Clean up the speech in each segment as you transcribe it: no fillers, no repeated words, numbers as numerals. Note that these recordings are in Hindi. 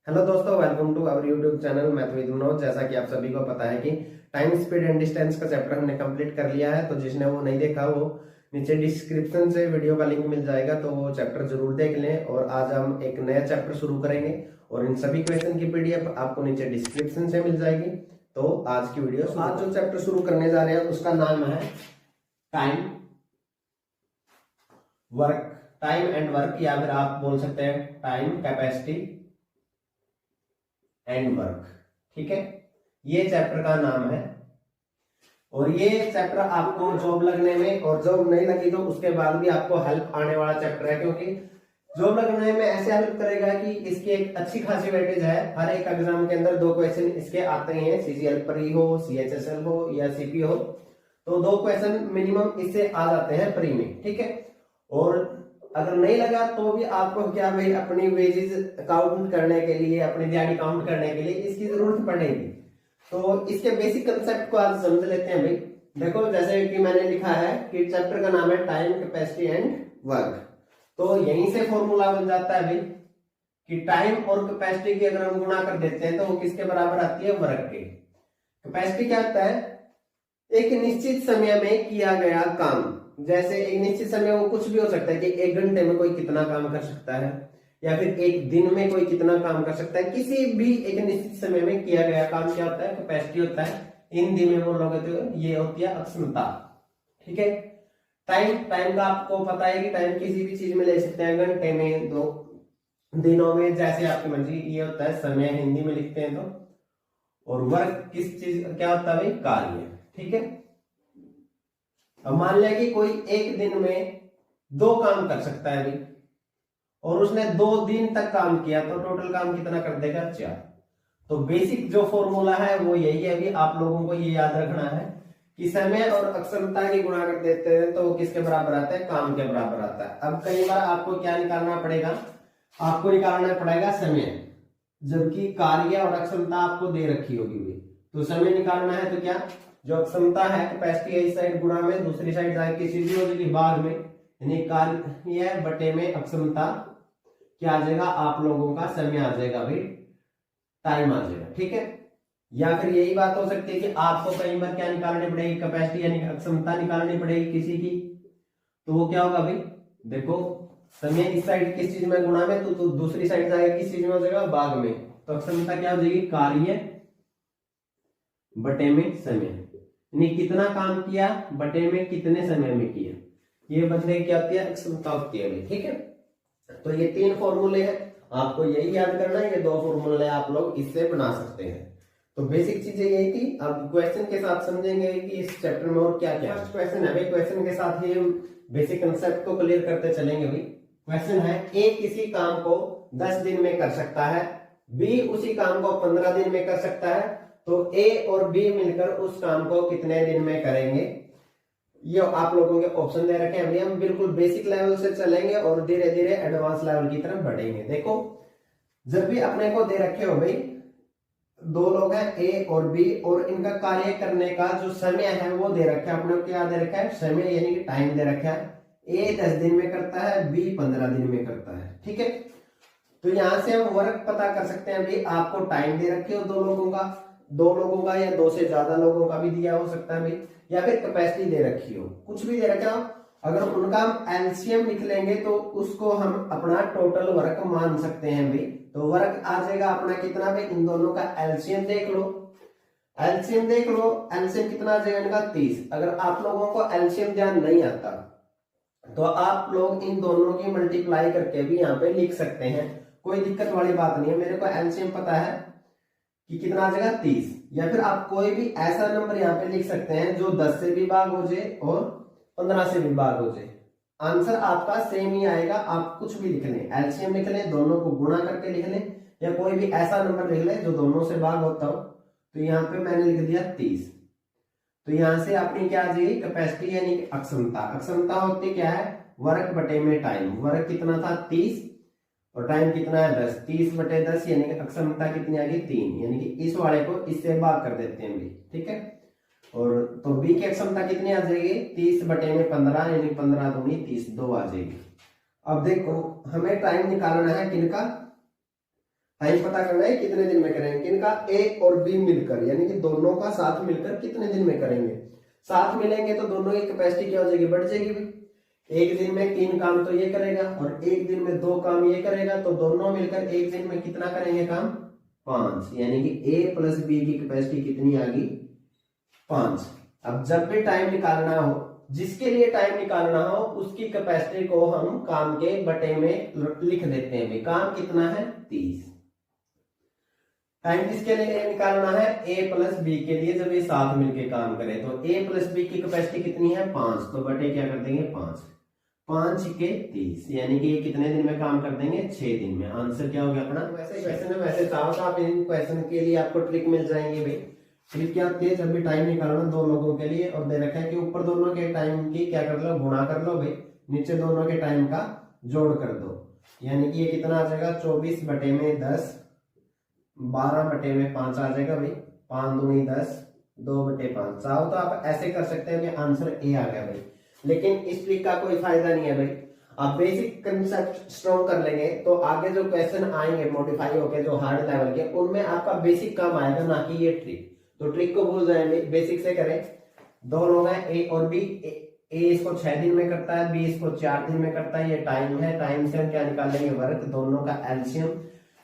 हेलो दोस्तों, welcome to our YouTube channel. मैं तो मनोज। जैसा कि आप सभी को पता है कि टाइम, स्पीड एंड डिस्टेंस का चैप्टर हमने कंप्लीट कर लिया है। तो जिसने वो नहीं देखा, वो नीचे डिस्क्रिप्शन से वीडियो का लिंक मिल जाएगा, तो वो चैप्टर जरूर देख लें। और आज हम एक नया चैप्टर शुरू करेंगे और इन सभी क्वेश्चन की पीडीएफ आपको नीचे डिस्क्रिप्शन से मिल जाएगी। तो आज की वीडियो, आज जो चैप्टर शुरू करने जा रहे हैं उसका नाम है time, work. Time and work, या फिर आप बोल सकते हैं टाइम, कैपेसिटी एंड वर्क। ठीक है, ये चैप्टर का नाम है। और ये चैप्टर आपको जॉब लगने में, और जॉब नहीं लगी तो उसके बाद भी आपको हेल्प आने वाला चैप्टर है, क्योंकि जॉब लगने में ऐसे हेल्प करेगा कि इसकी एक अच्छी खासी वेटेज है। हर एक एग्जाम के अंदर 2 क्वेश्चन इसके आते हैं, सीजीएल प्री हो, सीएचएसएल हो या सीपी हो, तो 2 क्वेश्चन मिनिमम इससे आ जाते हैं प्री में। ठीक है, और अगर नहीं लगा तो भी आपको क्या भाई, अपनी वेजेस काउंट करने के लिए, अपनी दिहाड़ी काउंट करने के लिए इसकी जरूरत पड़ेगी। तो इसके बेसिक कंसेप्ट को आज समझ लेते हैं भाई। देखो, जैसे कि मैंने लिखा है कि चैप्टर का नाम है टाइम, कैपेसिटी एंड वर्क। तो यहीं से फॉर्मूला बन जाता है भाई कि टाइम और कैपेसिटी की अगर हम गुणा कर देते हैं तो वो किसके बराबर आती है, वर्क के। कैपेसिटी क्या होता है, एक निश्चित समय में किया गया काम। जैसे एक निश्चित समय वो कुछ भी हो सकता है कि 1 घंटे में कोई कितना काम कर सकता है, या फिर 1 दिन में कोई कितना काम कर सकता है। किसी भी एक निश्चित समय में किया गया काम क्या होता है, कैपेसिटी होता है। हिंदी में बोलोगे तो ये होती है अक्षमता। ठीक है, टाइम, टाइम का आपको पता है कि टाइम किसी भी चीज में ले सकते हैं, घंटे में, 2 दिनों में, जैसे आपकी मर्जी। ये होता है समय, हिंदी में लिखते हैं तो। और वर्क किस चीज क्या होता है भाई, कार्य। ठीक है, अब मान लिया कि कोई 1 दिन में 2 काम कर सकता है भाई, और उसने 2 दिन तक काम किया, तो टोटल काम कितना कर देगा, 4। तो बेसिक जो फॉर्मूला है वो यही है भी, आप लोगों को ये याद रखना है कि समय और अक्षमता की गुणा कर देते हैं तो किसके बराबर आता है, काम के बराबर आता है। अब कई बार आपको क्या निकालना पड़ेगा, आपको निकालना पड़ेगा समय, जबकि कार्य और अक्षमता आपको दे रखी होगी भाई। तो समय निकालना है तो क्या, जो अक्षमता है, कैपेसिटी इस साइड गुणा में, दूसरी साइड जाए किसी भी हो जाएगी भाग में, यानी कार्य बटे में अक्षमता क्या आ जाएगा, आप लोगों का समय आ जाएगा भाई, टाइम आ जाएगा। ठीक है, या फिर यही बात हो सकती है कि आपको कई बार क्या निकालनी पड़ेगी, कैपेसिटी यानी अक्षमता निकालनी पड़ेगी किसी की। तो वो क्या होगा भाई, देखो समय इस साइड किस चीज में गुणा में, तो दूसरी साइड जाएगा किस चीज में हो जाएगा, भाग में। तो अक्षमता क्या हो जाएगी, कार्य बटे में समय, यानी कितना काम किया बटे में कितने समय में किया। ये बदले क्या होती है, अक्षमता होती है भाई। ठीक है, तो ये 3 फॉर्मूले हैं, आपको यही याद करना है। ये 2 फॉर्मूले आप लोग इससे बना सकते हैं। तो बेसिक चीजें यही थी। अब क्वेश्चन के साथ समझेंगे कि इस चैप्टर में और क्या क्या क्वेश्चन है भाई। क्वेश्चन के साथ ही हम बेसिक कंसेप्ट को क्लियर करते चलेंगे भाई। क्वेश्चन है, ए किसी काम को 10 दिन में कर सकता है, बी उसी काम को 15 दिन में कर सकता है, तो ए और बी मिलकर उस काम को कितने दिन में करेंगे। ये आप लोगों के ऑप्शन दे रखे हैं। हम बिल्कुल बेसिक लेवल से चलेंगे और धीरे धीरे एडवांस लेवल की तरफ बढ़ेंगे। देखो, जब भी अपने को दे रखे हो भाई, 2 लोग हैं ए और बी, और इनका कार्य करने का जो समय है वो दे रखा है। अपने को क्या दे रखा है, समय यानी कि टाइम दे रखा है। ए 10 दिन में करता है, बी 15 दिन में करता है। ठीक है, तो यहां से हम वर्क पता कर सकते हैं भाई। आपको टाइम दे रखे हो 2 लोगों का या 2 से ज्यादा लोगों का भी दिया हो सकता है भाई, या फिर कैपेसिटी दे रखी हो, कुछ भी दे रखा हो। अगर उनका हम एलसीएम निकलेंगे लेंगे तो उसको हम अपना टोटल वर्क मान सकते हैं भाई। तो वर्क आ जाएगा अपना कितना भाई, इन दोनों का एलसीएम देख लो, एलसीएम देख लो। एलसीएम कितना आ जाएगा इनका, 30। अगर आप लोगों को एलसीएम ध्यान नहीं आता तो आप लोग इन दोनों की मल्टीप्लाई करके भी यहाँ पे लिख सकते हैं, कोई दिक्कत वाली बात नहीं है। मेरे को एलसीएम पता है कि कितना आ जाएगा, 30। या फिर आप कोई भी ऐसा नंबर यहाँ पे लिख सकते हैं जो 10 से भी भाग हो जाए और 15 से भी भाग हो जाए, आंसर आपका सेम ही आएगा। आप कुछ भी लिख लें, एलसीएम लिख लें, दोनों को गुणा करके लिख लें, या कोई भी ऐसा नंबर लिख लें जो दोनों से भाग होता हो। तो यहाँ पे मैंने लिख दिया 30। तो यहां से अपनी क्या आ जाएगी, कैपेसिटी यानी कि अक्षमता। अक्षमता होती क्या है, वर्क बटे में टाइम। वर्क कितना था, 30, और टाइम कितना है, 10। 30 बटे 10 यानी कि अक्षमता कितनी आ गई, 3। यानी कि इस वाले को इससे भाग कर देते हैं भी। ठीक है, और तो बी की अक्षमता कितनी आ जाएगी, 30 बटे में 15, यानी 15 दूनी 30, 2 आ जाएगी। अब देखो, हमें टाइम निकालना है किनका, टाइम पता करना है कितने दिन में करेंगे, किनका, ए और बी मिलकर, यानी कि दोनों का साथ मिलकर कितने दिन में करेंगे। साथ मिलेंगे तो दोनों की कैपेसिटी क्या हो जाएगी, बढ़ जाएगी भाई। एक दिन में 3 काम तो ये करेगा और एक दिन में 2 काम ये करेगा, तो दोनों मिलकर एक दिन में कितना करेंगे काम, 5, यानी कि ए प्लस बी की कैपेसिटी कितनी आ गई, 5। अब जब भी टाइम निकालना हो, जिसके लिए टाइम निकालना हो उसकी कैपेसिटी को हम काम के बटे में लिख देते हैं। काम कितना है, 30। टाइम किसके लिए निकालना है, ए प्लस बी के लिए, जब ये साथ मिलके काम करें। तो ए प्लस बी की कैपेसिटी कितनी है, 5, तो बटे क्या कर देंगे 5, 5 के 30, यानी कि ये कितने दिन में काम कर देंगे, 6 दिन में। आंसर क्या हो गया अपना। वैसे क्वेश्चन है, वैसे चाहो तो आप इन क्वेश्चन के लिए आपको ट्रिक मिल जाएंगे भाई। ट्रिक क्या होती है, जब भी टाइम निकालना 2 लोगों के लिए और दे रखा है कि ऊपर दोनों के टाइम की क्या कर लो, गुणा कर लो भाई, नीचे दोनों के टाइम का जोड़ कर दो, यानी कि ये कितना आ जाएगा, 24 बटे में 10, 12 बटे में 5 आ जाएगा भाई, 5 दूनी 10, 2 बटे 5। चाहो तो आप ऐसे कर सकते हैं कि आंसर ए आ गया भाई, लेकिन इस ट्रिक का कोई फायदा नहीं है भाई। आप बेसिक कंसेप्ट स्ट्रॉन्ग कर लेंगे तो आगे जो क्वेश्चन आएंगे मॉडिफाई होके जो हार्ड लेवल के, उनमें आपका बेसिक काम आएगा, ना कि ये ट्रिक। तो ट्रिक को भूल जाएंगे, बेसिक से करें। 2 लोग हैं ए और बी, ए इसको 6 दिन में करता है, बी इसको 4 दिन में करता है। ये टाइम है, टाइम से हम क्या निकालेंगे, वर्क, दोनों का एलसीएम।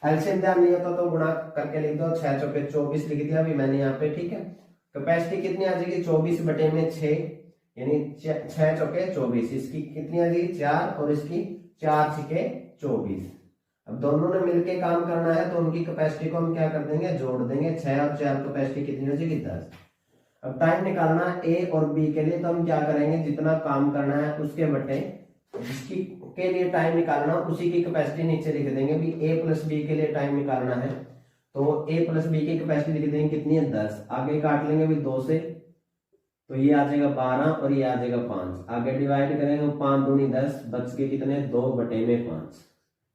एलसीएम ध्यान नहीं होता तो गुणा करके लिख दो, 6 चौके 24 लिख दिया अभी मैंने यहाँ पे, ठीक है। कैपेसिटी कितनी आ जाएगी, 24 बटे में 6, यानी 6 चौके 24, इसकी कितनी आ जाएगी 4 और इसकी 4 छके 24। अब दोनों ने मिलके काम करना है तो उनकी कैपेसिटी को हम क्या कर देंगे, जोड़ देंगे। 6 और 4 कैपेसिटी कितनी हो जाएगी, 10। अब टाइम निकालना है ए और बी के लिए, तो हम क्या करेंगे, जितना काम करना है उसके बटे जिसकी के लिए टाइम निकालना उसी की कैपेसिटी नीचे लिख देंगे। भी ए प्लस बी के लिए टाइम निकालना है तो ए प्लस बी की कैपेसिटी लिख देंगे, कितनी है 10। आगे काट लेंगे भी 2 से, तो ये आ जाएगा 12 और ये आ जाएगा 5। आगे डिवाइड करेंगे, 5 दूनी 10, बच के कितने, 2 बटे में 5।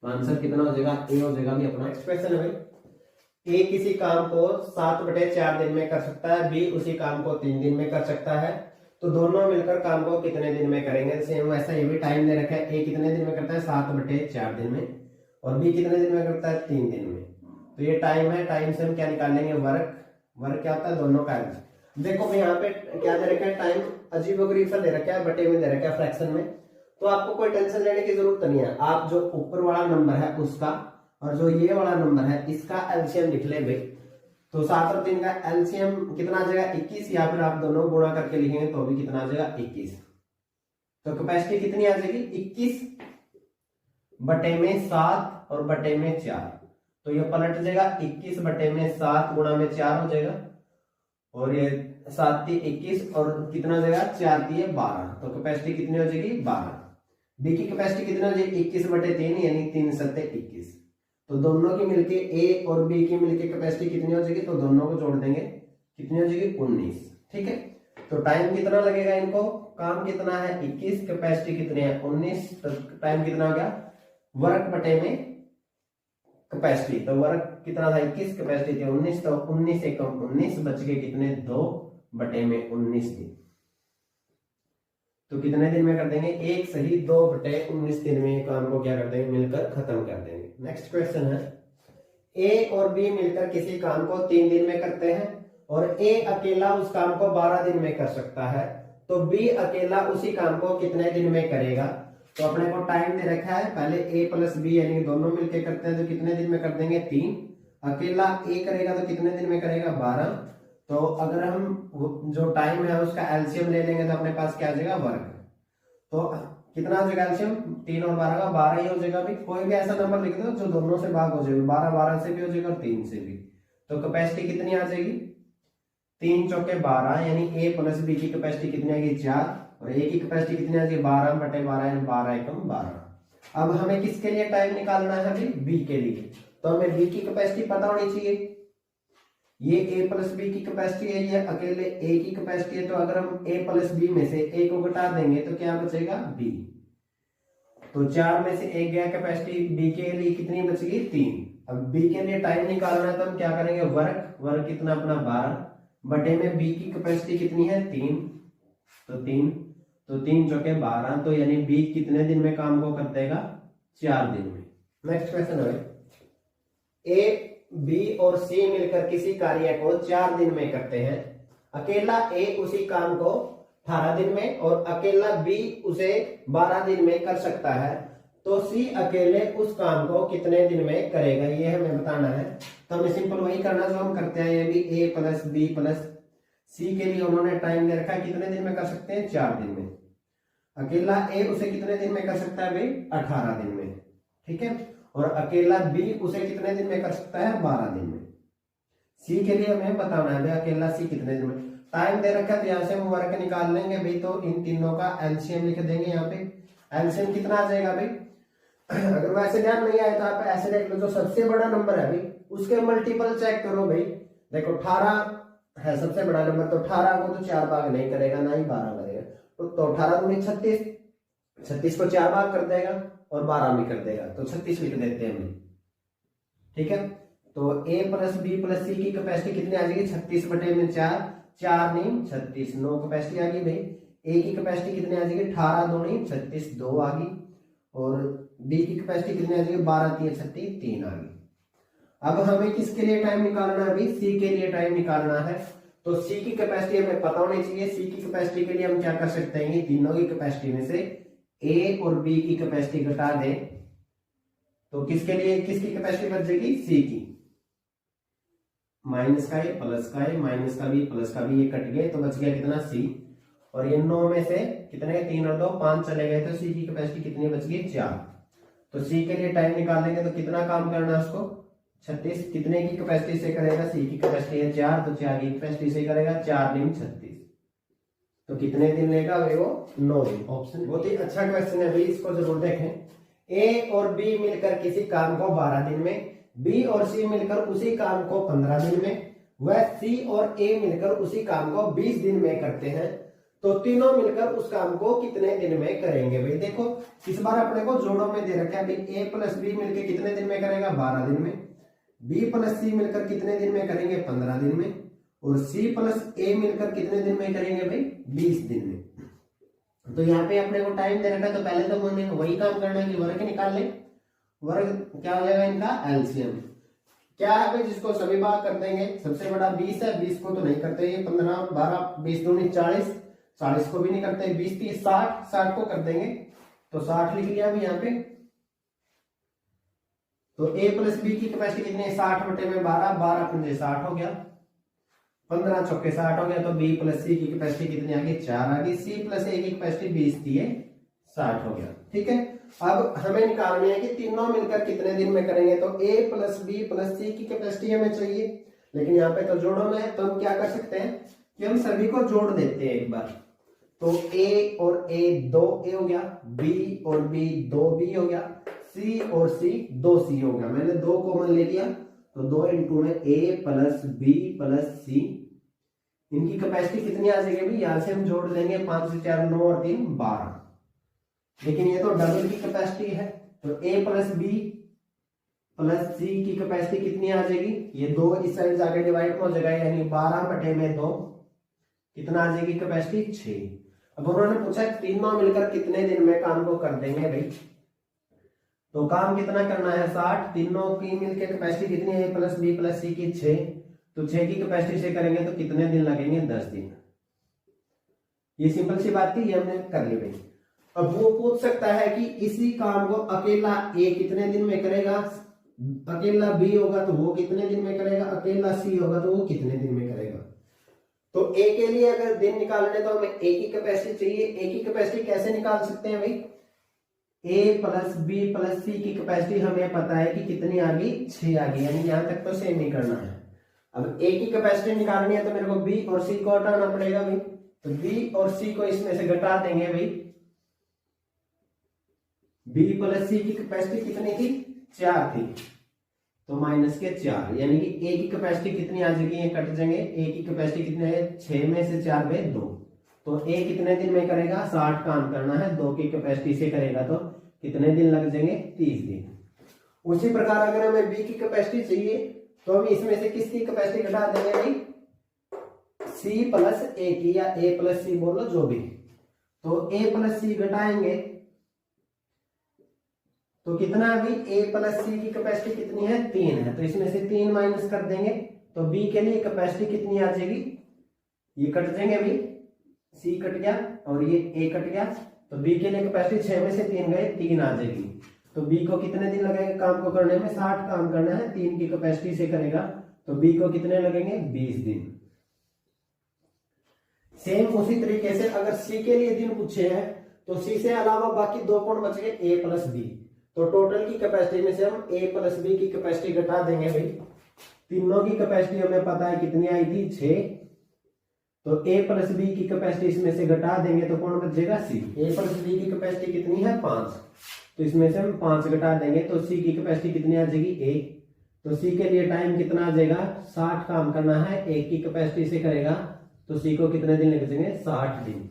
आंसर कितना हो जाएगा, ए हो जाएगा भी अपना। नेक्स्ट क्वेश्चन है भाई, ए किसी काम को 7 बटे 4 दिन में कर सकता है, बी उसी काम को 3 दिन में कर सकता है, तो दोनों मिलकर काम को कितने दिन में करेंगे। सेम वैसा ये भी टाइम दे रखा है, ए कितने दिन में करता है, 7 बटे 4 दिन में, और बी कितने दिन में करता है, 3 दिन में। तो ये टाइम है, टाइम से हम क्या निकालेंगे, वर्क। वर्क क्या होता है, दोनों का। देखो भाई यहाँ पे क्या दे रखा है, टाइम अजीबोगरीब सा दे रखा है, बटे में दे रखा है फ्रैक्शन में, तो आपको कोई टेंशन लेने की जरूरत नहीं है। आप जो ऊपर वाला नंबर है उसका और जो ये वाला नंबर है इसका एलसीएम लिख ले भाई। तो 7 और 3 का एलसीएम कितना आ जाएगा, 21, या फिर आप दोनों गुणा करके लिखेंगे तो भी कितना आ जाएगा, 21। तो कैपेसिटी कितनी आ जाएगी, 21 बटे में 7 और बटे में 4, तो ये पलट जाएगा, 21 बटे में 7 गुणा में 4 हो जाएगा, और ये 7 × 21 और कितना हो जाएगा, 4 × 12, तो कैपेसिटी कितनी हो जाएगी, 12। बी की कैपेसिटी कितना हो जाएगी, 21 बटे 3, यानी 3 × 7 = 21। तो दोनों की मिलके ए और बी की मिलके कैपेसिटी कितनी हो जाएगी, तो दोनों को जोड़ देंगे, कितनी हो जाएगी, 19। ठीक है, तो टाइम कितना लगेगा इनको, काम कितना है 21, कैपेसिटी कितनी है 19, तो टाइम कितना हो गया, वर्क बटे में कैपेसिटी, तो वर्क कितना था 21, कैपेसिटी थी 19, तो 19 से कम 19, बच गए कितने 2 बटे में 19 दिन। तो कितने दिन में कर देंगे, एक सही 2 बटे 19 दिन में काम को क्या कर देंगे, मिलकर खत्म कर देंगे। नेक्स्ट क्वेश्चन है, ए और बी मिलकर किसी काम को 3 दिन में करते हैं और ए अकेला उस काम को 12 दिन में कर सकता है, तो बी अकेला उसी काम को कितने दिन में करेगा। तो अपने को टाइम दे रखा है, पहले ए प्लस बी यानी दोनों मिलकर करते हैं तो कितने दिन में कर देंगे 3, अकेला ए करेगा तो कितने दिन में करेगा 12। तो अगर हम जो टाइम है उसका एलसीएम ले लेंगे तो अपने पास क्या आ जाएगा, वर्क। तो कितना आ जाएगा एलसीएम, 3 और 12 का 12 ही हो जाएगा। भी कोई भी ऐसा नंबर लिख दो जो दोनों से भाग हो जाएगा, 12 12 से भी हो जाएगा और 3 से भी। तो कैपेसिटी कितनी आ जाएगी, 3 चौके 12, यानी ए प्लस बी की कैपेसिटी कितनी आएगी 4, और ए की कैपेसिटी कितनी आ जाएगी 12 बटे 12, यानी 12 एकम 12। अब हमें किसके लिए टाइम निकालना है अभी, बी के लिए, तो हमें बी की कैपेसिटी पता होनी चाहिए। ये a प्लस बी की कैपेसिटी है, ये अकेले a की कैपेसिटी है, तो अगर हम a प्लस बी में से a को घटा देंगे तो क्या बचेगा b। तो 4 में से 1 गया, कैपेसिटी b के लिए कितनी बचेगी 3। अब b के लिए टाइम निकालना है तो हम क्या करेंगे, वर्क। वर्क कितना अपना 12 बटे में b की कैपेसिटी कितनी है 3, तो 3 चौके 12, तो यानी b कितने दिन में काम को कर देगा, 4 दिन में। नेक्स्ट क्वेश्चन है, ए बी और सी मिलकर किसी कार्य को 4 दिन में करते हैं, अकेला ए उसी काम को 18 दिन में और अकेला बी उसे 12 दिन में कर सकता है, तो सी अकेले उस काम को कितने दिन में करेगा, ये हमें बताना है। तो हमें सिंपल वही करना जो हम करते हैं, ये भी ए प्लस बी प्लस सी के लिए उन्होंने टाइम दे रखा है, कितने दिन में कर सकते हैं, 4 दिन में। अकेला ए उसे कितने दिन में कर सकता है भाई, 18 दिन में, ठीक है। और अकेला बी उसे कितने दिन में कर सकता है, 12 दिन में। सी के लिए हमें बताना है भाई अकेला सी कितने दिन में। टाइम दे रखा है तो यहाँ से हम वर्क निकाल लेंगे भाई, तो इन तीनों का एलसीएम लिख देंगे। यहाँ पे एलसीएम कितना आ जाएगा भाई, अगर वैसे ध्यान नहीं आए तो आप ऐसे देख लो, जो सबसे बड़ा नंबर है भाई उसके मल्टीपल चेक करो भाई। देखो 18 है सबसे बड़ा नंबर, तो 18 को तो 4 भाग नहीं करेगा, ना ही 12 करेगा, तो 18 दूनी 36, 36 को 4 भाग कर देगा और 12 भी कर देगा, तो 36 लिख देते हैं हम, ठीक है। तो ए प्लस बी प्लस सी की कैपेसिटी कितनी आ जाएगी, 36 बटे में 4, 4 नहीं 36, 9 कैपेसिटी आ गई भाई। ए की कैपेसिटी कितनी आ जाएगी, 18 दूनी 36, 2 आ गई। और बी की कैपेसिटी कितनी आ जाएगी, 12 3 36, 3 आ गई। अब हमें किसके लिए टाइम निकालना है भाई, सी के लिए टाइम निकालना है। तो सी की कैपेसिटी हमें पता होनी चाहिए। सी की कैपेसिटी के लिए हम क्या कर सकते हैं, ये तीनों की कैपेसिटी में से ए और बी की कैपेसिटी घटा दें, तो किसके लिए किसकी कैपेसिटी बच जाएगी, सी की। माइनस का ए प्लस का ए, माइनस का बी प्लस का बी, ये कट गए तो बच गया कितना, सी। और ये 9 में से कितने, 3 और 2 5 चले गए, तो सी की कैपेसिटी कितनी बच गई, 4। तो सी के लिए टाइम निकालेंगे तो कितना काम करना है उसको, 36। कितने की कैपेसिटी से करेगा, सी की कैपेसिटी है 4, तो 4 की कैपेसिटी से करेगा, 4 दिन 36, तो कितने दिन लेगा भाई वो, 9 दिन। ऑप्शन बहुत ही अच्छा क्वेश्चन है भाई, इसको जरूर देखें। ए और बी मिलकर किसी काम को 12 दिन में, बी और सी मिलकर उसी काम को 15 दिन में, वह सी और ए मिलकर उसी काम को 20 दिन में करते हैं, तो तीनों मिलकर उस काम को कितने दिन में करेंगे भाई। देखो इस बार अपने को जोड़ों में दे रखा है भाई, ए प्लस बी मिलकर कितने दिन में करेगा, 12 दिन में। बी प्लस सी मिलकर कितने दिन में करेंगे, 15 दिन में। और सी प्लस ए मिलकर कितने दिन में करेंगे भाई, 20 दिन में। तो यहाँ पे अपने को टाइम दे रखा है, तो पहले तो हमने वही काम करना है कि वर्ग निकाल लें। वर्ग क्या हो जाएगा इनका, एलसीएम क्या है भाई, जिसको सभी भाग कर देंगे। सबसे बड़ा 20 है, 20 को तो नहीं करते, ये 15 12 20 दूनी 40, 40 को भी नहीं करते, 20 30 60, 60 को कर देंगे, तो 60 लिख लिया अभी यहाँ पे। तो ए प्लस बी की कैपेसिटी कितनी है, 60 बटे में 12, 12 पंजे 60 हो गया, 15 चौके 60 हो गया। तो बी प्लस सी की कैपेसिटी कितनी आ गई, 4 आ गई। सी प्लस ए की कैपेसिटी 20 थी, 60 हो गया, ठीक है। अब हमें निकालनी है कि तीनों मिलकर कितने दिन में करेंगे, तो ए प्लस बी प्लस सी की कैपेसिटी हमें चाहिए, लेकिन यहाँ पे तो जोड़ों में है, तो हम क्या कर सकते हैं कि हम सभी को जोड़ देते हैं एक बार। तो ए और ए 2 ए हो गया, बी और बी 2 बी हो गया, सी और सी 2 सी हो गया। मैंने 2 कॉमन ले लिया, तो 2 इंटू में ए प्लस बी प्लस सी, इनकी कैपेसिटी कितनी आ जाएगी भाई, यहां से हम जोड़ लेंगे, 5 से 4 9 और 3 12, लेकिन ये तो डबल की कैपेसिटी है, तो ए प्लस बी प्लस सी की कैपेसिटी कितनी आ जाएगी, ये 2 इस साइड जाके डिवाइड हो जाएगा, यानी 12 बटे में 2 कितना आ जाएगी कैपेसिटी, 6। अब उन्होंने पूछा तीनों मिलकर कितने दिन में काम को कर देंगे भाई, तो काम कितना करना है, 60। तीनों की मिलकर कैपेसिटी कितनी है, ए प्लस बी प्लस सी की 6, तो 6 की कैपेसिटी से करेंगे तो कितने दिन लगेंगे, 10 दिन। ये सिंपल सी बात थी, ये हमने कर ली भाई। अब वो पूछ सकता है कि इसी काम को अकेला ए कितने दिन में करेगा, अकेला बी होगा तो वो कितने दिन में करेगा, अकेला सी होगा तो वो कितने दिन में करेगा। तो ए के लिए अगर दिन निकालने तो हमें ए की कैपेसिटी चाहिए। ए की कैपेसिटी कैसे निकाल सकते हैं भाई, ए प्लस बी प्लस सी की कैपेसिटी हमें पता है कि कितनी आ गई, 6 आ गई, यानी यहां तक तो सेम ही करना है। अब ए की कैपेसिटी निकालनी है तो मेरे को बी और सी को हटाना पड़ेगा भाई, तो बी और सी को इसमें से घटा देंगे भाई। बी प्लस सी की कैपेसिटी कितनी थी, 4 थी, तो माइनस के 4, यानी कि ए की कैपेसिटी कितनी आ जाएगी, ये कट जाएंगे। ए की कैपेसिटी कितनी है, 6 में से 4 गए 2, तो ए कितने दिन में करेगा, 60 काम करना है, 2 की कैपेसिटी से करेगा तो कितने दिन लग जाएंगे, 30 दिन। उसी प्रकार अगर हमें बी की कैपेसिटी चाहिए तो हम इसमें से किसकी कैपेसिटी घटा देंगे भाई, सी प्लस ए की, या ए प्लस सी बोलो जो भी, तो ए प्लस सी घटाएंगे तो कितना अभी a प्लस सी की कैपेसिटी कितनी है 3 है, तो इसमें से 3 माइनस कर देंगे तो b के लिए कैपेसिटी कितनी आ जाएगी, ये कट जाएंगे अभी, c कट गया और ये a कट गया, तो b के लिए कैपेसिटी 6 में से 3 गए 3 आ जाएगी। तो b को कितने दिन लगेंगे काम को करने में, 60 काम करना है, 3 की कैपेसिटी से करेगा तो b को कितने लगेंगे 20 दिन। सेम उसी तरीके से अगर c के लिए दिन पूछे हैं तो c से अलावा बाकी 2 कौन बच गए a प्लस b, तो टोटल की कैपेसिटी में से हम a प्लस b की कैपेसिटी घटा देंगे भाई। तीनों की कैपेसिटी हमें पता है कितनी आई थी 6, तो a प्लस b की कैपेसिटी इसमें से घटा देंगे तो कौन बचेगा c। a प्लस b की कैपेसिटी कितनी है 5, तो इसमें से हम 5 घटा देंगे तो c की कैपेसिटी कितनी आ जाएगी 1, तो c के लिए टाइम कितना आ जाएगा 60 काम करना है, 1 की कैपेसिटी से करेगा तो c को कितने दिन लग जाएंगे 60 दिन।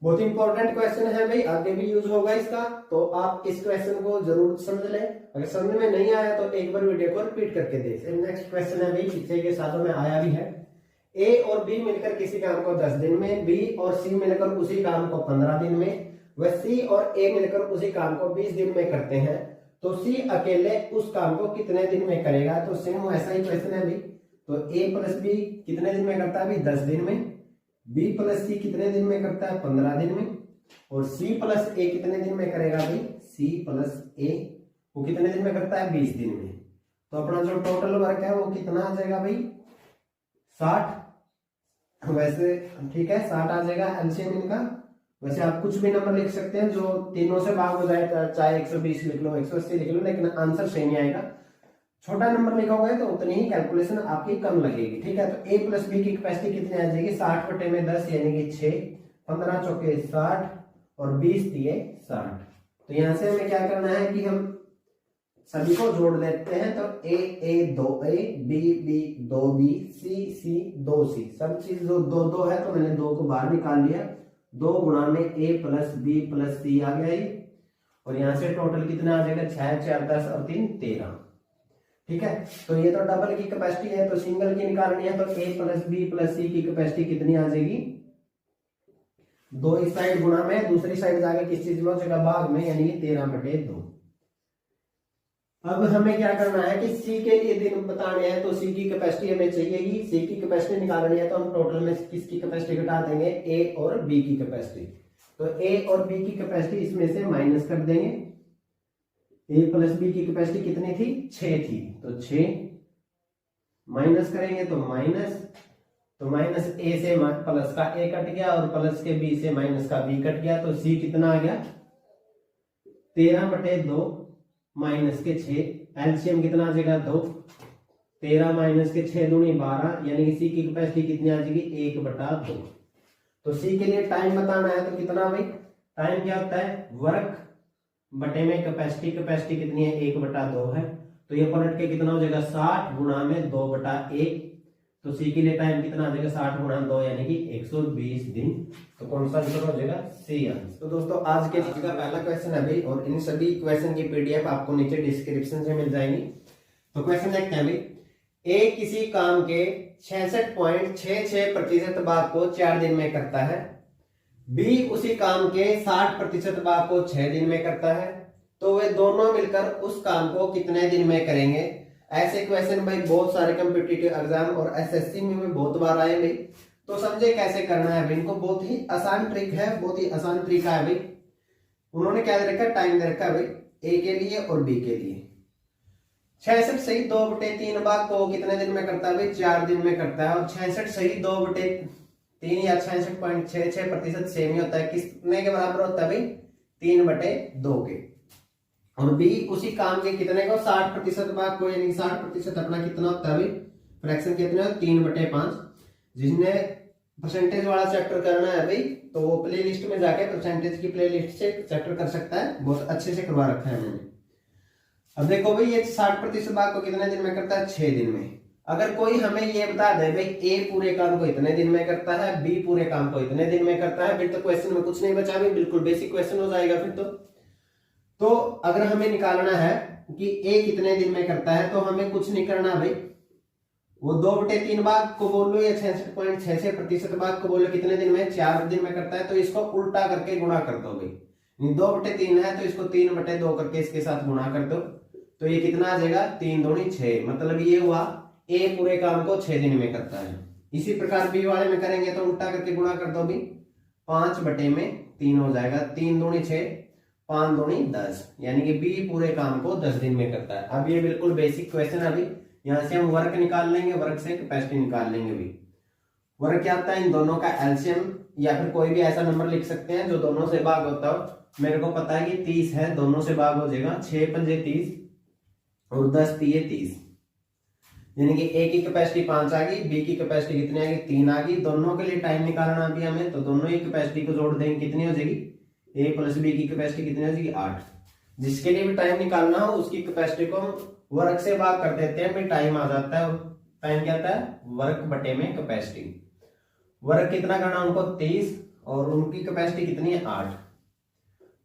बहुत इंपॉर्टेंट क्वेश्चन है भाई, आगे भी यूज होगा इसका, तो आप इस क्वेश्चन को जरूर समझ लें। अगर समझ में नहीं आया तो एक बार वीडियो को रिपीट करके देख। नेक्स्ट क्वेश्चन है भाई, पीछे के साथों में आया भी है, ए और बी मिलकर किसी काम को 10 दिन में, बी और सी मिलकर उसी काम को 15 दिन में, वह सी और ए मिलकर उसी काम को 20 दिन में करते हैं, तो सी अकेले उस काम को कितने दिन में करेगा। तो सेम वैसा ही क्वेश्चन है भाई, तो ए प्लस बी कितने दिन में करता है भाई 10 दिन में, b प्लस सी कितने दिन में करता है 15 दिन में, और c प्लस ए कितने दिन में करेगा भाई, c प्लस ए वो कितने दिन में करता है 20 दिन में। तो अपना जो टोटल वर्क है वो कितना आ जाएगा भाई 60, वैसे ठीक है 60 आ जाएगा एलसीएम इनका। वैसे आप कुछ भी नंबर लिख सकते हैं जो तीनों से भाग हो जाए, चाहे 120 लिख लो 180 लिख लो, लेकिन आंसर सेम ही आएगा। छोटा नंबर लिखा होगा तो उतनी ही कैलकुलेशन आपकी कम लगेगी, ठीक है। तो a प्लस बी की कैपेसिटी कितनी आ जाएगी 60 बटे में 10 यानी कि 6, 15 चौके 60 और 20 दिए 60। तो यहां से हमें क्या करना है कि हम सभी को जोड़ लेते हैं, तो a 2a, b 2b, c 2c, सब चीज जो 2 है तो मैंने 2 को बाहर निकाल लिया, 2 गुणा में a plus b plus c आ गया ये, और यहाँ से टोटल कितना आ जाएगा 6 4 10 और 3 13, ठीक है। तो ये तो डबल की कैपेसिटी है, तो सिंगल की निकालनी है, तो a प्लस बी प्लस सी की कैपेसिटी कितनी आ जाएगी 2 इस साइड गुणा में, दूसरी साइड जाके किस चीज में हो जाएगा भाग में, यानी कि 13 बटे 2। अब हमें क्या करना है कि c के लिए दिन बताने हैं, तो c की कैपेसिटी हमें चाहिएगी, c की कैपेसिटी निकालनी है तो हम टोटल में किसकी कैपेसिटी घटा देंगे a और b की कैपेसिटी। तो a और b की कैपेसिटी इसमें से माइनस कर देंगे, a प्लस बी की कैपेसिटी कितनी थी 6 थी, तो 6 माइनस करेंगे तो माइनस a से प्लस का a कट गया और प्लस के b से माइनस का b कट गया, तो c कितना आ गया 13 बटे 2 माइनस के 6, एलसीएम कितना आ जाएगा 2, 13 माइनस के 6 दूनी 12, यानी कि c की कैपेसिटी कितनी आ जाएगी 1 बटा 2। तो c के लिए टाइम बताना है, तो कितना भाई टाइम क्या होता है वर्क बटे में कैपेसिटी, कैपेसिटी कितनी है 1 बटा 2 है, तो ये पलट के कितना हो जाएगा 60 गुणा में 2 बटा 1, तो सी के लिए टाइम कितना आ जाएगा 60 गुणा 2 यानी कि 120 दिन। तो कौन सा आंसर हो जाएगा सी आंसर। तो दोस्तों आज के का पहला क्वेश्चन है भाई, और इन सभी क्वेश्चन की पीडीएफ आपको नीचे डिस्क्रिप्शन से मिल जाएगी। तो क्वेश्चन देखते हैं भाई, ए किसी काम के 66.66% भाग को 4 दिन में करता है, बी उसी काम के 60% भाग को 6 दिन में करता है, तो वे दोनों मिलकर उस काम को कितने दिन में करेंगे। ऐसे क्वेश्चन भाई बहुत सारे कॉम्पिटिटिव एग्जाम और एसएससी में भी बहुत बार आए भाई, तो समझे कैसे करना है भाई इनको। बहुत ही आसान ट्रिक है, बहुत ही आसान तरीका है भाई। उन्होंने क्या दे रखा, टाइम दे रखा है भाई ए के लिए और बी के लिए। 66 सही 2/3 भाग को कितने दिन में करता है भाई 4 दिन में करता है, और 66 सही 2/3 या 66.66% सेम ही होता है, कितने के बराबर होता है भाई 3/2 के। और बी उसी काम के कितने को 60% भाग को, यानी 60% अपना कितना होता है भाई फ्रैक्शन कितने हो 3/5। जिसने परसेंटेज वाला चैप्टर करना है भाई तो वो प्ले लिस्ट में जाके परसेंटेज की प्ले लिस्ट से चैप्टर कर सकता है, बहुत अच्छे से करवा रखा है मैंने। अब देखो भाई ये 60% भाग को कितने दिन में करता है 6 दिन में। अगर कोई हमें ये बता दे भाई ए पूरे काम को इतने दिन में करता है, बी पूरे काम को इतने दिन में करता है, फिर तो क्वेश्चन में कुछ नहीं बचा भाई, बिल्कुल बेसिक क्वेश्चन हो जाएगा फिर तो अगर हमें निकालना है कि ए कितने दिन में करता है तो हमें कुछ नहीं करना भाई, वो 2/3 भाग को बोल लो या 66.66% भाग को बोलो कितने दिन में 4 दिन में करता है, तो इसको उल्टा करके गुणा कर दो भाई, 2/3 है तो इसको 3/2 करके इसके साथ गुणा कर दो, तो ये कितना आ जाएगा 3 दूनी 6, मतलब ये हुआ ए पूरे काम को 6 दिन में करता है। इसी प्रकार बी वाले में करेंगे तो उल्टा करके गुणा कर दो भी, 5/3 हो जाएगा, 3 दूनी 6, 5 दूनी 10, यानी कि बी पूरे काम को 10 दिन में करता है। अब ये बिल्कुल बेसिक क्वेश्चन है। अभी यहाँ से हम वर्क निकाल लेंगे, वर्क से कैपेसिटी निकाल लेंगे। भी वर्क क्या होता है, इन दोनों का एलसीएम या फिर कोई भी ऐसा नंबर लिख सकते हैं जो दोनों से भाग होता हो। मेरे को पता है कि 30 है, दोनों से भाग हो जाएगा, 6 पंजे 30 और 10 तिये 30, यानी कि ए की कैपेसिटी 5 आ गई, बी की कैपेसिटी कितनी आ गई 3 आ गई। दोनों के लिए टाइम निकालना अभी हमें, तो दोनों ही कैपेसिटी को जोड़ देंगे, कितनी हो जाएगी, ए प्लस बी की कैपेसिटी कितनी हो जाएगी 8। जिसके लिए भी टाइम निकालना हो उसकी कैपेसिटी को वर्क से भाग कर देते हैं, फिर टाइम आ जाता है। टाइम क्या आता है, वर्क बटे में कैपेसिटी। वर्क कितना करना उनको 30 और उनकी कैपेसिटी कितनी है 8,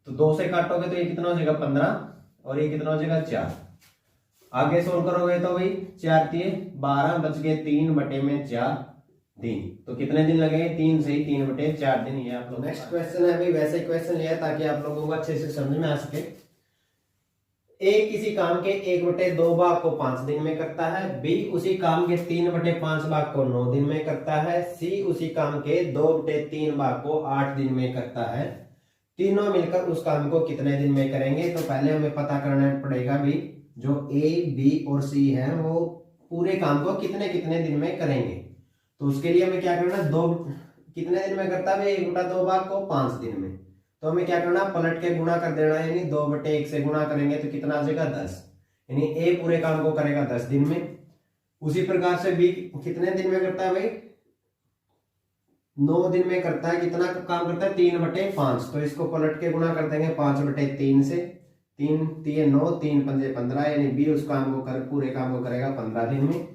तो 2 से काटोगे तो ये कितना हो जाएगा 15 और ये कितना हो जाएगा 4। आगे सोल्व करोगे तो भाई 4 तिये 12 बच गए 3/4 दिन, तो कितने दिन लगेंगे 3 से ही 3/4 दिन। ये आप लोग नेक्स्ट क्वेश्चन है भाई, वैसे क्वेश्चन लिया ताकि आप लोगों को अच्छे से समझ में आ सके। ए किसी काम के 1/2 भाग को 5 दिन में करता है, बी उसी काम के 3/5 भाग को 9 दिन में करता है, सी उसी काम के 2/3 भाग को 8 दिन में करता है। तीनों मिलकर उस काम को कितने दिन में करेंगे। तो पहले हमें पता करना पड़ेगा भी जो ए बी और सी है वो पूरे काम को कितने कितने दिन में करेंगे। तो उसके लिए हमें क्या करना, दो कितने दिन में करता है 1/2 भाग को 5 दिन में, तो हमें क्या करना, पलट के गुणा कर देना, यानी 2/1 से गुणा करेंगे तो कितना आ जाएगा 10, यानी ए पूरे काम को करेगा 10 दिन में। उसी प्रकार से बी कितने दिन में करता है भाई, 9 दिन में करता है। कितना काम करता है 3/5, तो इसको पलट के गुणा कर देंगे 5/3 से, 3 तिये 9, 3 पंजे 15, यानी बी उस काम को पूरे काम को करेगा 15 दिन में।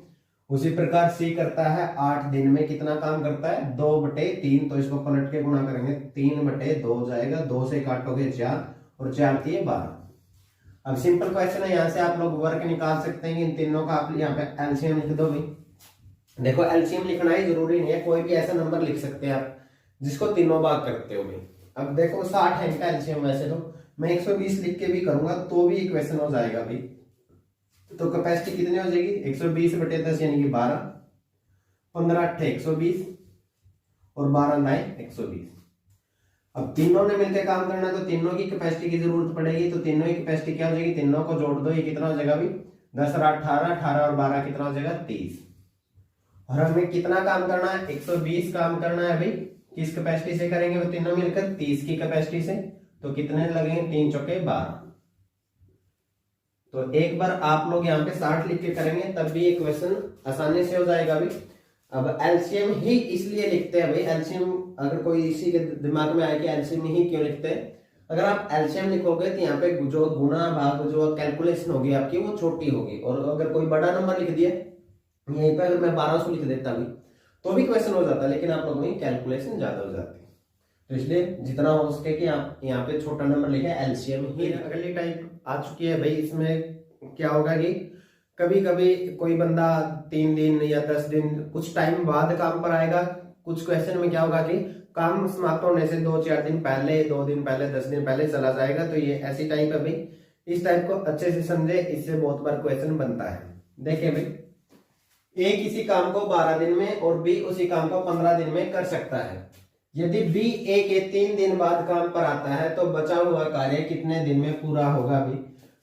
उसी प्रकार सी करता है 8 दिन में, कितना काम करता है 2/3, तो इसको पलट के गुणा करेंगे 3/2 हो जाएगा, 2 से काटोगे 4 और 4 तिये 12। अब सिंपल क्वेश्चन है, यहाँ से आप लोग वर्क निकाल सकते हैं। इन तीनों का आप यहाँ पे एलसीएम लिख दो भाई। देखो एलसीएम लिखना ही जरूरी नहीं है, कोई भी ऐसा नंबर लिख सकते हैं आप जिसको तीनों भाग करते हो भाई। अब देखो 60 है इनका एलसीएम, वैसे तो मैं 120 लिख के भी करूंगा तो भी इक्वेशन हो जाएगा भाई। तो कैपेसिटी कितनी हो जाएगी 120/10 यानी कि 12, 15 8 120 और 12 9 120। अब तीनों ने मिलकर काम करना तो तीनों की कैपेसिटी की जरूरत पड़ेगी, तो तीनों की कैपेसिटी क्या हो जाएगी, तीनों को जोड़ दो, ये कितना हो जाएगा भाई 10 और 18, 18 और 12 कितना हो जाएगा 30। और हमें कितना काम करना है 120 काम करना है भाई, किस कैपेसिटी से करेंगे वो तीनों मिलकर 30 की कैपेसिटी से, तो कितने लगेंगे 3 चौके 12। तो एक बार आप लोग यहाँ पे 60 लिख के करेंगे तब भी एक क्वेश्चन आसानी से हो जाएगा भी। अब एलसीएम ही इसलिए लिखते हैं भाई, एलसीएम अगर कोई इसी के दिमाग में आए कि एलसीएम ही क्यों लिखते हैं, अगर आप एलसीएम लिखोगे तो यहाँ पे जो गुणा भाग जो कैलकुलेशन होगी आपकी वो छोटी होगी, और अगर कोई बड़ा नंबर लिख दिया यहीं पे अगर मैं 1200 लिख देता भी तो भी क्वेश्चन हो जाता, लेकिन आप लोगों की कैलकुलेशन ज्यादा हो जाती है। तो इसलिए जितना हो सके कि आप यहाँ पे छोटा नंबर लिखे एलसीएम ही। अगली टाइप आ चुकी है भाई, इसमें क्या होगा कि कभी कभी कोई बंदा 3 दिन या 10 दिन कुछ टाइम बाद काम पर आएगा। कुछ क्वेश्चन में क्या होगा कि काम समाप्त होने से 2-4 दिन पहले, 2 दिन पहले, 10 दिन पहले चला जाएगा। तो ये ऐसी टाइप है भाई, इस टाइप को अच्छे से समझे, इससे बहुत बार क्वेश्चन बनता है। देखिए भाई, ए किसी काम को 12 दिन में और बी उसी काम को 15 दिन में कर सकता है। यदि बी ए के 3 दिन बाद काम पर आता है तो बचा हुआ कार्य कितने दिन में पूरा होगा भी।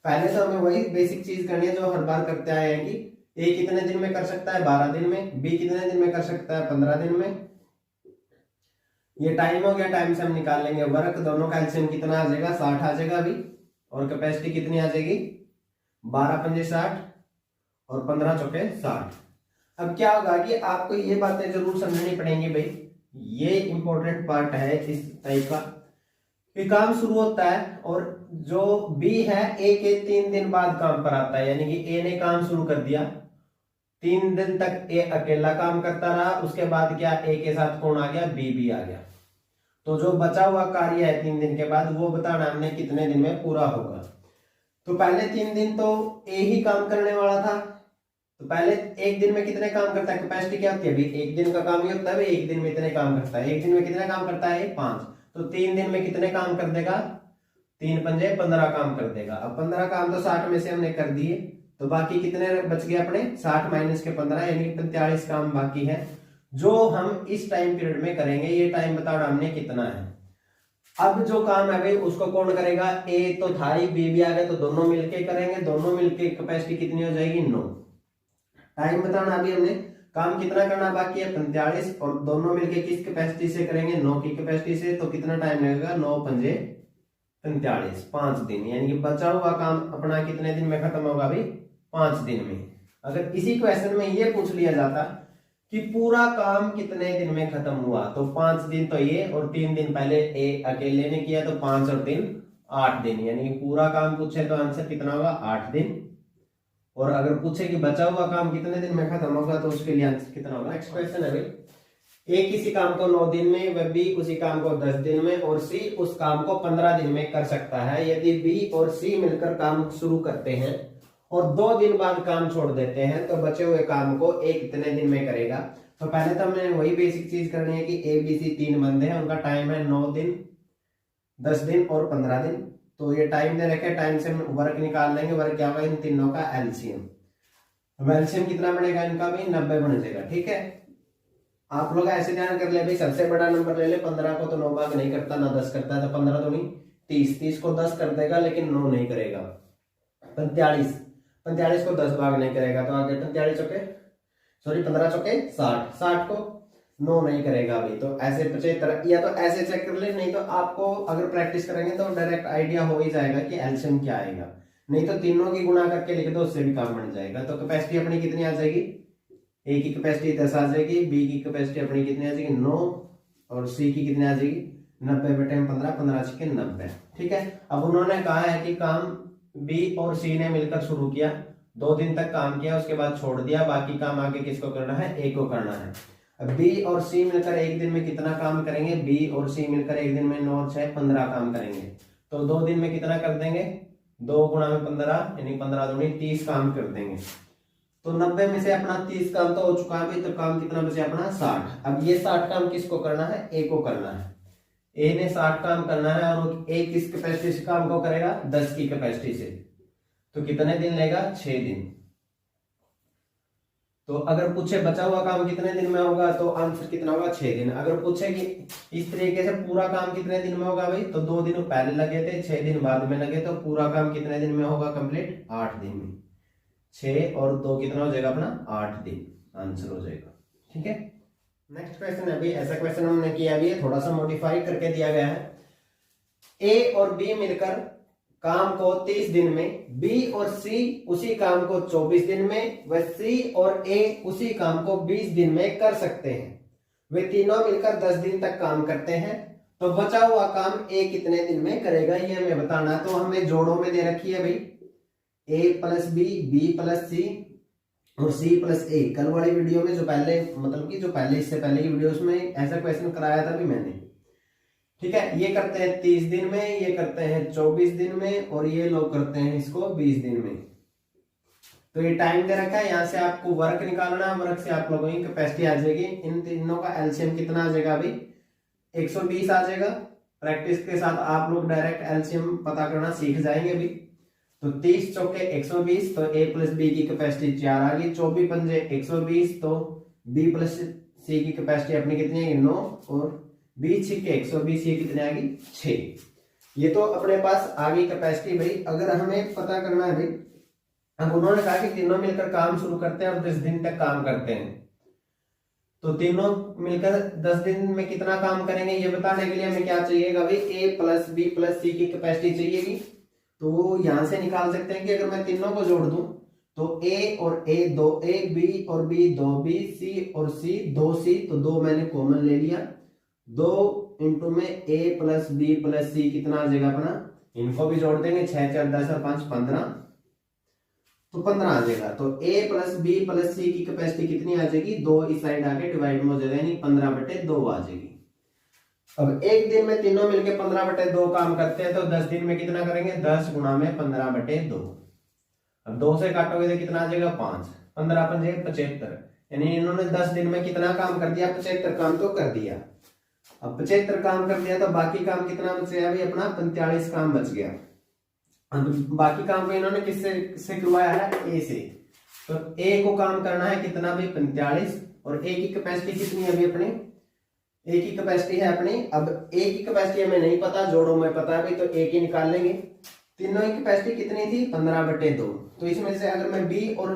पहले से हमें वही बेसिक चीज करनी है जो हर बार करते आए हैं कि ए कितने दिन में कर सकता है 12 दिन में, बी कितने दिन में कर सकता है 15 दिन में। ये टाइम हो गया, टाइम से हम निकाल लेंगे वर्क, दोनों का एलसीएम कितना आ जाएगा 60 आ जाएगा अभी, और कैपेसिटी कितनी आ जाएगी 12 पंजे 60 और 15 चौके 60। अब क्या होगा कि आपको ये बातें जरूर समझनी पड़ेंगी भाई, ये इंपॉर्टेंट पार्ट है इस टाइप का कि काम शुरू होता है और जो बी है ए के 3 दिन बाद काम पर आता है, यानी कि ए ने काम शुरू कर दिया, 3 दिन तक ए अकेला काम करता रहा, उसके बाद क्या ए के साथ कौन आ गया, बी भी आ गया। तो जो बचा हुआ कार्य है 3 दिन के बाद वो बताना हमने कितने दिन में पूरा होगा। तो पहले 3 दिन तो ए ही काम करने वाला था, तो पहले एक दिन में कितने काम करता है, कैपेसिटी क्या होती है अभी, एक दिन का काम ही होता है एक दिन में इतने काम करता है, एक दिन में कितने काम करता है 5, तो 3 दिन में कितने काम कर देगा 3 पंजे 15 काम कर देगा। अब 15 काम तो 60 में से हमने कर दिए, तो बाकी कितने बच गए अपने 60 माइनस के 15 यानी 45 काम बाकी है जो हम इस टाइम पीरियड में करेंगे। ये टाइम बताओ हमने कितना है। अब जो काम है भाई उसको कौन करेगा, ए तो था ही, बी भी आ गया, तो दोनों मिलके करेंगे। दोनों मिलके कैपेसिटी कितनी हो जाएगी 9। टाइम बताना अभी हमने काम कितना करना बाकी है 45, और दोनों मिलके किस कैपेसिटी से करेंगे 9 की कैपेसिटी से। तो कितना टाइम लगेगा 9 पंजे 45, 5 दिन। यानी कि बचा हुआ काम अपना कितने दिन में खत्म होगा भाई 5 दिन में। अगर इसी क्वेश्चन में ये पूछ लिया जाता कि पूरा काम कितने दिन में खत्म हुआ, तो 5 दिन तो ये, और 3 दिन पहले ए अकेले ने किया, तो 5 और 3 8 दिन। यानी कि पूरा काम पूछे तो आंसर कितना होगा 8 दिन। और अगर पूछे कि बचा हुआ काम कितने दिन में खत्म होगा, तो उसके लिए आंसर कितना होगा। नेक्स्ट क्वेश्चन है भाई, ए किसी काम को 9 दिन में, व बी उसी काम को 10 दिन में, और सी उस काम को 15 दिन में कर सकता है। यदि बी और सी मिलकर काम शुरू करते हैं और 2 दिन बाद काम छोड़ देते हैं, तो बचे हुए काम को ए कितने दिन में करेगा। तो पहले तो हमें वही बेसिक चीज करनी है कि ए बी सी 3 बंदे हैं, उनका टाइम है 9 दिन 10 दिन और 15 दिन। तो ये टाइम दे रखे, टाइम से वर्क निकाल लेंगे। वर्क क्या होगा इन तीनों का एलसीएम। एलसीएम कितना बनेगा इनका भी 90 बन जाएगा। ठीक है, आप लोग ऐसे ध्यान कर ले भाई, सबसे बड़ा नंबर ले ले। 15 को तो 9 भाग नहीं करता, ना 10 करता है, तो 15 तो नहीं 30, 30 को 10 कर देगा लेकिन 9 नहीं करेगा। 45, 45 को 10 भाग नहीं करेगा, तो आगे 45 चौके 15 चौके 60, 60 को 9 नहीं करेगा भाई। तो ऐसे 75, या तो ऐसे चेक कर ले, नहीं तो आपको अगर प्रैक्टिस करेंगे तो डायरेक्ट आइडिया हो ही जाएगा कि एलसीएम क्या आएगा। नहीं तो तीनों की गुणा करके लिख दो, उससे भी काम बन जाएगा। तो कैपेसिटी अपनी कितनी आ जाएगी, ए की कैपेसिटी 10 आ जाएगी, बी की कैपेसिटी अपनी कितनी आ जाएगी 9, और सी की कितनी आ जाएगी 90 बटे 15, 15 छके 90। ठीक है, अब उन्होंने कहा है कि काम बी और सी ने मिलकर शुरू किया, 2 दिन तक काम किया, उसके बाद छोड़ दिया, बाकी काम आगे किसको करना है ए को करना है। अब बी और सी मिलकर एक दिन में कितना काम करेंगे, बी और सी मिलकर एक दिन में 9 और 6 15 काम करेंगे। तो 2 दिन में कितना कर देंगे 2 गुणा में 15 यानी 15 दूनी 30 काम कर देंगे। तो 90 में से अपना 30 काम तो हो चुका है, तो काम कितना बचे अपना 60। अब ये 60 काम किसको करना है ए को करना है। ए ने 60 काम करना है, और ए किस कैपेसिटी से काम को करेगा 10 की कैपेसिटी से। तो कितने दिन लेगा 6 दिन। तो अगर पूछे बचा हुआ काम कितने दिन में होगा, तो आंसर कितना होगा 6 दिन। अगर पूछे कि इस तरीके से पूरा काम कितने दिन में होगा भाई, तो 2 दिन पहले लगे थे 6 दिन बाद में लगे, तो पूरा काम कितने दिन में होगा कंप्लीट 8 दिन में। 6 और 2 कितना हो जाएगा अपना 8 दिन, आंसर हो जाएगा। ठीक है, नेक्स्ट क्वेश्चन है भाई, ऐसा क्वेश्चन हमने किया भी है, थोड़ा सा मॉडिफाई करके दिया गया है। ए और बी मिलकर काम को 30 दिन में, बी और सी उसी काम को 24 दिन में, व सी और ए उसी काम को 20 दिन में कर सकते हैं। वे तीनों मिलकर 10 दिन तक काम करते हैं, तो बचा हुआ काम ए कितने दिन में करेगा ये हमें बताना। तो हमें जोड़ों में दे रखी है भाई ए प्लस बी, बी प्लस सी और सी प्लस ए। कल वाली वीडियो में जो पहले इससे पहले की वीडियोस में ऐसा क्वेश्चन कराया था भी मैंने। ठीक है, ये करते हैं 30 दिन में, ये करते हैं 24 दिन में, और ये लोग करते हैं इसको 20 दिन में। तो ये टाइम दे रखा है, यहाँ से आपको वर्क निकालना है, वर्क से आप लोगों की कैपेसिटी आ जाएगी। इन तीनों का एलसीएम कितना आ जाएगा अभी 120 आ जाएगा। प्रैक्टिस के साथ आप लोग डायरेक्ट एलसीएम पता करना सीख जाएंगे अभी। तो 30 चौके 120, तो ए प्लस बी की कैपेसिटी 4 आ गई। 24 पंजे 120, तो बी प्लस सी की कैपेसिटी अपनी कितनी है 9, और बी छिके 120, ये कितने आ गई 6। ये तो अपने पास आ गई कैपेसिटी भाई। अगर हमें पता करना है भाई, अब उन्होंने कहा कि तीनों मिलकर काम शुरू करते हैं और 10 दिन तक काम करते हैं, तो तीनों मिलकर 10 दिन में कितना काम करेंगे ये बताने के लिए हमें क्या चाहिएगा भाई, ए प्लस बी प्लस सी की कैपेसिटी चाहिएगी। तो यहां से निकाल सकते हैं कि अगर मैं तीनों को जोड़ दूं, तो ए और ए 2a, बी और बी 2b, सी और सी 2c, तो 2 मैंने कॉमन ले लिया। 2 इंटू में a प्लस बी प्लस सी कितना आ जाएगा अपना, इनको भी जोड़ देंगे 6 4 10 और 5 15, तो 15 आ जाएगा। तो a प्लस बी प्लस सी की कैपेसिटी कितनी आ जाएगी 2, इस साइड आके डिवाइड में हो जाएगा, यानी 15 बटे 2 आ जाएगी। अब एक दिन में तीनों मिलके 15 बटे 2 काम करते हैं, तो 10 दिन में कितना करेंगे 10 गुणा में 15 बटे 2। अब 2 से काटोगे तो कितना आ जाएगा 5, 15 पंजे 75, यानी इन्होंने 10 दिन में कितना काम कर दिया 75 काम तो कर दिया। अब 75 काम कर दिया तो बाकी काम कितना बच गया भाई अपना 45 काम बच गया। अब बाकी काम को इन्होंने किससे से करवाया है, ए से। तो ए को काम करना है कितना भाई 45, और ए की कैपेसिटी कितनी है अभी अपनी, ए की कैपेसिटी है अपनी, अब ए की कैपेसिटी हमें नहीं पता, जोड़ो में पता है भाई, तो ए की निकाल लेंगे। तीनों की कैपेसिटी कितनी थी 15/2। तो इसमें से अगर मैं बी और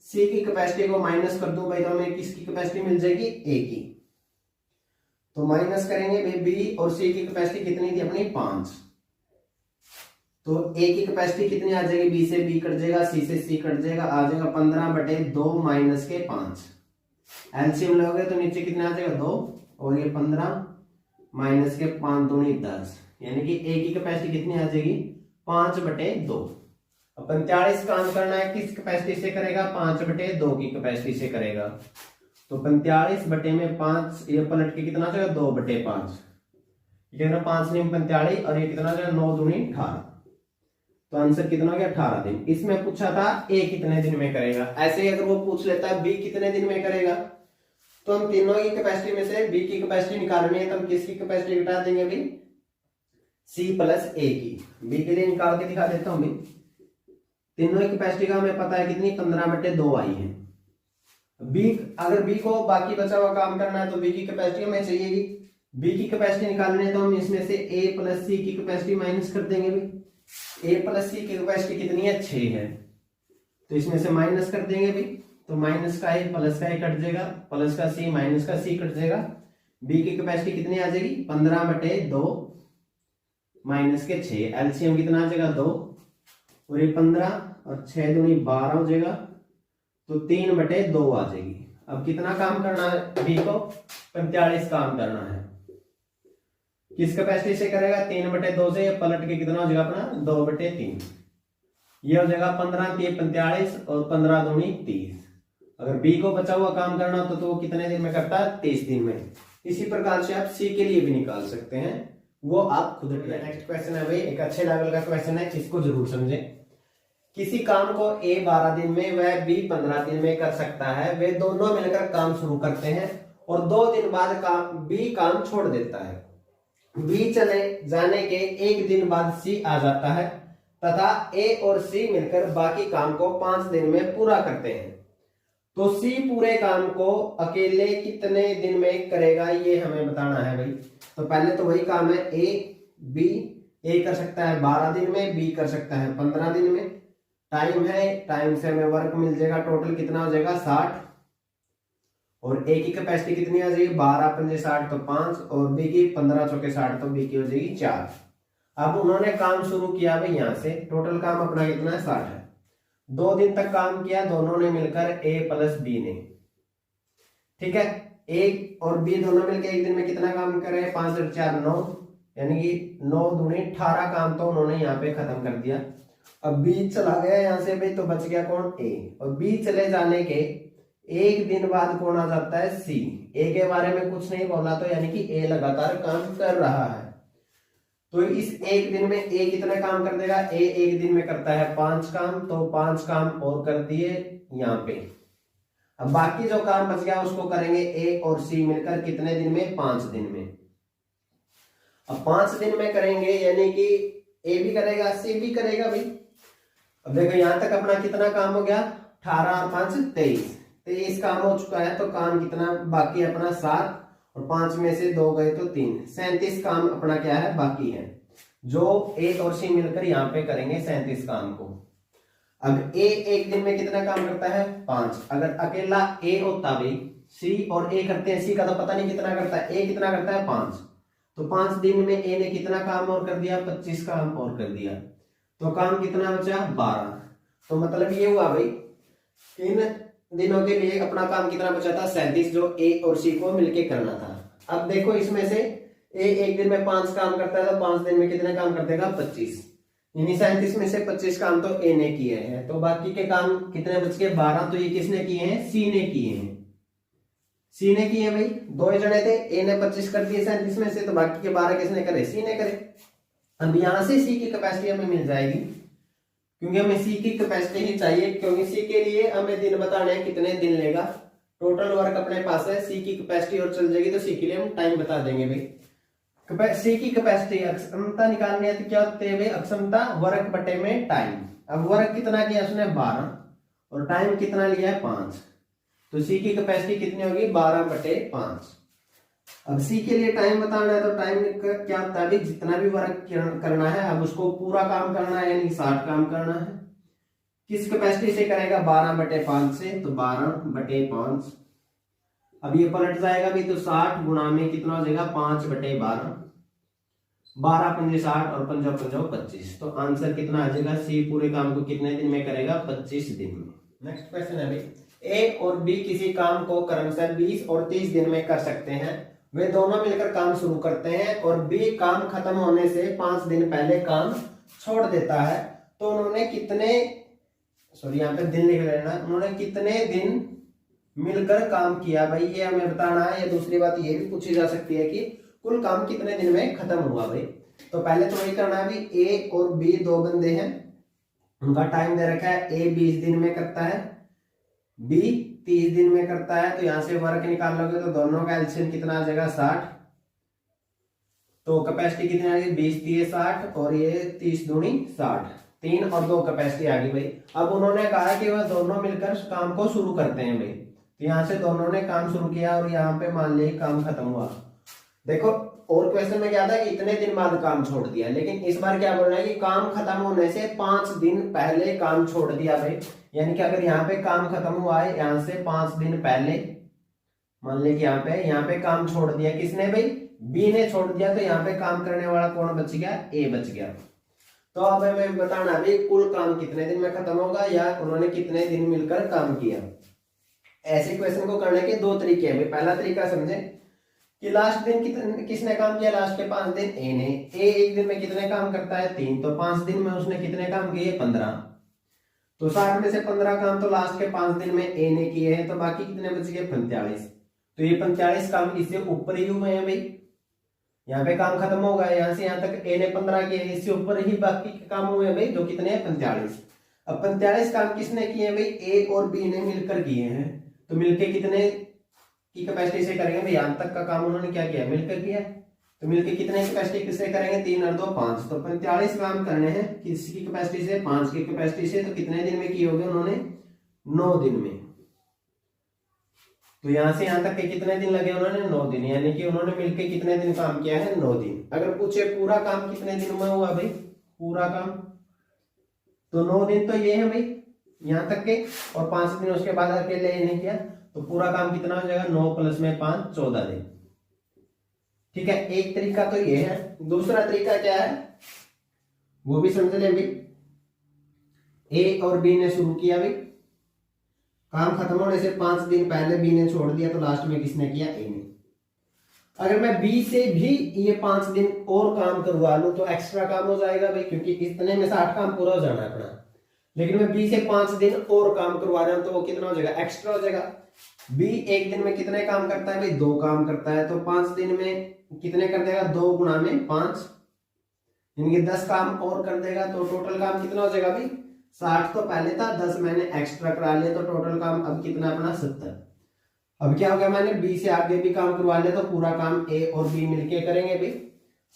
सी की कैपेसिटी को माइनस कर दूं भाई तो हमें किसकी कैपेसिटी मिल जाएगी, ए की। तो माइनस करेंगे भाई बी और सी की कैपेसिटी कितनी थी अपनी 5। तो ए की कैपेसिटी कितनी आ जाएगी, बी से बी कट जाएगा, सी से सी कट जाएगा, आ जाएगा 15/2 माइनस के 5। एलसीएम लोगे तो नीचे कितना आ जाएगा 2, और ये 15 माइनस के 5 दूनी 10, यानी कि ए की कैपेसिटी कितनी आ जाएगी 5/2। अब 45 काम करना है किस कैपेसिटी से करेगा, 5/2 की कैपेसिटी से करेगा। तो 45/5 ये पलट के कितना जाएगा 2/5, कितना 5 × 45, और ये कितना जाएगा 9 दूनी 18। तो आंसर कितना हो गया 18 दिन। इसमें पूछा था ए कितने दिन में करेगा, ऐसे ही अगर वो पूछ लेता है बी कितने दिन में करेगा, तो हम तीनों की कैपेसिटी में से बी की कैपेसिटी निकालनी है, तो हम किसकी कैपेसिटी घटा देंगे अभी, सी प्लस ए की। बी के लिए निकाल के दिखा देता हूं मैं, तीनों की कैपेसिटी का हमें पता है कितनी 15/2 आई है। बी अगर बी को बाकी बचा हुआ काम करना है तो बी की कैपेसिटी हमें चाहिएगी, बी की कैपेसिटी निकालनी है तो हम इसमें से ए प्लस सी की कैपेसिटी माइनस कर देंगे भी। ए प्लस सी की कैपेसिटी कितनी है 6 है, तो इसमें से माइनस कर देंगे भी, तो माइनस का ए प्लस का ए कट जाएगा, प्लस का सी माइनस का सी कट जाएगा। बी की कैपेसिटी कितनी आ जाएगी 15/2 माइनस के 6, एलसीएम कितना आ जाएगा 2, और ये 15 और 6 दूनी 12 हो जाएगा, तो 3/2 आ जाएगी। अब कितना काम करना है बी को, 45 काम करना है। किस कैपेसिटी से करेगा 3/2 से, ये पलट के कितना हो जाएगा अपना 2/3, ये हो जाएगा 15 × 45 और 15 दूनी 30। अगर बी को बचा हुआ काम करना हो तो वो कितने दिन में करता है 23 दिन में। इसी प्रकार से आप सी के लिए भी निकाल सकते हैं, वो आप खुद। नेक्स्ट क्वेश्चन है भाई, एक अच्छे लेवल का क्वेश्चन है, इसको जरूर समझें। किसी काम को ए 12 दिन में व बी 15 दिन में कर सकता है, वे दोनों मिलकर काम शुरू करते हैं और 2 दिन बाद बी काम छोड़ देता है। बी चले जाने के 1 दिन बाद सी आ जाता है तथा ए और सी मिलकर बाकी काम को 5 दिन में पूरा करते हैं। तो सी पूरे काम को अकेले कितने दिन में करेगा, ये हमें बताना है भाई। तो पहले तो वही काम है ए बी, ए कर सकता है 12 दिन में, बी कर सकता है 15 दिन में। टाइम है, टाइम से हमें वर्क मिल जाएगा, टोटल कितना हो जाएगा 60, और ए की कैपेसिटी कितनी आ जाएगी 12 × 5 = 60 तो 5, और बी की 15 × 4 = 60 तो बी की हो जाएगी 4। अब उन्होंने काम शुरू किया भाई, यहाँ से टोटल काम अपना कितना है 60 है। 2 दिन तक काम किया दोनों ने मिलकर, ए प्लस बी ने, ठीक है। ए और बी दोनों मिलकर 1 दिन में कितना काम कर रहे हैं 5 × 4 = 9, यानी कि 9 दूनी 18 काम तो उन्होंने यहाँ पे खत्म कर दिया। अब बी चला गया यहाँ से भाई, तो बच गया कौन ए, और बी चले जाने के 1 दिन बाद कौन आ जाता है सी। ए के बारे में कुछ नहीं बोला, तो यानी कि ए लगातार काम कर रहा है। तो इस 1 दिन में ए कितना काम कर देगा, ए 1 दिन में करता है 5 काम, तो 5 काम और कर दिए यहाँ पे। अब बाकी जो काम बच गया उसको करेंगे ए और सी मिलकर कितने दिन में 5 दिन में। अब 5 दिन में करेंगे यानी कि ए भी करेगा सी भी करेगा भाई। अब देखो यहां तक अपना कितना काम हो गया 18 और 5 = 23 काम हो चुका है। तो काम कितना बाकी अपना 7, और 5 में से 2 गए तो 3, 37 काम अपना क्या है बाकी है, जो ए और सी मिलकर यहाँ पे करेंगे 37 काम को। अब ए 1 दिन में कितना काम करता है 5, अगर अकेला ए होता भाई, सी और ए करते हैं, सी का तो पता नहीं कितना करता है, ए कितना करता है 5, तो 5 दिन में ए ने कितना काम और कर दिया 25 काम और कर दिया, तो काम कितना बचा 12। तो मतलब ये हुआ भाई इन दिनों के लिए अपना काम कितना बचा था 37, जो ए और सी को मिलके करना था। अब देखो इसमें से ए 1 दिन में 5 काम करता है, तो 5 दिन में कितने काम कर देगा 25, यानी 37 में से 25 काम तो ए ने किए हैं, तो बाकी के काम कितने बच गए 12। तो ये किसने किए हैं सी ने किए हैं, सी ने किए भाई, 2 जने थे, ए ने 25 कर दिए 37 में से, तो बाकी के 12 किसने करे सी ने करे। अब यहां से सी की कैपेसिटी हमें मिल जाएगी, क्योंकि हमें सी की कैपेसिटी ही चाहिए, क्योंकि सी के लिए हमें दिन बताने हैं कितने दिन लेगा। टोटल वर्क अपने पास है, सी की कैपेसिटी और चल जाएगी तो सी के लिए हम टाइम बता देंगे भाई। सी की कैपेसिटी अक्षमता निकालनी है तो क्या होते हैं भाई, अक्षमता वर्ग बटे में टाइम। अब वर्ग कितना किया उसने 12 और टाइम कितना लिया है 5, तो सी की कैपेसिटी कितनी होगी 12 बटे 5। अब सी के लिए टाइम बताना है तो टाइम क्या होता है, जितना भी वर्क करना है अब उसको पूरा काम करना है, यानी 60 काम करना है। किस कैपेसिटी से करेगा 12 बटे 5 से, तो 12 बटे 5। अब ये पलट जाएगा भी तो 60 गुणा में कितना हो जाएगा 5 बटे 12, 12 पंजे 60 और 5 5 25, तो आंसर कितना आ जाएगा, सी पूरे काम को कितने दिन में करेगा 25 दिन में। नेक्स्ट क्वेश्चन है भाई, ए और बी किसी काम को क्रमशः 20 और 30 दिन में कर सकते हैं। वे दोनों मिलकर काम शुरू करते हैं और बी काम खत्म होने से 5 दिन पहले काम छोड़ देता है, तो उन्होंने कितने, सॉरी यहाँ पे दिन लिख लेना, उन्होंने कितने दिन मिलकर काम किया। भाई ये हमें बताना है। या दूसरी बात ये भी पूछी जा सकती है कि कुल काम कितने दिन में खत्म हुआ। भाई तो पहले तो वही करना है, भी ए और बी दो बंदे हैं, उनका टाइम दे रखा है, ए 20 दिन में करता है, बी 30 दिन में करता है, तो यहां से वर्क निकाल लोगे तो दोनों का एलसीएम कितना आ जाएगा 60, तो कैपेसिटी कितनी आ गई 20 30 60 और ये 30 दूनी 60, 3 और 2 कैपेसिटी आ गई। भाई अब उन्होंने कहा कि वह दोनों मिलकर काम को शुरू करते हैं। भाई तो यहाँ से दोनों ने काम शुरू किया और यहाँ पे मान लिया काम खत्म हुआ। देखो और क्वेश्चन में क्या था कि इतने दिन बाद काम छोड़ दिया, लेकिन इस बार क्या बोल रहा है कि काम खत्म होने से 5 दिन पहले काम छोड़ दिया। भाई यानी कि अगर यहाँ पे काम खत्म हुआ है यहाँ से 5 दिन पहले, मान ले कि यहाँ पे काम छोड़ दिया किसने, भाई बी ने छोड़ दिया, तो यहाँ पे काम करने वाला कौन बच गया, ए बच गया। तो अब हमें बताना भी कुल काम कितने दिन में खत्म होगा या उन्होंने कितने दिन मिलकर काम किया। ऐसे क्वेश्चन को करने के 2 तरीके हैं। पहला तरीका समझे कि लास्ट दिन किसने काम किया, लास्ट के 5 दिन ए ने। ए एक दिन में कितने काम करता है 3, तो 5 दिन में उसने कितने काम किए 15, तो 60 में से 15 काम तो लास्ट के 5 दिन में ए ने किए हैं, तो बाकी कितने बच गए 45। तो ये 45 काम इससे ऊपर ही हुए हैं। भाई यहाँ पे काम खत्म होगा, यहाँ से यहाँ तक ए ने 15 किए, इससे ऊपर ही बाकी के काम हुए भाई, जो कितने हैं 45। अब 45 काम किसने किए भाई, ए और बी ने मिलकर किए हैं, तो मिलके कितने की कैपेसिटी से करेंगे भाई, यहाँ तक का काम उन्होंने क्या किया मिलकर किया, तो मिलके कितने कैपेसिटी किससे करेंगे 3 और 2 5, तो 45 काम करने हैं किसकी कैपेसिटी से 5 की कैपेसिटी से, तो कितने दिन में किए होंगे उन्होंने 9 दिन में। तो यहां से यहां तक के कितने दिन लगे उन्होंने 9 दिन, यानी कि उन्होंने मिलके कितने दिन काम किया है 9 दिन। अगर पूछे पूरा काम कितने दिन में हुआ भाई, पूरा काम तो 9 दिन तो ये है भाई यहां तक के, और 5 दिन उसके बाद अकेले नहीं किया, तो पूरा काम कितना हो जाएगा 9 प्लस में 5 14 दिन। ठीक है, एक तरीका तो ये है। दूसरा तरीका क्या है वो भी समझ ले भाई। ए और बी ने शुरू किया भाई, काम खत्म होने से 5 दिन पहले बी ने छोड़ दिया, तो लास्ट में किसने किया ए ने। अगर मैं बी से भी ये 5 दिन और काम करवा लूं तो एक्स्ट्रा काम हो जाएगा भाई, क्योंकि इतने में 60 काम पूरा हो जाना है अपना, लेकिन मैं बी से 5 दिन और काम करवा रहा हूं तो वो कितना हो जाएगा एक्स्ट्रा हो जाएगा। बी एक दिन में कितने काम करता है भाई 2 काम करता है, तो 5 दिन में कितने कर देगा 2 गुना में 5, यानी कि 10 काम और कर देगा, तो टोटल काम कितना हो जाएगा भाई 60 तो पहले था, 10 मैंने एक्स्ट्रा करा लिया, तो टोटल काम अब कितना अपना 70। अब क्या हो गया, मैंने बी से आगे भी काम करवा लिया, तो पूरा काम ए और बी मिलके करेंगे भाई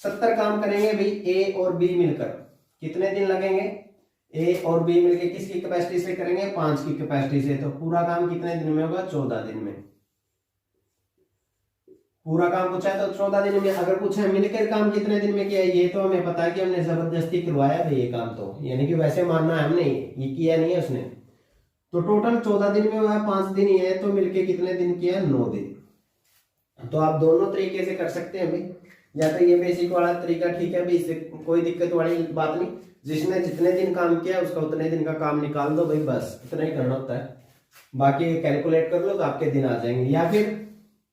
70 काम करेंगे भाई ए और बी मिलकर। कितने दिन लगेंगे, ए और बी मिलके किसकी कैपेसिटी से करेंगे 5 की कैपेसिटी से, तो पूरा काम कितने दिन में होगा 14 दिन में। पूरा काम पूछा है तो 14 दिन में। अगर पूछा है मिलकर काम कितने दिन में किया, ये तो हमें पता है कि हमने जबरदस्ती करवाया भाई ये काम, तो यानी कि वैसे मानना है हमने, ये किया नहीं है उसने, तो टोटल 14 दिन में हुआ है, 5 दिन ही है, तो मिलके कितने दिन किया 9 दिन। तो आप दोनों तरीके से कर सकते हैं भाई, या तो ये बेसिक वाला तरीका ठीक है भाई, इससे कोई दिक्कत वाली बात नहीं, जिसने जितने दिन काम किया उसका उतने दिन का काम निकाल दो भाई, बस इतना ही करना होता है, बाकी कैलकुलेट कर लो तो आपके दिन आ जाएंगे। या फिर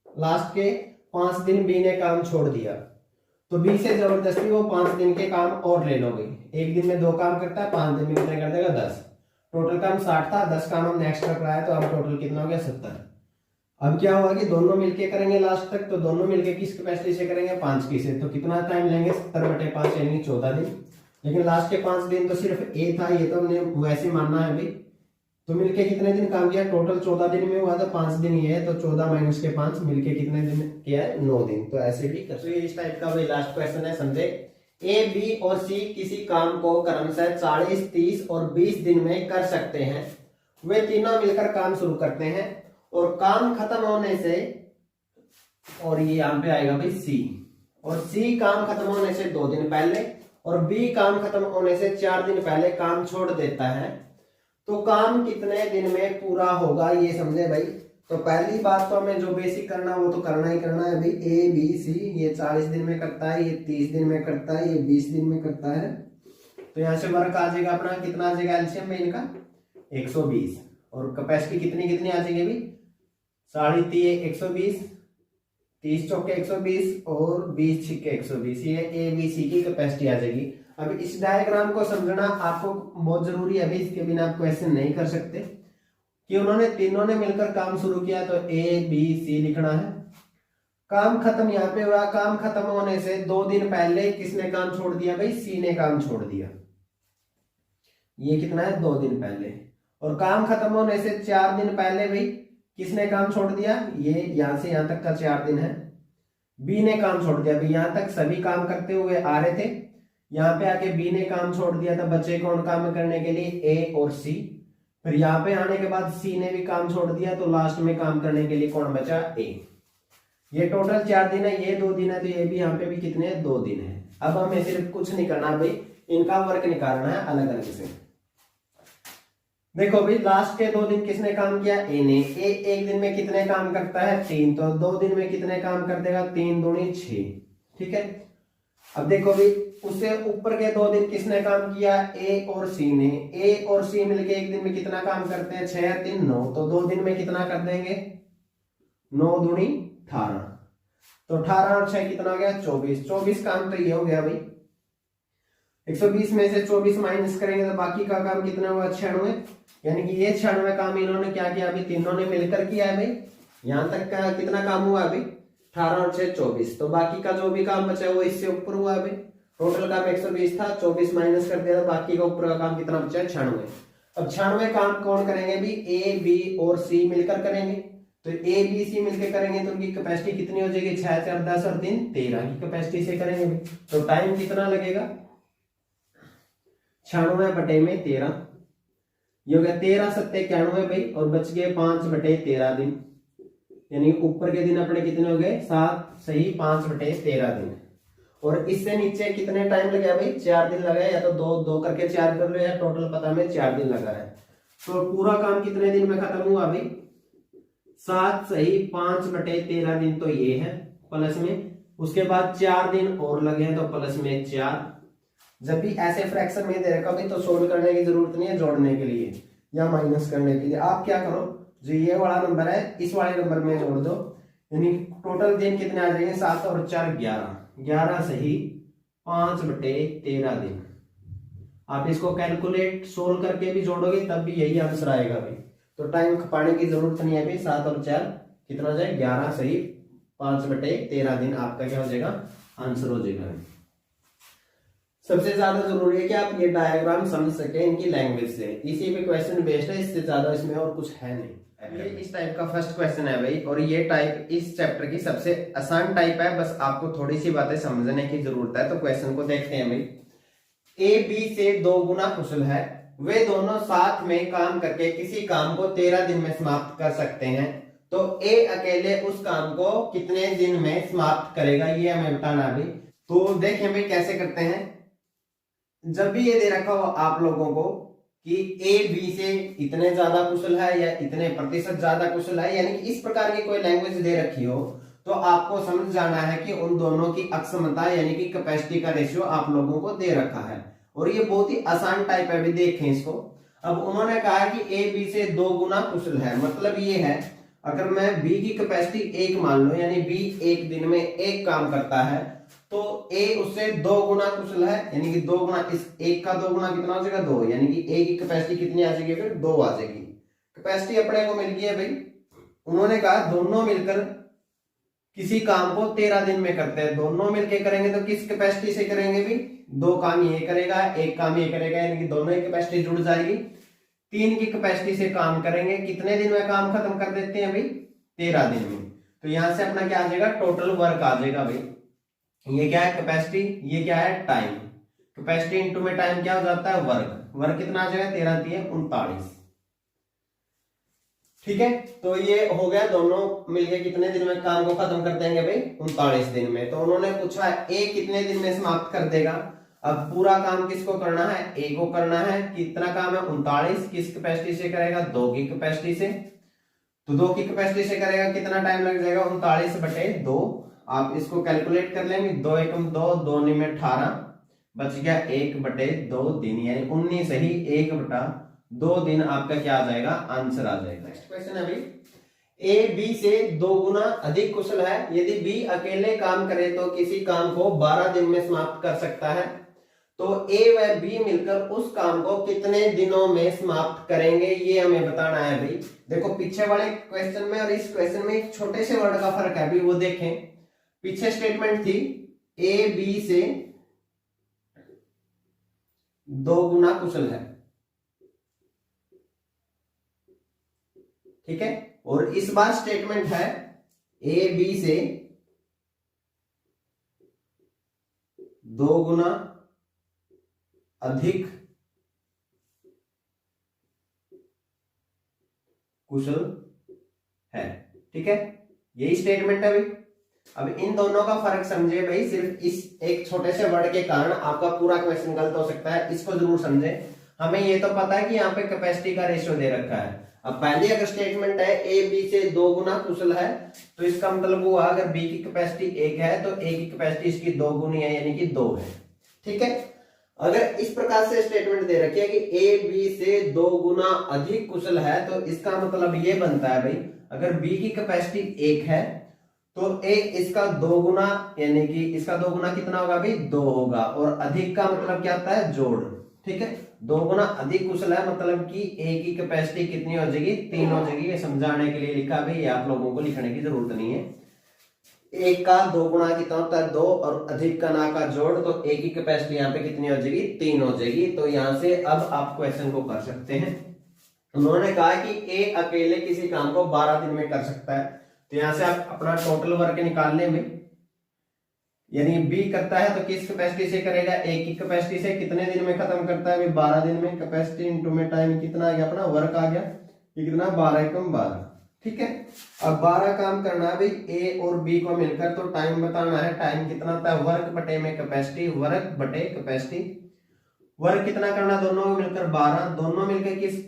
लास्ट के 5 दिन बी ने काम छोड़ दिया, तो बी से जबरदस्ती वो 5 दिन के काम और ले लो भाई, एक दिन में 2 काम करता है, 5 दिन में कितने कर देगा 10, टोटल काम 60 था, 10 काम हमने एक्स्ट्रा कराया, तो अब टोटल कितना हो गया 70। अब क्या हुआ कि दोनों मिलके करेंगे लास्ट तक, तो दोनों मिलके किस कैपेसिटी से करेंगे 5 की से, तो कितना टाइम लेंगे 70/5 यानी 14 दिन। लेकिन लास्ट के 5 दिन तो सिर्फ ए था, ये तो हमने वैसे मानना है भाई तो मिलके कितने दिन काम किया, टोटल 14 दिन में हुआ, तो 5 दिन ये है, तो 14 माइनस के 5 मिलके कितने दिन किया है, 9 दिन। तो ऐसे भी कर, तो ये इस टाइप का भाई लास्ट क्वेश्चन है, समझे। ए, बी और सी किसी काम को क्रमशः 40, 30 और 20 दिन में कर सकते हैं। वे तीनों मिलकर काम शुरू करते हैं और काम खत्म होने से, और ये यहाँ पे आएगा भाई सी, और सी काम खत्म होने से 2 दिन पहले और बी काम खत्म होने से 4 दिन पहले काम छोड़ देता है। तो काम कितने दिन में पूरा होगा, ये समझे भाई। तो पहली बात तो हमें जो बेसिक करना वो तो करना ही करना है भाई। ए बी सी ये 40 दिन में करता है, ये 30 दिन में करता है, ये 20 दिन में करता है। तो यहाँ से वर्क आ जाएगा अपना, कितना आ जाएगा एलसीएम में इनका 120, और कैपेसिटी कितनी कितनी आ जाएगी भाई, 3.5 120, 30 चौके 120 और 20 छिक्के 120, ये ए बी सी की कैपेसिटी आ जाएगी। अब इस डायग्राम को समझना आपको बहुत जरूरी है अभी, इसके बिना आप क्वेश्चन नहीं कर सकते। कि उन्होंने तीनों ने मिलकर काम शुरू किया, तो ए बी सी लिखना है। काम खत्म यहाँ पे हुआ, काम खत्म होने से 2 दिन पहले किसने काम छोड़ दिया भाई, सी ने काम छोड़ दिया। ये कितना है, 2 दिन पहले। और काम खत्म होने से 4 दिन पहले भाई किसने काम छोड़ दिया, ये यहां से यहां तक का 4 दिन है, बी ने काम छोड़ दिया। भाई यहां तक सभी काम करते हुए आ रहे थे, यहाँ पे आके बी ने काम छोड़ दिया, तो बच्चे कौन काम करने के लिए, ए और सी। फिर यहाँ पे आने के बाद सी ने भी काम छोड़ दिया, तो लास्ट में काम करने के लिए कौन बचा, ए। ये टोटल 4 दिन है, ये 2 दिन है, तो ये भी यहाँ पे भी कितने हैं, 2 दिन है। अब हमें सिर्फ कुछ नहीं करना भाई, इनका वर्क निकालना है अलग अलग से। देखो भाई लास्ट के 2 दिन किसने काम किया, ए ने। ए एक दिन में कितने काम करता है, 3, तो 2 दिन में कितने काम कर देगा, 3 दूनी 6, ठीक है। अब देखो भाई उससे ऊपर के 2 दिन किसने काम किया, ए और सी ने। ए और सी मिलके एक दिन में कितना काम करते हैं, 6 3 9, तो 2 दिन में कितना कर देंगे, 9 दूनी 18, तो 18 और 6 कितना हो गया, 24। 24 काम तो ये हो गया भाई। 120 में से 24 माइनस करेंगे तो बाकी का काम कितना हुआ, 96। यानी कि ये 96 काम इन्होंने क्या किया, अभी तीनों ने मिलकर किया है भाई। यहां तक का कितना काम हुआ अभी, 18 और 6 24, तो बाकी का जो भी काम बचा वो इससे ऊपर हुआ अभी। टोटल काम 120 था, 24 माइनस कर दिया, तो बाकी का ऊपर का काम कितना बचा है, 96। अब 96 काम कौन करेंगे भी, ए बी और सी मिलकर करेंगे। तो ए बी सी मिलकर करेंगे तो उनकी कैपेसिटी कितनी हो जाएगी, 6 4 10 और 3 13 की कैपेसिटी से करेंगे भी। तो टाइम कितना लगेगा, 96/13, ये हो गया 13 7 91 भाई, और बच गए 5/13 दिन। यानी ऊपर के दिन अपने कितने हो गए, 7 सही 5/13 दिन। और इससे नीचे कितने टाइम लगे भाई, 4 दिन लगा है, या तो 2 करके 4 कर लो, या टोटल पता में 4 दिन लगा है। तो पूरा काम कितने दिन में खत्म हुआ भाई, 7 सही 5/13 दिन, तो ये है प्लस में। उसके बाद 4 दिन और लगे हैं, तो प्लस में 4। जब भी ऐसे फ्रैक्शन में दे रखा भाई तो सोल्व करने की जरूरत नहीं है जोड़ने के लिए या माइनस करने के लिए। आप क्या करो, जो ये वाला नंबर है इस वाले नंबर में जोड़ दो, यानी टोटल दिन कितने आ जाएंगे, 7 और 4 11 सही 5/13 दिन। आप इसको कैलकुलेट सोल्व करके भी जोड़ोगे तब भी यही आंसर आएगा भाई। तो टाइम खपाने की जरूरत नहीं है भाई। 7 और 4 कितना हो जाए, 11 सही 5/13 दिन आपका क्या हो जाएगा, आंसर हो जाएगा। सबसे ज्यादा जरूरी है कि आप ये डायग्राम समझ सके इनकी लैंग्वेज से, इसी पे क्वेश्चन बेस्ड है, इससे ज्यादा इसमें और कुछ है नहीं। ये इस टाइप का फर्स्ट क्वेश्चन है भाई, और ये टाइप इस चैप्टर की सबसे आसान टाइप है, बस आपको थोड़ी सी बातें समझने की जरूरत है। तो क्वेश्चन को देखते हैं भाई। ए बी से 2 गुना कुशल है, वे दोनों साथ में काम करके किसी काम को 13 दिन में समाप्त कर सकते हैं, तो ए अकेले उस काम को कितने दिन में समाप्त करेगा, ये हमें बताना भाई। तो देखें भाई कैसे करते हैं। जब भी ये दे रखा हो आप लोगों को कि ए बी से इतने ज्यादा कुशल है या इतने प्रतिशत ज्यादा कुशल है, यानी कि इस प्रकार की कोई लैंग्वेज दे रखी हो, तो आपको समझ जाना है कि उन दोनों की अक्षमता यानी कि कैपेसिटी का रेशियो आप लोगों को दे रखा है। और ये बहुत ही आसान टाइप है, भी देखें इसको। अब उन्होंने कहा है कि ए बी से 2 गुना कुशल है, मतलब ये है अगर मैं बी की कैपेसिटी 1 मान लो, यानी बी एक दिन में 1 काम करता है, तो ए उससे 2 गुना कुशल है, यानी कि 2 गुना, इस 1 का 2 गुना कितना हो जाएगा, 2, यानी कि ए की कैपेसिटी कितनी आ जाएगी, फिर 2 आ जाएगी। कैपेसिटी अपने को मिल गई है भाई। उन्होंने कहा दोनों मिलकर किसी काम को 13 दिन में करते हैं, दोनों मिलकर करेंगे तो किस कैपेसिटी से करेंगे भी, 2 काम ये करेगा 1 काम ये करेगा, यानी कि दोनों की कैपेसिटी जुड़ जाएगी। 3 की कैपेसिटी से काम करेंगे, कितने दिन में काम खत्म कर देते हैं भाई? 13 दिन में। तो यहां से अपना क्या आ जाएगा? टोटल वर्क आ जाएगा भाई। ये क्या है? कैपेसिटी, ये क्या है? टाइम। कैपेसिटी इंटू में टाइम क्या हो जाता है? वर्क। वर्क कितना आ जाएगा? 13 3 39। ठीक है, तो ये हो गया, दोनों मिलके कितने दिन में काम को खत्म कर देंगे भाई? 39 दिन में। तो उन्होंने पूछा ए कितने दिन में समाप्त कर देगा। अब पूरा काम किसको करना है? ए को करना है। कितना काम है? 39। किस कैपेसिटी से करेगा? 2 की कैपेसिटी से। तो 2 की कैपेसिटी से करेगा, कितना टाइम लग जाएगा? 39/2। आप इसको कैलकुलेट कर लेंगे। 2 एकम 2, 2 में 18, बच गया 1/2 दिन, यानी 19 ही 1/2 दिन आपका क्या आ जाएगा? आंसर आ जाएगा। नेक्स्ट क्वेश्चन है भाई, ए बी से 2 गुना अधिक कुशल है। यदि बी अकेले काम करे तो किसी काम को 12 दिन में समाप्त कर सकता है। तो ए व बी मिलकर उस काम को कितने दिनों में समाप्त करेंगे, ये हमें बताना है भाई। देखो पीछे वाले क्वेश्चन में और इस क्वेश्चन में एक छोटे से वर्ड का फर्क है भाई, वो देखें। पीछे स्टेटमेंट थी ए बी से 2 गुना कुशल है, ठीक है। और इस बार स्टेटमेंट है ए बी से 2 गुना अधिक कुशल है, ठीक है। यही स्टेटमेंट है भाई। अब इन दोनों का फर्क समझे भाई, सिर्फ इस एक छोटे से वर्ड के कारण आपका पूरा क्वेश्चन गलत हो सकता है, इसको जरूर समझे। हमें ये तो पता है कि यहाँ पे कैपेसिटी का रेशियो दे रखा है। अब पहले अगर स्टेटमेंट है ए बी से 2 गुना कुशल है, तो इसका मतलब हुआ अगर बी की कैपेसिटी 1 है तो ए की कैपेसिटी इसकी 2 गुनी है, यानी कि 2 है, ठीक है। अगर इस प्रकार से स्टेटमेंट दे रखी है कि ए बी से 2 गुना अधिक कुशल है, तो इसका मतलब ये बनता है भाई, अगर बी की कैपेसिटी 1 है तो ए इसका 2 गुना, यानी कि इसका 2 गुना कितना होगा भाई? 2 होगा। और अधिक का मतलब क्या होता है? जोड़, ठीक है। 2 गुना अधिक कुशल है मतलब कि ए की कैपेसिटी कितनी हो जाएगी? 3 हो जाएगी। ये समझाने के लिए लिखा भाई, आप लोगों को लिखने की जरूरत नहीं है। एक का 2 गुना कितना होता है? 2, और अधिक का ना का जोड़, तो ए की कैपेसिटी यहाँ पे कितनी हो जाएगी? 3 हो जाएगी। तो यहाँ से अब आप क्वेश्चन को कर सकते हैं। उन्होंने कहा कि ए अकेले किसी काम को 12 दिन में कर सकता है, तो यहां से आप अपना टोटल वर्क निकालने में, यानी बी करता है तो किस कैपेसिटी से करेगा? ए की कैपेसिटी से। कितने दिन में खत्म करता है? 12 दिन में। कैपेसिटी इंटू में टाइम कितना आ गया? अपना वर्क आ गया, ये कितना? 12 एकम 12, ठीक है। अब 12 काम करना है भाई ए और बी को मिलकर, तो टाइम बताना है। टाइम कितना होता है? वर्क बटे में कैपेसिटी, वर्क बटे कैपेसिटी। वर्क कितना करना? दोनों मिलकर 12। दोनों मिलकर किस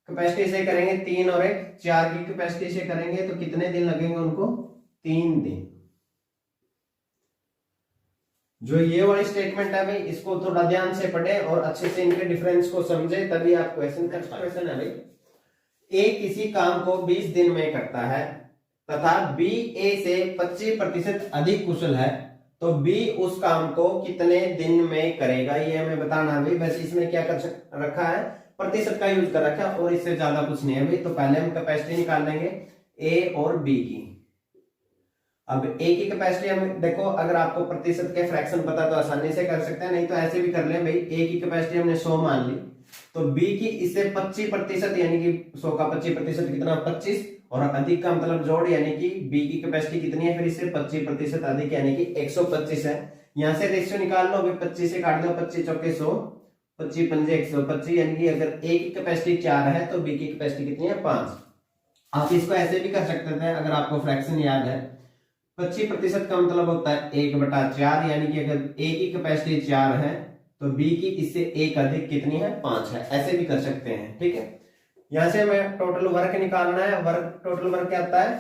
कैपेसिटी से करेंगे? 3 और 1 4 की कैपेसिटी से करेंगे, तो कितने दिन लगेंगे उनको? 3 दिन। जो ये वाली स्टेटमेंट है भाई, इसको थोड़ा ध्यान से पढ़े और अच्छे से इनके डिफरेंस को समझे, तभी आप क्वेश्चन कर पाएंगे। क्वेश्चन है भाई, ए किसी काम को 20 दिन में करता है तथा बी ए से 25% अधिक कुशल है, तो बी उस काम को कितने दिन में करेगा, ये हमें बताना है भाई। बस इसमें क्या कर रखा है? प्रतिशत का यूज कर रखा है, और इससे ज्यादा कुछ नहीं है भाई। तो पहले हम कैपेसिटी निकाल लेंगे ए और बी की। अब ए की कैपेसिटी हम देखो, अगर आपको प्रतिशत के फ्रैक्शन पता तो आसानी से कर सकते हैं, नहीं तो ऐसे भी कर ले भाई। ए की कैपेसिटी हमने 100 मान ली, तो बी की इससे 25%, यानी कि 100 का 25% कितना? 25, और अधिक का मतलब जोड़, यानी कि बी की कैपेसिटी कितनी है? फिर इससे 25% अधिक, यानी कि 125 है। यहां से रेशियो निकाल लो भाई, 25 से काट दो, 25 चौके 100, 25 पंजे 125, यानी कि अगर ए की कैपेसिटी 4 है तो बी की कैपेसिटी कितनी है? 5। आप इसको ऐसे भी कर सकते थे, अगर आपको फ्रैक्शन याद है। 25% का मतलब होता है 1/4, यानी कि अगर ए की कैपेसिटी 4 है तो बी की इससे 1 अधिक कितनी है? 5 है। ऐसे भी कर सकते हैं, ठीक है। यहां से हमें टोटल वर्क निकालना है। वर्क, टोटल वर्क क्या आता है?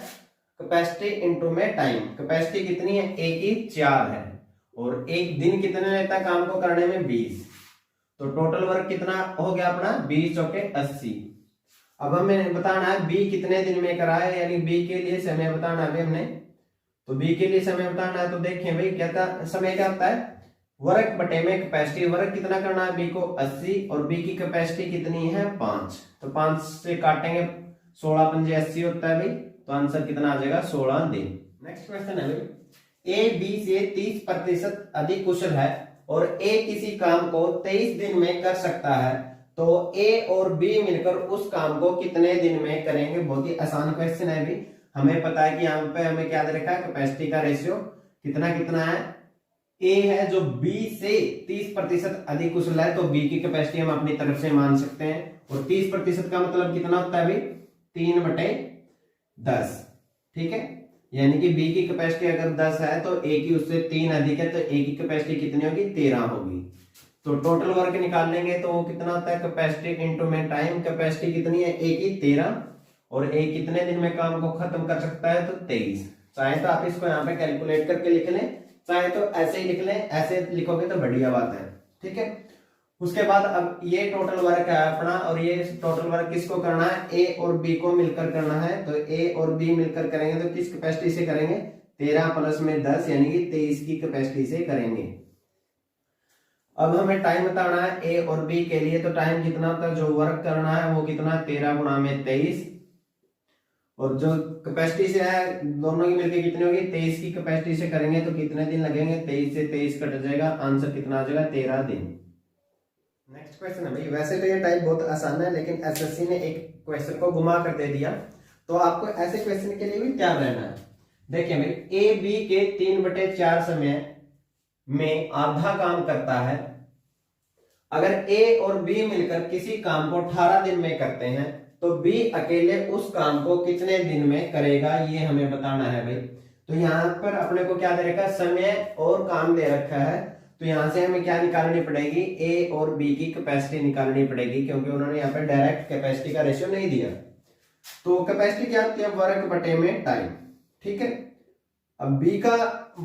कैपेसिटी इंटू में टाइम। कैपेसिटी कितनी है? ए की 4 है, और एक दिन कितने लेता है काम को करने में? 20। तो टोटल वर्क कितना हो गया अपना? 20 चौके 80। अब हमें बताना है बी कितने दिन में करा है, यानी बी के लिए समय बताना है हमने। तो बी के लिए समय बताना है, तो देखें भाई क्या था समय, क्या होता है? वर्क बटे में कैपेसिटी। वर्क कितना करना है? बी को 80, और बी की कैपेसिटी कितनी है? 5। तो 5 से काटेंगे, 16 पंजे 80 होता है भाई, तो आंसर कितना आ जाएगा? 16 दिन। नेक्स्ट क्वेश्चन है भाई, ए बी से 30% अधिक कुशल है और ए किसी काम को 23 दिन में कर सकता है, तो ए और बी मिलकर उस काम को कितने दिन में करेंगे। बहुत ही आसान क्वेश्चन है। भी हमें पता है कि यहाँ पे हमें क्या दे रखा है, कैपेसिटी का रेशियो कितना कितना है। ए है जो बी से 30% अधिक कुशल है, तो बी की कैपेसिटी हम अपनी तरफ से मान सकते हैं। और 30% का मतलब कितना होता है भाई, 3/10। ठीक है, यानी कि बी की कैपेसिटी अगर 10 है तो ए की उससे 3 अधिक है, तो ए की कैपेसिटी कितनी होगी, 13 होगी। तो टोटल वर्क निकाल लेंगे तो वो कितना होता है, कैपेसिटी इनटू में टाइम। कैपेसिटी कितनी है ए की 13, और ए कितने दिन में काम को खत्म कर सकता है, तो 23। चाहे तो आप इसको यहाँ पे कैलकुलेट करके लिख लें, चाहे तो ऐसे ही लिख लें। ऐसे लिखोगे तो बढ़िया बात है। ठीक है, उसके बाद अब ये टोटल वर्क है अपना, और ये टोटल वर्क किसको करना है, ए और बी को मिलकर करना है। तो ए और बी मिलकर करेंगे तो किस कैपेसिटी से करेंगे, 13 प्लस में 10 यानी कि 23 की कैपेसिटी से करेंगे। अब हमें टाइम बताना है ए और बी के लिए, तो टाइम कितना होता है, जो वर्क करना है वो कितना, 13 गुणा में 23, और जो कैपेसिटी से है दोनों की मिलकर कितनी होगी, 23 की कैपेसिटी से करेंगे तो कितने दिन लगेंगे, 23 से 23 कट जाएगा, आंसर कितना आ जाएगा, 13 दिन। नेक्स्ट क्वेश्चन है भाई, वैसे तो ये टाइप बहुत आसान है, लेकिन एसएससी ने एक क्वेश्चन को घुमा कर दे दिया, तो आपको ऐसे क्वेश्चन के लिए भी क्या रहना है। देखिए भाई, ए बी के 3/4 समय में आधा काम करता है। अगर ए और बी मिलकर किसी काम को 18 दिन में करते हैं, तो बी अकेले उस काम को कितने दिन में करेगा, ये हमें बताना है भाई। तो यहाँ पर अपने को क्या दे रखा है, समय और काम दे रखा है। तो यहां से हमें क्या निकालनी पड़ेगी, ए और बी की कैपेसिटी निकालनी पड़ेगी, क्योंकि उन्होंने यहाँ पर डायरेक्ट कैपेसिटी का रेशियो नहीं दिया। तो कैपेसिटी क्या होती है, वर्क बटे में टाइम। ठीक है, अब बी का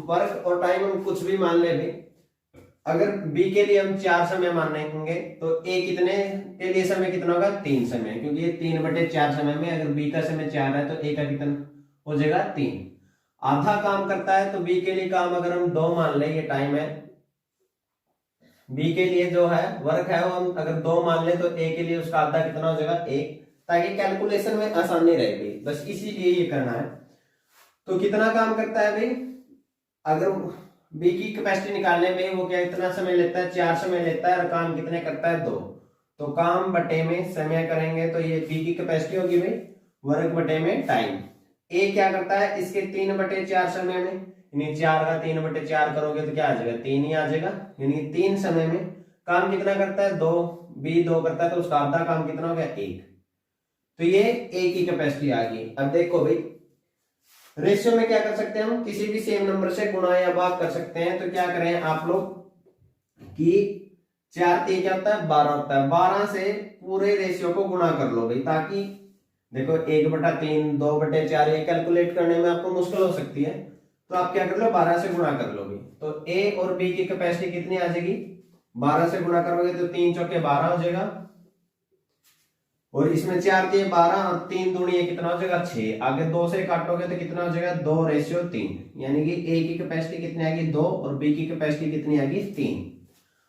वर्क और टाइम हम कुछ भी मान ले भाई। अगर बी के लिए हम 4 समय मानेंगे तो ए कितने के लिए समय कितना होगा, 3 समय, क्योंकि ये 3/4 समय में अगर बी का समय 4 है तो ए का कितना हो जाएगा, 3। आधा काम करता है तो बी के लिए काम अगर हम 2 मान ले, ये टाइम है। बी के लिए जो है वर्क है वो हम अगर 2 मान ले, तो ए के लिए उसका आधा कितना हो जाएगा, 1, ताकि कैलकुलेशन में आसानी रहेगी, बस इसीलिए ये करना है। तो कितना काम करता है भाई, अगर बी की कैपेसिटी निकालने में वो क्या इतना समय लेता है, 4 समय लेता है, और काम कितने करता है, 2। तो काम बटे में समय करेंगे तो ये बी की कैपेसिटी होगी भाई, वर्क बटे में टाइम। ए क्या करता है, इसके 3/4 समय में, यानी 4 का 3/4 करोगे तो क्या आ जाएगा, 3 ही आ जाएगा। यानी 3 समय में काम कितना करता है, 2। बी 2 करता है तो उसका आधा काम कितना हो गया, 1। तो ये ए की कैपेसिटी आ गई। अब देखो भाई, रेशियो में क्या कर सकते हैं हम, किसी भी सेम नंबर से गुणा या भाग कर सकते हैं। तो क्या करें आप लोग कि 4 3 क्या होता है, 12 होता है। 12 से पूरे रेशियो को गुणा कर लो भाई, ताकि देखो 1/3 2/4 ये कैलकुलेट करने में आपको मुश्किल हो सकती है, तो आप क्या कर लो, 12 से गुणा कर लो भाई। तो ए और बी की कैपेसिटी कितनी आ जाएगी, 12 से गुणा करोगे तो 3 चौके 12 हो जाएगा, और इसमें 4 के 12 और 3 दूनी ये कितना हो जाएगा, 6। आगे 2 से काटोगे तो कितना हो जाएगा, 2/3, यानी कि ए की कैपेसिटी कितनी आएगी, 2, और बी की कैपेसिटी कितनी आएगी, 3।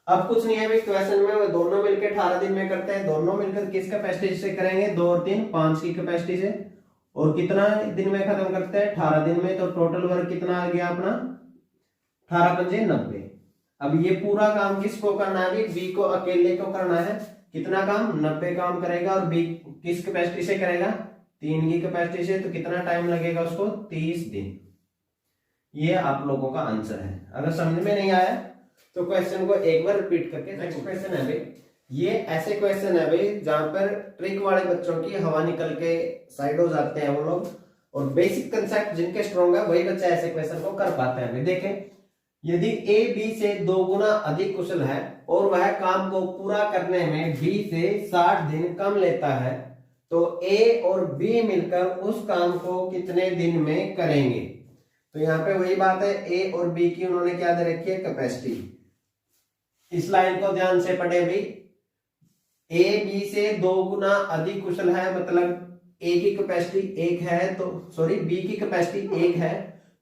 अब कुछ नहीं है भाई, क्वेश्चन में वो दोनों मिलकर 18 दिन में करते हैं। दोनों मिलकर किस कैपेसिटी से करेंगे, 2 और 3 5 की कैपेसिटी से, और कितना दिन में खत्म करते हैं, 18 दिन में। तो टोटल वर्क कितना आ गया अपना, 18 पंजे 90। अब ये पूरा काम किसको करना है, बी को अकेले को करना है। कितना काम, 90 काम करेगा, और बी किस कैपेसिटी से करेगा, 3 की कैपेसिटी से। तो कितना टाइम लगेगा उसको, 30 दिन। ये आप लोगों का आंसर है। अगर समझ में नहीं आया तो क्वेश्चन को एक बार रिपीट करके। नेक्स्ट क्वेश्चन है भाई, ये ऐसे क्वेश्चन है भाई जहां पर ट्रिक वाले बच्चों की हवा निकल के साइड हो जाते हैं वो लोग, और बेसिक कंसेप्ट जिनके स्ट्रॉन्ग है वही बच्चा ऐसे क्वेश्चन को कर पाते हैं भाई। देखें, यदि ए बी से 2 गुना अधिक कुशल है और वह काम को पूरा करने में बी से 60 दिन कम लेता है, तो ए और बी मिलकर उस काम को कितने दिन में करेंगे। तो यहाँ पे वही बात है, ए और बी की उन्होंने क्या दे रखी है, कैपेसिटी। इस लाइन को ध्यान से पढ़े भी, ए बी से 2 गुना अधिक कुशल है, मतलब ए की कैपेसिटी 1 है, तो सॉरी बी की कैपेसिटी 1 है,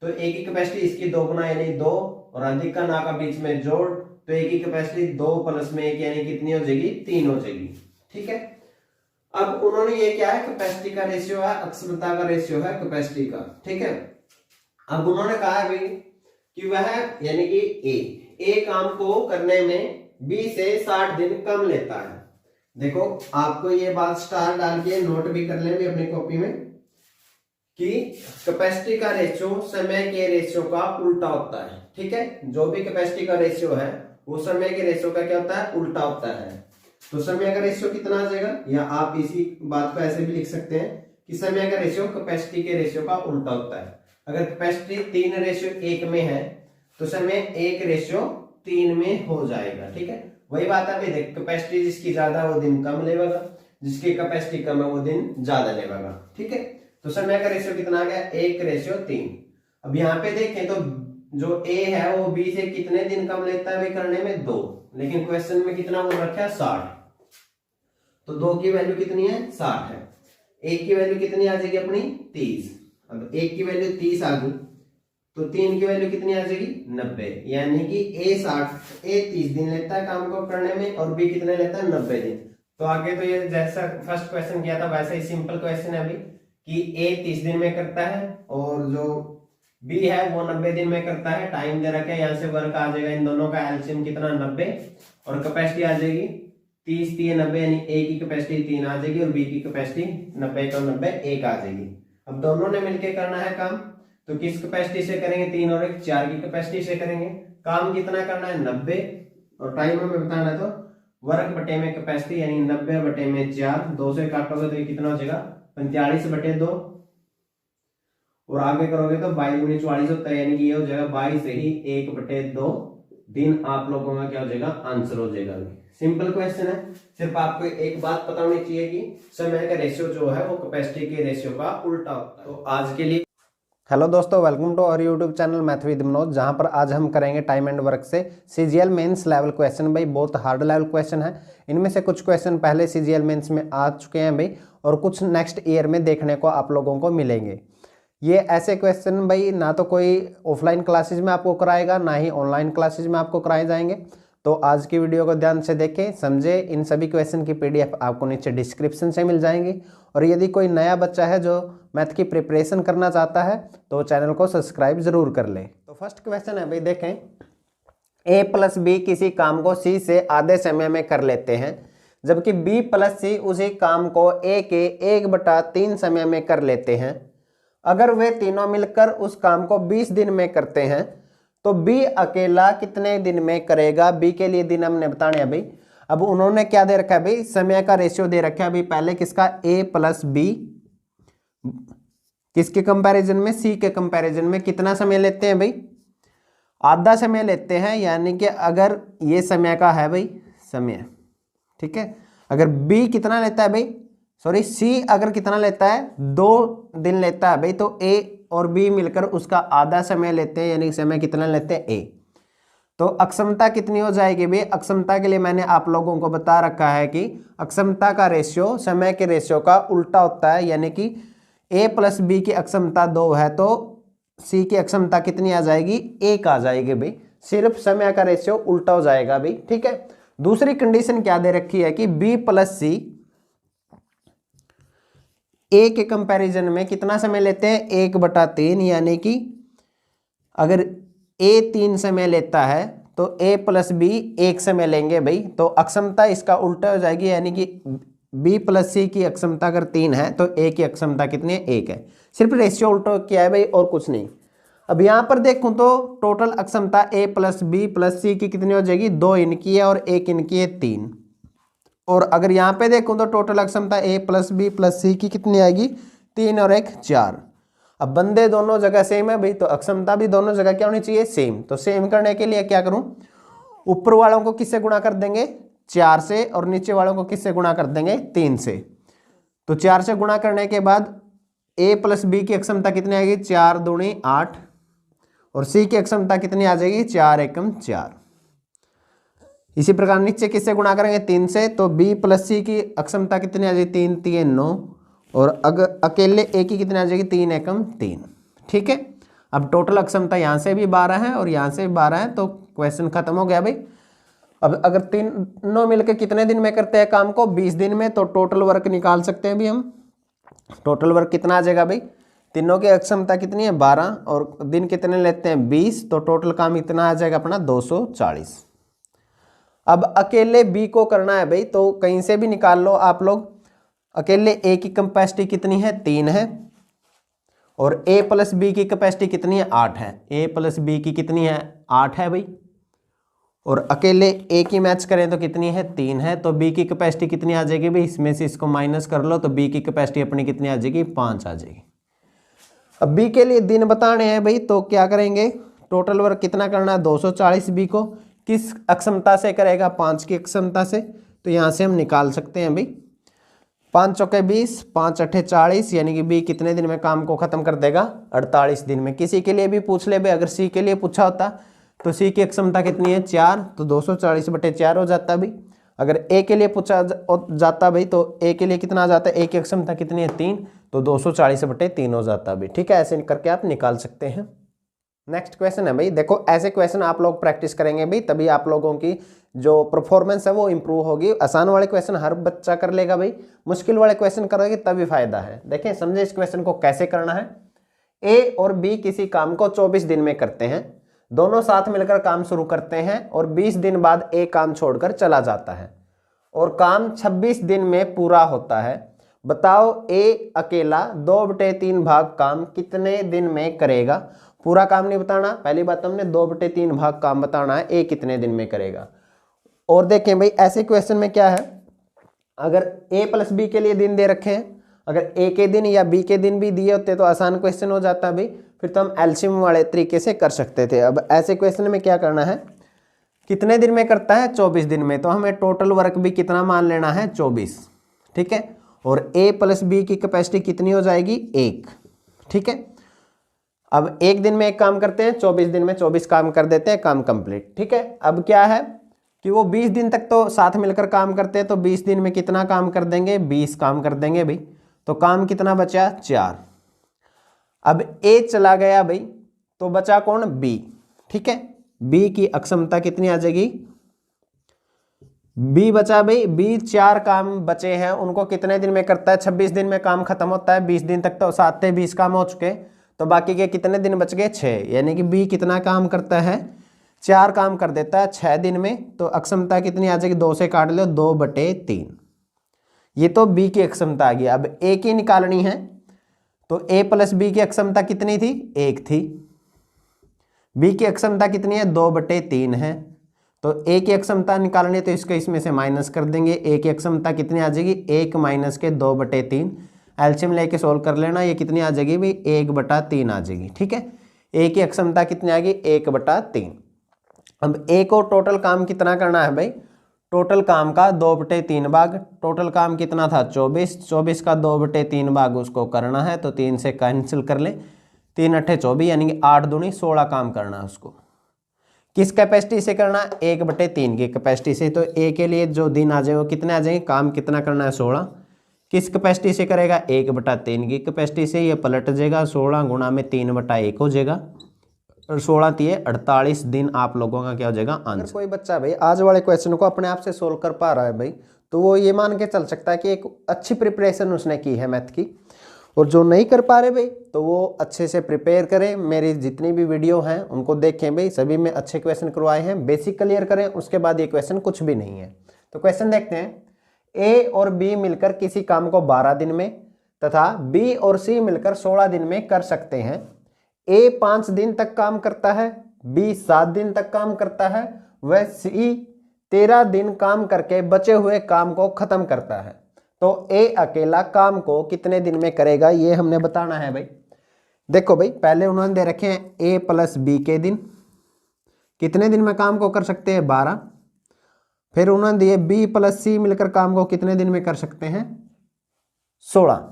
तो ए की कैपेसिटी इसकी 2 गुना यानी 2, और अधिक का ना का बीच में जोड़, तो ए की कैपेसिटी 2 प्लस में 1 यानी कितनी हो जाएगी, 3 हो जाएगी। ठीक है, अब उन्होंने ये क्या है, कैपेसिटी का रेशियो है, अक्षमता का रेशियो है कैपेसिटी का। ठीक है, अब उन्होंने कहा है भाई कि वह यानी कि ए काम को करने में बी से 60 दिन कम लेता है। देखो आपको ये बात स्टार डाल के नोट भी कर लेंगे अपनी कॉपी में कि कैपेसिटी का रेशियो समय के रेशियो का उल्टा होता है। ठीक है, जो भी कैपेसिटी का रेशियो है वो समय के रेशियो का क्या होता है, उल्टा होता है। तो समय का रेशियो कितना आ जाएगा, या आप इसी बात को ऐसे भी लिख सकते हैं कि समय का रेशियो कैपेसिटी के रेशियो का उल्टा होता है। अगर कैपेसिटी 3:1 में है तो समय 1:3 में हो जाएगा। ठीक है, वही बात है अभी देख, कैपेसिटी जिसकी ज्यादा वो दिन कम लेगा, जिसकी कैपेसिटी कम है वो दिन ज्यादा लेगा। ठीक है, तो समय का रेशियो कितना आ गया, 1:3। अब यहाँ पे देखें तो जो ए है वो बी से कितने दिन कम लेता है भाई करने में, 2, लेकिन क्वेश्चन में कितना बोल रखा है, 60। तो 2 की वैल्यू कितनी है, 60 है। एक की वैल्यू कितनी आ जाएगी अपनी, 30। अब एक की वैल्यू 30 आ गई तो 3 की वैल्यू कितनी आ जाएगी, 90। यानी कि ए 30 दिन लेता है काम को करने में और बी कितने लेता है, 90 दिन। तो आगे तो ये जैसा फर्स्ट क्वेश्चन किया था वैसा ही सिंपल क्वेश्चन है अभी कि ए 30 दिन में करता है और जो बी है वो 90 दिन में करता है। टाइम दे रखे, यहाँ से वर्क आ जाएगा, इन दोनों का एलसीएम कितना, 90, और कैपेसिटी आ जाएगी 30 3 90, यानी ए की कैपेसिटी 3 आ जाएगी और बी की कैपेसिटी 90 का 90 1 आ जाएगी। अब दोनों ने मिलकर करना है काम, तो किस कैपेसिटी से करेंगे, 3 और 1 4 की कैपेसिटी से करेंगे। काम कितना करना है, 90, और टाइम हमें बताना है तो वर्क बटे में कैपेसिटी, यानी 90 बटे में 4, 2 से काटोगे तो ये कितना हो जाएगा, 45 बटे 2, और आगे करोगे तो 22 गुनी 44 होता है, यानी कि ये हो जाएगा 22 से ही 1 बटे 2 दिन आप लोगों का क्या हो जाएगा, आंसर हो जाएगा। सिंपल क्वेश्चन है, सिर्फ आपको एक बात पता होनी चाहिए कि समय का रेशियो जो है वो कैपेसिटी के रेशियो का उल्टा होता है। तो आज के लिए हेलो दोस्तों, welcome to our YouTube channel math with Manoj, जहां पर आज हम करेंगे टाइम एंड वर्क से सीजीएल मेंस लेवल क्वेश्चन। भाई बहुत हार्ड लेवल क्वेश्चन है, इनमें से कुछ क्वेश्चन पहले सीजीएल मेंस में आ चुके हैं भाई, और कुछ नेक्स्ट ईयर में देखने को आप लोगों को मिलेंगे। ये ऐसे क्वेश्चन भाई ना तो कोई ऑफलाइन क्लासेज में आपको कराएगा, ना ही ऑनलाइन क्लासेज में आपको कराए जाएंगे। तो आज की वीडियो को ध्यान से देखें, समझे। इन सभी क्वेश्चन की पीडीएफ आपको नीचे डिस्क्रिप्शन से मिल जाएंगी। और यदि कोई नया बच्चा है जो मैथ की प्रिपरेशन करना चाहता है तो चैनल को सब्सक्राइब जरूर कर ले। तो फर्स्ट क्वेश्चन है भाई, देखें, ए प्लस बी किसी काम को सी से आधे समय में कर लेते हैं, जबकि बी प्लस सी उसी काम को ए के 1/3 समय में कर लेते हैं। अगर वे तीनों मिलकर उस काम को 20 दिन में करते हैं तो बी अकेला कितने दिन में करेगा। बी के लिए दिन हमने बताने हैं भाई। अब उन्होंने क्या दे रखा है भाई, समय का रेशियो दे रखा है भाई, पहले किसका, ए प्लस बी, किसके कंपैरिजन में, सी के कंपैरिजन में कितना समय लेते हैं भाई, आधा समय लेते हैं। यानी कि अगर ये समय का है भाई समय, ठीक है, अगर बी कितना लेता है भाई, सॉरी सी अगर कितना लेता है, 2 दिन लेता है भाई, तो ए और बी मिलकर उसका आधा समय लेते हैं, यानी समय कितना लेते हैं, ए। तो अक्षमता कितनी हो जाएगी भाई, अक्षमता के लिए मैंने आप लोगों को बता रखा है कि अक्षमता का रेशियो समय के रेशियो का उल्टा होता है। यानी कि ए प्लस बी की अक्षमता 2 है तो सी की अक्षमता कितनी आ जाएगी, 1 आ जाएगी भाई। सिर्फ समय का रेशियो उल्टा हो जाएगा भाई, ठीक है। दूसरी कंडीशन क्या दे रखी है कि बी प्लस सी ए के कंपैरिजन में कितना समय लेते हैं, 1/3। यानी कि अगर ए 3 समय लेता है तो ए प्लस बी 1 समय लेंगे भाई। तो अक्षमता इसका उल्टा हो जाएगी, यानी कि बी प्लस सी की अक्षमता अगर 3 है तो ए की अक्षमता कितनी है, 1 है। सिर्फ रेशियो उल्टा किया है भाई और कुछ नहीं। अब यहाँ पर देखूं तो टोटल अक्षमता ए प्लस बी प्लस सी की कितनी हो जाएगी, 2 इनकी है और 1 इनकी है, 3। और अगर यहाँ पे देखूं तो टोटल अक्षमता ए प्लस बी प्लस सी की कितनी आएगी, 3 और 1 4। अब बंदे दोनों जगह सेम है भाई, तो अक्षमता भी दोनों जगह क्या होनी चाहिए, सेम। तो सेम करने के लिए क्या करूं, ऊपर वालों को किससे गुणा कर देंगे, 4 से, और नीचे वालों को किससे गुणा कर देंगे, 3 से। तो 4 से गुणा करने के बाद ए प्लस बी की अक्षमता कितनी आएगी, 4 दूनी 8, और सी की अक्षमता कितनी आ जाएगी, 4 एकम 4। इसी प्रकार नीचे किससे गुणा करेंगे, 3 से, तो बी प्लस सी की अक्षमता कितनी आ जाएगी, 3 3 9, और अगर अकेले ए की कितनी आ जाएगी, 3 एकम 3, ठीक है। अब टोटल अक्षमता यहाँ से भी 12 है और यहाँ से भी 12 है, तो क्वेश्चन खत्म हो गया भाई। अब अगर तीनों मिलकर कितने दिन में करते हैं काम को, 20 दिन में, तो टोटल वर्क निकाल सकते हैं भी हम। टोटल वर्क कितना आ जाएगा भाई, तीनों की अक्षमता कितनी है, 12, और दिन कितने लेते हैं, 20, तो टोटल काम इतना आ जाएगा अपना 240। अब अकेले बी को करना है भाई, तो कहीं से भी निकाल लो आप लोग। अकेले ए की कैपेसिटी कितनी है, 3 है, और ए प्लस बी की कैपेसिटी कितनी है, 8 है। ए प्लस बी की कितनी है, 8 है भाई, और अकेले ए की मैच करें तो कितनी है, 3 है। तो बी की कैपेसिटी कितनी आ जाएगी भाई, इसमें से इसको माइनस कर लो, तो बी की कैपेसिटी अपनी कितनी आ जाएगी, 5 आ जाएगी। अब बी के लिए दिन बताने हैं भाई, तो क्या करेंगे, टोटल वर्क कितना करना है, 240 बी को किस अक्षमता से करेगा, 5 की अक्षमता से। तो यहाँ से हम निकाल सकते हैं भाई, 5 चौके 20, 5 अट्ठे 40, यानी कि बी कितने दिन में काम को खत्म कर देगा, 48 दिन में। किसी के लिए भी पूछ ले भाई, अगर सी के लिए पूछा होता तो सी की क्षमता कितनी है, 4, तो 240/4 हो जाता भाई। अगर ए के लिए पूछा जाता भाई, तो ए के लिए कितना आ जाता है, ए की क्षमता कितनी है, 3, तो 240/3 हो जाता भाई। ठीक है, ऐसे करके आप निकाल सकते हैं। नेक्स्ट क्वेश्चन है भाई, देखो ऐसे क्वेश्चन आप लोग प्रैक्टिस करेंगे भाई, तभी आप लोगों की जो परफॉर्मेंस है वो इंप्रूव होगी। आसान वाले क्वेश्चन हर बच्चा कर लेगा भाई, मुश्किल वाले क्वेश्चन करोगे तभी फायदा है। देखें, समझे इस क्वेश्चन को कैसे करना है। ए और बी किसी काम को 24 दिन में करते हैं, दोनों साथ मिलकर काम शुरू करते हैं और 20 दिन बाद ए काम छोड़कर चला जाता है और काम 26 दिन में पूरा होता है। बताओ ए अकेला 2/3 भाग काम कितने दिन में करेगा। पूरा काम नहीं बताना, पहली बात हमने 2/3 भाग काम बताना है, ए कितने दिन में करेगा। और देखें भाई, ऐसे क्वेश्चन में क्या है, अगर ए प्लस बी के लिए दिन दे रखे हैं, अगर ए के दिन या बी के दिन भी दिए होते तो आसान क्वेश्चन हो जाता भाई, फिर तो हम एलसीएम वाले तरीके से कर सकते थे। अब ऐसे क्वेश्चन में क्या करना है, कितने दिन में करता है, 24 दिन में, तो हमें टोटल वर्क भी कितना मान लेना है, 24। ठीक है, और ए प्लस बी की कैपेसिटी कितनी हो जाएगी, 1। ठीक है, अब एक दिन में एक काम करते हैं, 24 दिन में 24 काम कर देते हैं, काम कंप्लीट। ठीक है, अब क्या है कि वो 20 दिन तक तो साथ मिलकर काम करते हैं, तो 20 दिन में कितना काम कर देंगे, 20 काम कर देंगे भाई। तो काम कितना बचा, 4। अब ए चला गया भाई, तो बचा कौन, बी। ठीक है, बी की अक्षमता कितनी आ जाएगी, बी बचा भाई, बी 4 काम बचे हैं, उनको कितने दिन में करता है, 26 दिन में काम खत्म होता है। 20 दिन तक तो 7 से 20 काम हो चुके, तो बाकी के कितने दिन बच गए, 6। यानी कि बी कितना काम करता है, 4 काम कर देता है 6 दिन में। तो अक्षमता कितनी आ जाएगी, 2 से काट लो, 2/3। ये तो बी की अक्षमता आ गई। अब ए की निकालनी है, तो ए प्लस बी की अक्षमता कितनी थी, 1 थी। बी की अक्षमता कितनी है, 2/3 है। तो ए की अक्षमता निकालनी है, तो इसको इसमें से माइनस कर देंगे। ए की अक्षमता कितनी आ जाएगी, 1 माइनस के 2/3। एलसीएम लेके सोल्व कर लेना, ये कितनी आ जाएगी भाई, 1/3 आ जाएगी। ठीक है, ए की अक्षमता कितनी आ गई, 1/3। अब ए को टोटल काम कितना करना है भाई, टोटल काम का 2/3 भाग, टोटल काम कितना था, 24, 24 का 2/3 भाग उसको करना है, तो 3 से कैंसिल कर ले, 3 अट्ठे 24, यानी कि 8 दूनी 16 काम करना है उसको। किस कैपेसिटी से करना है, 1/3 की कैपेसिटी से। तो ए के लिए जो दिन आ जाए वो कितने आ जाएंगे, काम कितना करना है, 16। किस कैपेसिटी से करेगा, 1/3 की कैपेसिटी से। ये पलट जाएगा, 16 गुणा में 3/1 हो जाएगा, और 16 तिये 48 दिन आप लोगों का क्या हो जाएगा, आंसर। कोई बच्चा भाई आज वाले क्वेश्चन को अपने आप से सोल्व कर पा रहा है भाई, तो वो ये मान के चल सकता है कि एक अच्छी प्रिपरेशन उसने की है मैथ की। और जो नहीं कर पा रहे भाई, तो वो अच्छे से प्रिपेयर करें। मेरी जितनी भी वीडियो हैं उनको देखें भाई, सभी में अच्छे क्वेश्चन करवाए हैं, बेसिक क्लियर करें, उसके बाद ये क्वेश्चन कुछ भी नहीं है। तो क्वेश्चन देखते हैं, ए और बी मिलकर किसी काम को 12 दिन में तथा बी और सी मिलकर 16 दिन में कर सकते हैं। ए 5 दिन तक काम करता है, बी 7 दिन तक काम करता है, वह सी 13 दिन काम करके बचे हुए काम को खत्म करता है। तो ए अकेला काम को कितने दिन में करेगा, ये हमने बताना है भाई। देखो भाई, पहले उन्होंने दे रखे हैं ए प्लस बी के दिन, कितने दिन में काम को कर सकते हैं, 12। फिर उन्होंने दिए बी प्लस सी मिलकर काम को कितने दिन में कर सकते हैं, 16।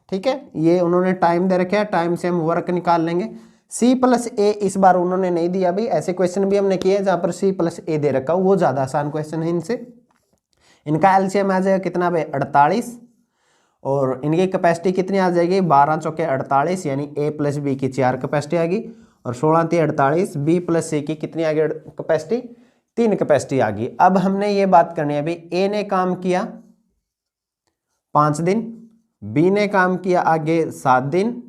ठीक है, ये उन्होंने टाइम दे रखे हैं, टाइम से हम वर्क निकाल लेंगे। सी प्लस ए इस बार उन्होंने नहीं दिया भाई, ऐसे क्वेश्चन भी हमने किए जहां पर सी प्लस ए दे रखा, वो ज्यादा आसान क्वेश्चन है इनसे। इनका एलसीएम आ जाएगा कितना भाई, 48, और इनकी कैपेसिटी कितनी आ जाएगी, 12 चौके 48, यानी ए प्लस बी की 4 कैपेसिटी आ गई, और 16 × 48, बी प्लस सी की कितनी आ गई कैपेसिटी, 3 कैपेसिटी आ गई। अब हमने ये बात करनी है भाई, ए ने काम किया 5 दिन, बी ने काम किया आगे 7 दिन,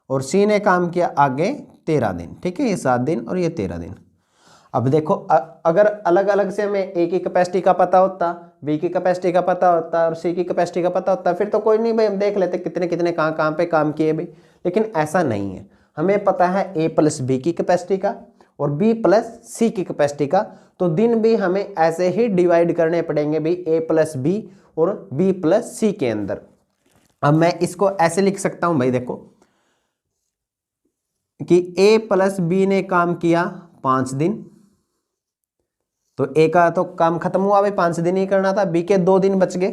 और सी ने काम किया आगे 13 दिन। ठीक है, ये 7 दिन और ये 13 दिन। अब देखो अगर अलग अलग से हमें ए की कैपेसिटी का पता होता, बी की कैपेसिटी का पता होता और सी की कैपेसिटी का पता होता, फिर तो कोई नहीं भाई, हम देख लेते कितने कितने कहाँ पे काम किए भाई। लेकिन ऐसा नहीं है, हमें पता है ए प्लस बी की कैपेसिटी का और बी प्लस सी की कैपेसिटी का, तो दिन भी हमें ऐसे ही डिवाइड करने पड़ेंगे भाई, ए प्लस बी और बी प्लस सी के अंदर। अब मैं इसको ऐसे लिख सकता हूं भाई, देखो कि ए प्लस बी ने काम किया 5 दिन, तो ए का तो काम खत्म हुआ भाई, 5 दिन ही करना था, बी के 2 दिन बच गए,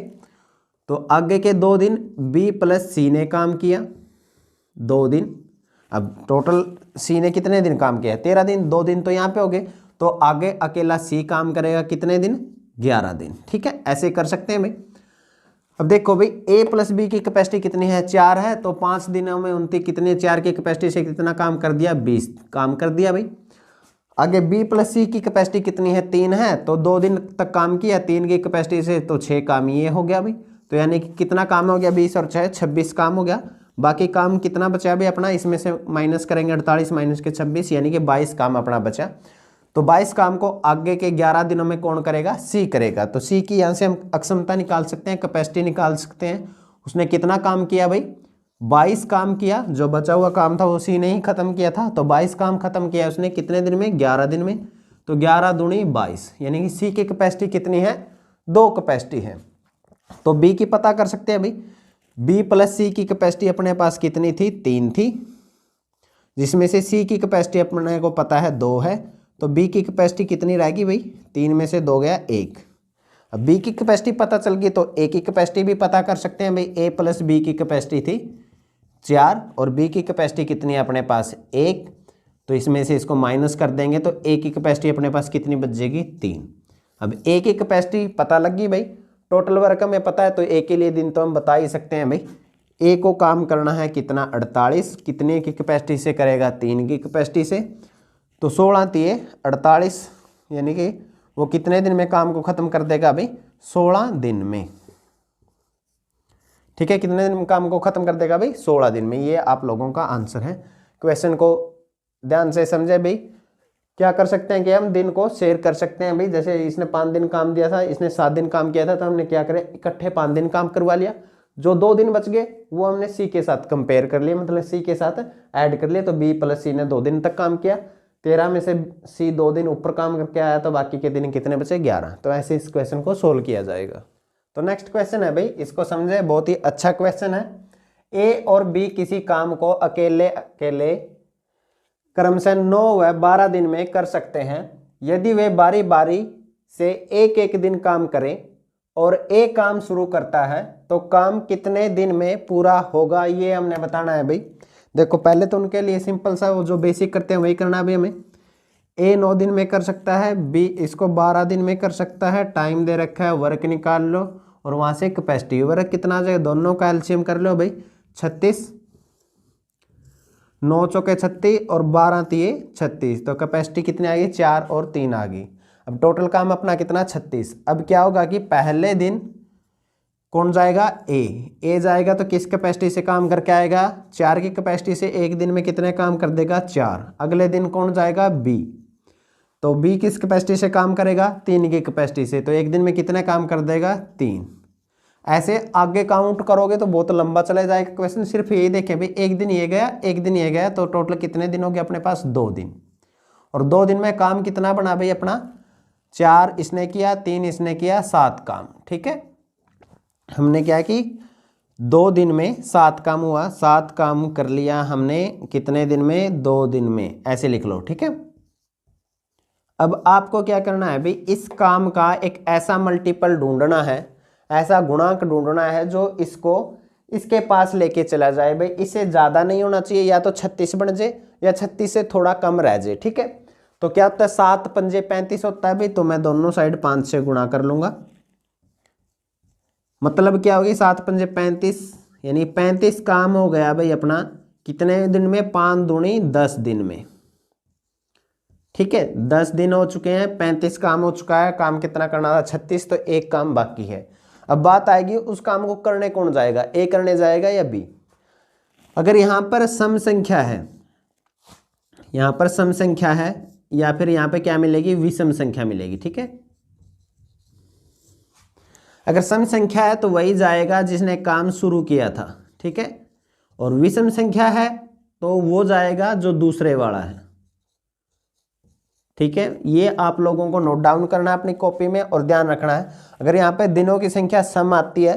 तो आगे के 2 दिन बी प्लस सी ने काम किया 2 दिन। अब टोटल सी ने कितने दिन काम किया, 13 दिन, 2 दिन तो यहाँ पे हो गए, तो आगे अकेला सी काम करेगा कितने दिन, 11 दिन। ठीक है, ऐसे कर सकते हैं भाई। अब देखो भाई, ए प्लस बी की कैपेसिटी कितनी है, 4 है, तो 5 दिनों में उनकी कितने, 4 की कैपेसिटी से कितना काम कर दिया, 20 काम कर दिया भाई। आगे बी प्लस सी की कैपेसिटी कितनी है, 3 है, तो 2 दिन तक काम किया 3 की कैपेसिटी से, तो 6 काम ये हो गया भाई। तो यानी कि कितना काम हो गया, 20 और 6 26 काम हो गया। बाकी काम कितना बचा भाई अपना, इसमें से माइनस करेंगे 48 माइनस के 26, यानी कि 22 काम अपना बचा। तो 22 काम को आगे के 11 दिनों में कौन करेगा, सी करेगा। तो सी की यहाँ से हम अक्षमता निकाल सकते हैं, कैपेसिटी निकाल सकते हैं। उसने कितना काम किया भाई, 22 काम किया, जो बचा हुआ काम था वो सी ने ही खत्म किया था, तो 22 काम खत्म किया उसने कितने दिन में, 11 दिन में। तो 11 दूनी 22, यानी कि सी की कैपेसिटी कितनी है, 2 कैपेसिटी है। तो बी की पता कर सकते हैं भाई, बी प्लस सी की कैपेसिटी अपने पास कितनी थी, 3 थी, जिसमें से सी की कैपेसिटी अपने को पता है 2 है, तो बी की कैपेसिटी कितनी रहेगी भाई, 3 में से 2 गया 1। अब बी की कैपेसिटी पता चल गई, तो ए की कैपेसिटी भी पता कर सकते हैं भाई। ए प्लस बी की कैपेसिटी थी 4 और बी की कैपेसिटी कितनी है अपने पास, 1, तो इसमें से इसको माइनस कर देंगे, तो ए की कैपेसिटी अपने पास कितनी बच जाएगी, 3। अब ए की कैपेसिटी पता लग गई भाई, टोटल वर्क हमें पता है, तो ए के लिए दिन तो हम बता ही सकते हैं भाई। ए को काम करना है कितना, 48, कितने की कैपेसिटी से करेगा, 3 की कैपेसिटी से, तो 16 3 48, यानी कि वो कितने दिन में काम को खत्म कर देगा भाई, 16 दिन में। ठीक है, कितने दिन में काम को खत्म कर देगा भाई, 16 दिन में। ये आप लोगों का आंसर है। क्वेश्चन को ध्यान से समझे भाई। क्या कर सकते हैं कि हम दिन को शेयर कर सकते हैं भाई, जैसे इसने 5 दिन काम दिया था, इसने 7 दिन काम किया था, तो हमने क्या करें, इकट्ठे 5 दिन काम करवा लिया, जो 2 दिन बच गए वो हमने सी के साथ कंपेयर कर लिया, मतलब सी के साथ ऐड कर लिया, तो बी प्लस सी ने 2 दिन तक काम किया, 13 में से सी 2 दिन ऊपर काम करके आया, तो बाकी के दिन कितने बचे, 11। तो ऐसे इस क्वेश्चन को सोल्व किया जाएगा। तो नेक्स्ट क्वेश्चन है भाई, इसको समझे, बहुत ही अच्छा क्वेश्चन है। ए और बी किसी काम को अकेले अकेले क्रम से 9 व 12 दिन में कर सकते हैं। यदि वे बारी बारी से एक एक दिन काम करें और एक काम शुरू करता है, तो काम कितने दिन में पूरा होगा, ये हमने बताना है भाई। देखो पहले तो उनके लिए सिंपल सा, वो जो बेसिक करते हैं वही करना है भाई हमें। ए 9 दिन में कर सकता है, बी इसको 12 दिन में कर सकता है, टाइम दे रखा है, वर्क निकाल लो और वहां से कैपेसिटी, वर्क कितना आ जाएगा, दोनों का एलसीएम कर लो भाई, 36, 9 चौके 36 और 12 तिये 36, तो कैपेसिटी कितनी आ गई, 4 और 3 आ गई। अब टोटल काम अपना कितना, 36। अब क्या होगा कि पहले दिन कौन जाएगा, ए जाएगा, तो किस कैपेसिटी से काम करके आएगा, 4 की कैपेसिटी से एक दिन में कितने काम कर देगा, 4। अगले दिन कौन जाएगा, बी, तो बी किस कैपेसिटी से काम करेगा, 3 की कैपेसिटी से, तो एक दिन में कितने काम कर देगा, 3। ऐसे आगे काउंट करोगे तो बहुत लंबा चला जाएगा क्वेश्चन। सिर्फ यही देखे भाई, एक दिन ये गया एक दिन ये गया, तो टोटल कितने दिन हो गए अपने पास, 2 दिन। और 2 दिन में काम कितना बना भाई अपना, 4 इसने किया, 3 इसने किया, 7 काम। ठीक है, हमने क्या कि 2 दिन में 7 काम हुआ, 7 काम कर लिया हमने कितने दिन में, 2 दिन में, ऐसे लिख लो। ठीक है, अब आपको क्या करना है भाई, इस काम का एक ऐसा मल्टीपल ढूंढना है, ऐसा गुणांक ढूंढना है जो इसको इसके पास लेके चला जाए भाई। इससे ज्यादा नहीं होना चाहिए, या तो 36 बन जाए या 36 से थोड़ा कम रह जाए। ठीक है, तो क्या होता है, 7 पंजे 35 होता है भाई, तो मैं दोनों साइड 5 से गुणा कर लूंगा। मतलब क्या होगी, 7 पंजे 35, यानी 35 काम हो गया भाई अपना कितने दिन में, 5 दूनी 10 दिन में। ठीक है, 10 दिन हो चुके हैं, 35 काम हो चुका है, काम कितना करना था, 36, तो एक काम बाकी है। अब बात आएगी उस काम को करने कौन जाएगा, ए करने जाएगा या बी। अगर यहां पर सम संख्या है, यहां पर सम संख्या है, या फिर यहाँ पे क्या मिलेगी, विषम संख्या मिलेगी। ठीक है, अगर सम संख्या है तो वही जाएगा जिसने काम शुरू किया था। ठीक है, और विषम संख्या है तो वो जाएगा जो दूसरे वाला है। ठीक है, ये आप लोगों को नोट डाउन करना है अपनी कॉपी में और ध्यान रखना है। अगर यहाँ पे दिनों की संख्या सम आती है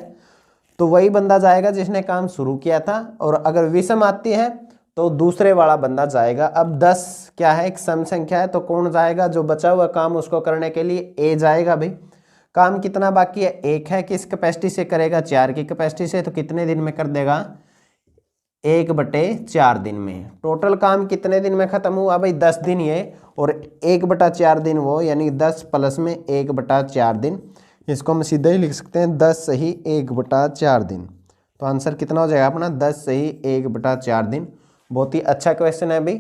तो वही बंदा जाएगा जिसने काम शुरू किया था, और अगर विषम आती है तो दूसरे वाला बंदा जाएगा। अब 10 क्या है, एक सम संख्या है, तो कौन जाएगा, जो बचा हुआ काम उसको करने के लिए ए जाएगा। भाई काम कितना बाकी है, 1 है, किस कैपेसिटी से करेगा, 4 की कैपेसिटी से, तो कितने दिन में कर देगा, 1/4 दिन में। टोटल काम कितने दिन में खत्म हुआ भाई, 10 दिन ये, और 1/4 दिन वो, यानी 10 प्लस में 1/4 दिन। इसको हम सीधा ही लिख सकते हैं 10 सही 1/4 दिन। तो आंसर कितना हो जाएगा अपना, 10 सही 1/4 दिन। बहुत ही अच्छा क्वेश्चन है भाई।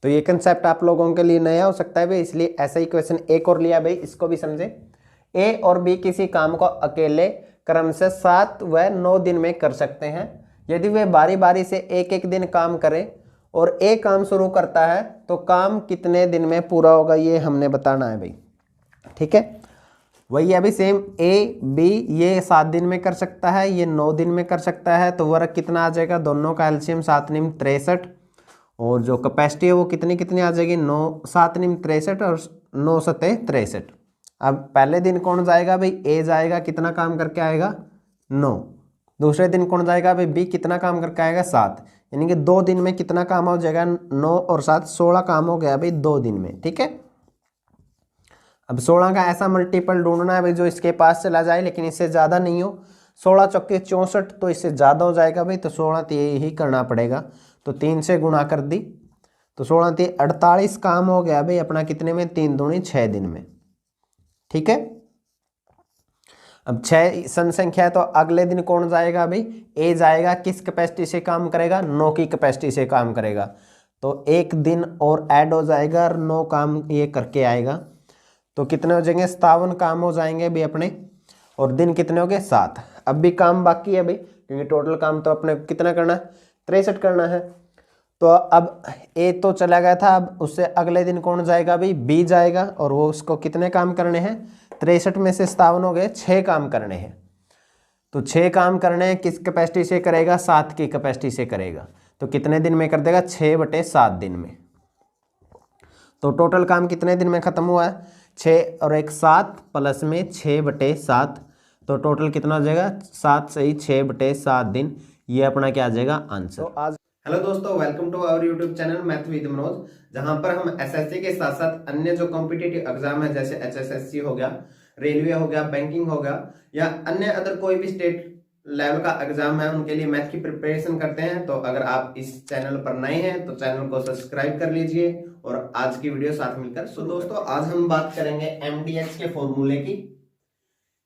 तो ये कंसेप्ट आप लोगों के लिए नया हो सकता है भाई, इसलिए ऐसा ही क्वेश्चन एक और लिया भाई, इसको भी समझे। ए और बी किसी काम को अकेले क्रम से 7 व 9 दिन में कर सकते हैं। यदि वे बारी बारी से एक एक दिन काम करें और ए काम शुरू करता है तो काम कितने दिन में पूरा होगा, ये हमने बताना है भाई। ठीक है, वही अभी सेम ए बी ये 7 दिन में कर सकता है, ये 9 दिन में कर सकता है, तो वर्क कितना आ जाएगा, दोनों का एलसीएम 7 निम 63, और जो कैपेसिटी है वो कितनी कितनी आ जाएगी, 9 7 निम 63 और 9 सते 63। अब पहले दिन कौन जाएगा भाई, ए जाएगा, कितना काम करके आएगा, 9। दूसरे दिन कौन जाएगा भाई, बी, कितना काम करके आएगा, 7। यानी कि 2 दिन में कितना काम हो जाएगा, 9 और 7 16 काम हो गया भाई 2 दिन में। ठीक है, अब 16 का ऐसा मल्टीपल ढूंढना है भाई जो इसके पास चला जाए लेकिन इससे ज़्यादा नहीं हो। 16 चौके 64, तो इससे ज़्यादा हो जाएगा भाई, तो 16 तो यही करना पड़ेगा, तो 3 से गुणा कर दी, तो 16 3 48 काम हो गया भाई अपना कितने में, 3 दूनी 6 दिन में। ठीक है, अब 6 सम संख्या है तो अगले दिन कौन जाएगा भाई, ए जाएगा, किस कैपेसिटी से काम करेगा, 9 की कैपेसिटी से काम करेगा, तो 1 दिन और ऐड हो जाएगा और 9 काम ये करके आएगा, तो कितने हो जाएंगे, 57 काम हो जाएंगे भी अपने, और दिन कितने हो गए, 7। अब भी काम बाकी है भाई, क्योंकि टोटल काम तो अपने कितना करना है, 63 करना है। तो अब ए तो चला गया था, अब उससे अगले दिन कौन जाएगा भाई, बी जाएगा, और वो उसको कितने काम करने हैं, 63 में से 57 हो गए, 6 काम करने हैं, तो 6 काम करने हैं, किस कैपेसिटी से करेगा, 7 की कैपेसिटी से करेगा, तो कितने दिन में कर देगा, 6/7 दिन में। तो टोटल काम कितने दिन में खत्म हुआ है, 6 और 1 7 प्लस में 6/7, तो टोटल कितना हो जाएगा, 7 सही 6/7 दिन। ये अपना क्या आ जाएगा आंसर। तो आज हेलो दोस्तों, welcome to our YouTube channel math with Manoj, जहां पर हम एसएससी के साथ साथ अन्य जो कॉम्पिटिटिव एग्जाम है जैसे एचएसएससी हो गया, रेलवे हो गया, बैंकिंग हो गया, या अन्य अदर कोई भी स्टेट लेवल का एग्जाम है उनके लिए मैथ की प्रिपरेशन करते हैं। तो अगर आप इस चैनल पर नए हैं तो चैनल को सब्सक्राइब कर लीजिए और आज की वीडियो साथ मिलकर। सो दोस्तों, आज हम बात करेंगे एमडीएच के फॉर्मूले की।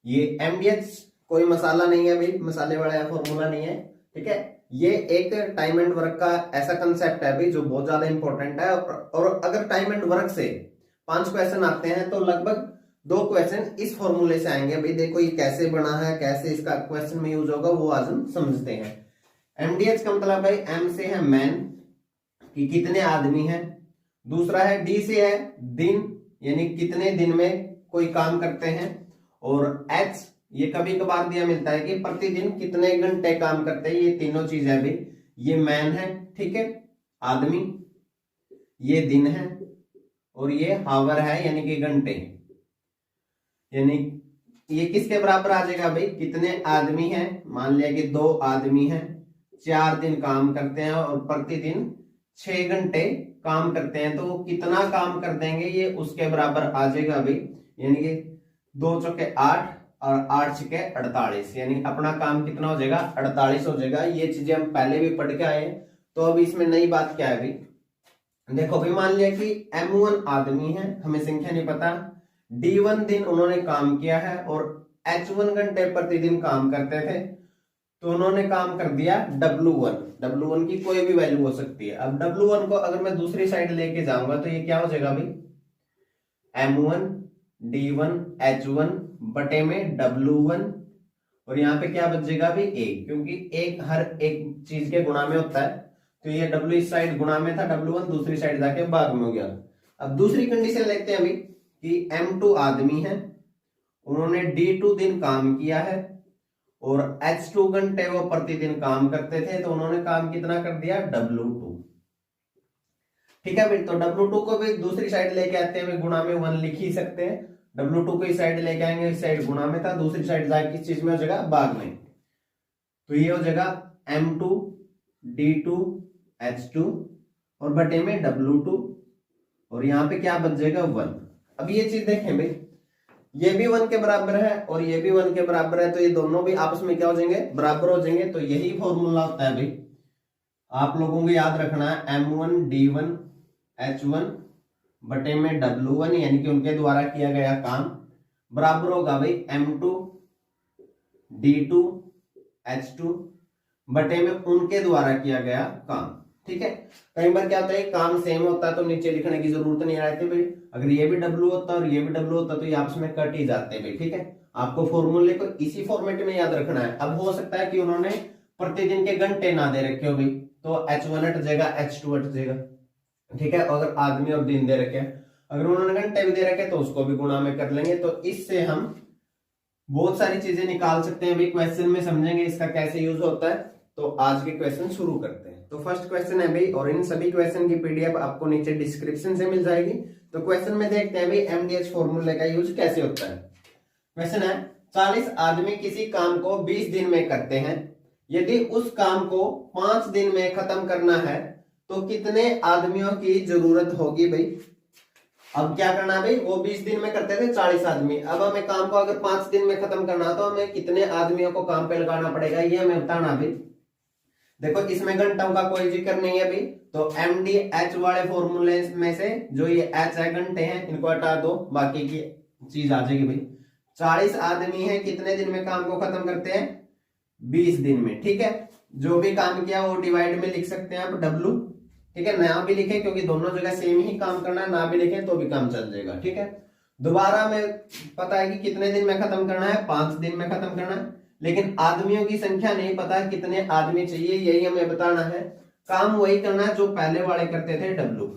ये एमडीएच कोई मसाला नहीं है भाई, मसाले वाला फॉर्मूला नहीं है। ठीक है, ये एक टाइम एंड वर्क का ऐसा कंसेप्ट है भाई जो बहुत ज्यादा इंपॉर्टेंट है, और अगर टाइम एंड वर्क से 5 क्वेश्चन आते हैं तो लगभग 2 क्वेश्चन इस फॉर्मूले से आएंगे भाई। देखो ये कैसे बना है, कैसे इसका क्वेश्चन में यूज होगा, वो आज हम समझते हैं। एमडीएच का मतलब भाई, एम से है मैन कि कितने आदमी हैं, दूसरा है डी से है दिन, यानी कितने दिन में कोई काम करते हैं, और एच ये कभी कभार दिया मिलता है कि प्रतिदिन कितने घंटे काम करते हैं। ये तीनों चीज है भाई, ये मैन है, ठीक है, आदमी, ये दिन है, और ये हावर है यानी कि घंटे। यानी ये किसके बराबर आ जाएगा भाई, कितने आदमी हैं, मान लिया कि 2 आदमी हैं, 4 दिन काम करते हैं और प्रतिदिन 6 घंटे काम करते हैं, तो वो कितना काम कर देंगे ये उसके बराबर आ जाएगा भाई। यानी कि 2 चौके 8 और 8 छके 48, यानी अपना काम कितना हो जाएगा, 48 हो जाएगा। ये चीजें हम पहले भी पढ़ के आए हैं, तो अभी इसमें नई बात क्या है भाई, देखो भाई, मान लिया कि M1 आदमी है, हमें संख्या नहीं पता, D1 दिन उन्होंने काम किया है और H1 घंटे प्रतिदिन काम करते थे, तो उन्होंने काम कर दिया W1। W1 की कोई भी वैल्यू हो सकती है। अब W1 को अगर मैं दूसरी साइड लेके जाऊंगा तो ये क्या हो जाएगा भाई, M1 D1 H1 बटे में W1, और यहाँ पे क्या बचेगा भाई, एक, क्योंकि एक हर एक चीज के गुणा में होता है, तो ये W इस साइड गुणा में था, W1 दूसरी साइड जाके भाग में हो गया, अब दूसरी कंडीशन लेते हैं अभी कि M2 आदमी है, उन्होंने D2 दिन काम किया है और H2 घंटे वो प्रतिदिन काम करते थे, तो उन्होंने काम कितना कर दिया W2। ठीक है भाई, तो W2 को भी दूसरी साइड लेके आते हैं, गुणा में 1 लिख ही सकते हैं। W2 को इस साइड लेके आएंगे, इस साइड गुणा में था, दूसरी साइड जाए किस चीज में हो जाएगा, भाग में। तो ये हो जाएगा M2 D2 H2 और बटे में W2 और यहाँ पे क्या बच जाएगा 1। अब ये चीज देखें भाई, ये भी 1 के बराबर है और ये भी 1 के बराबर है, तो ये दोनों भी आपस में क्या हो जाएंगे, बराबर हो जाएंगे। तो यही फॉर्मूला होता है भाई, आप लोगों को याद रखना है, M1 D1 H1 बटे में W1 यानी कि उनके द्वारा किया गया काम बराबर होगा भाई M2 D2 H2 बटे में उनके द्वारा किया गया काम। ठीक है, कई बार क्या होता है, काम सेम होता है तो नीचे लिखने की जरूरत नहीं रहती भाई, अगर ये भी W होता और ये भी W होता तो ये आपस में कट ही जाते हैं भाई। ठीक है, आपको फॉर्मूले को इसी फॉर्मेट में याद रखना है। अब हो सकता है कि उन्होंने प्रतिदिन के घंटे ना दे रखे हो भाई, तो H1 हट जाएगा, H2 हट जाएगा। ठीक है, अगर आदमी और दिन दे रखे, अगर उन्होंने घंटे भी दे रखे तो उसको भी गुणा में कर लेंगे। तो इससे हम बहुत सारी चीजें निकाल सकते हैं भाई, क्वेश्चन में समझेंगे इसका कैसे यूज होता है। तो आज के क्वेश्चन शुरू करते हैं। तो फर्स्ट क्वेश्चन है भाई, और इन सभी क्वेश्चन की पीडीएफ आपको नीचे डिस्क्रिप्शन से मिल जाएगी। तो क्वेश्चन में देखते हैं भाई एमडीएच फॉर्मूले का यूज कैसे होता है। क्वेश्चन है, 40 आदमी किसी काम को 20 दिन में करते हैं, यदि उस काम को 5 दिन में खत्म करना है तो कितने आदमियों की जरूरत होगी भाई। अब क्या करना भाई, वो 20 दिन में करते थे 40 आदमी, अब हमें काम को अगर 5 दिन में खत्म करना तो हमें कितने आदमियों को काम पे लगाना पड़ेगा, ये हमें बताना भाई। देखो इसमें घंटों का कोई जिक्र नहीं है भाई, तो MDH वाले फॉर्मूले में से जो ये H है घंटे हैं, इनको हटा दो, बाकी की चीज आ जाएगी भाई। 40 आदमी है, कितने दिन में काम को खत्म करते हैं, 20 दिन में। ठीक है, जो भी काम किया वो डिवाइड में लिख सकते हैं आप W। ठीक है, ना भी लिखे क्योंकि दोनों जगह सेम ही काम करना है, ना भी लिखे तो भी काम चल जाएगा। ठीक है, दोबारा में पता है कि कितने दिन में खत्म करना है, 5 दिन में खत्म करना है, लेकिन आदमियों की संख्या नहीं पता कितने आदमी चाहिए, यही हमें बताना है। काम वही करना है जो पहले वाले करते थे W।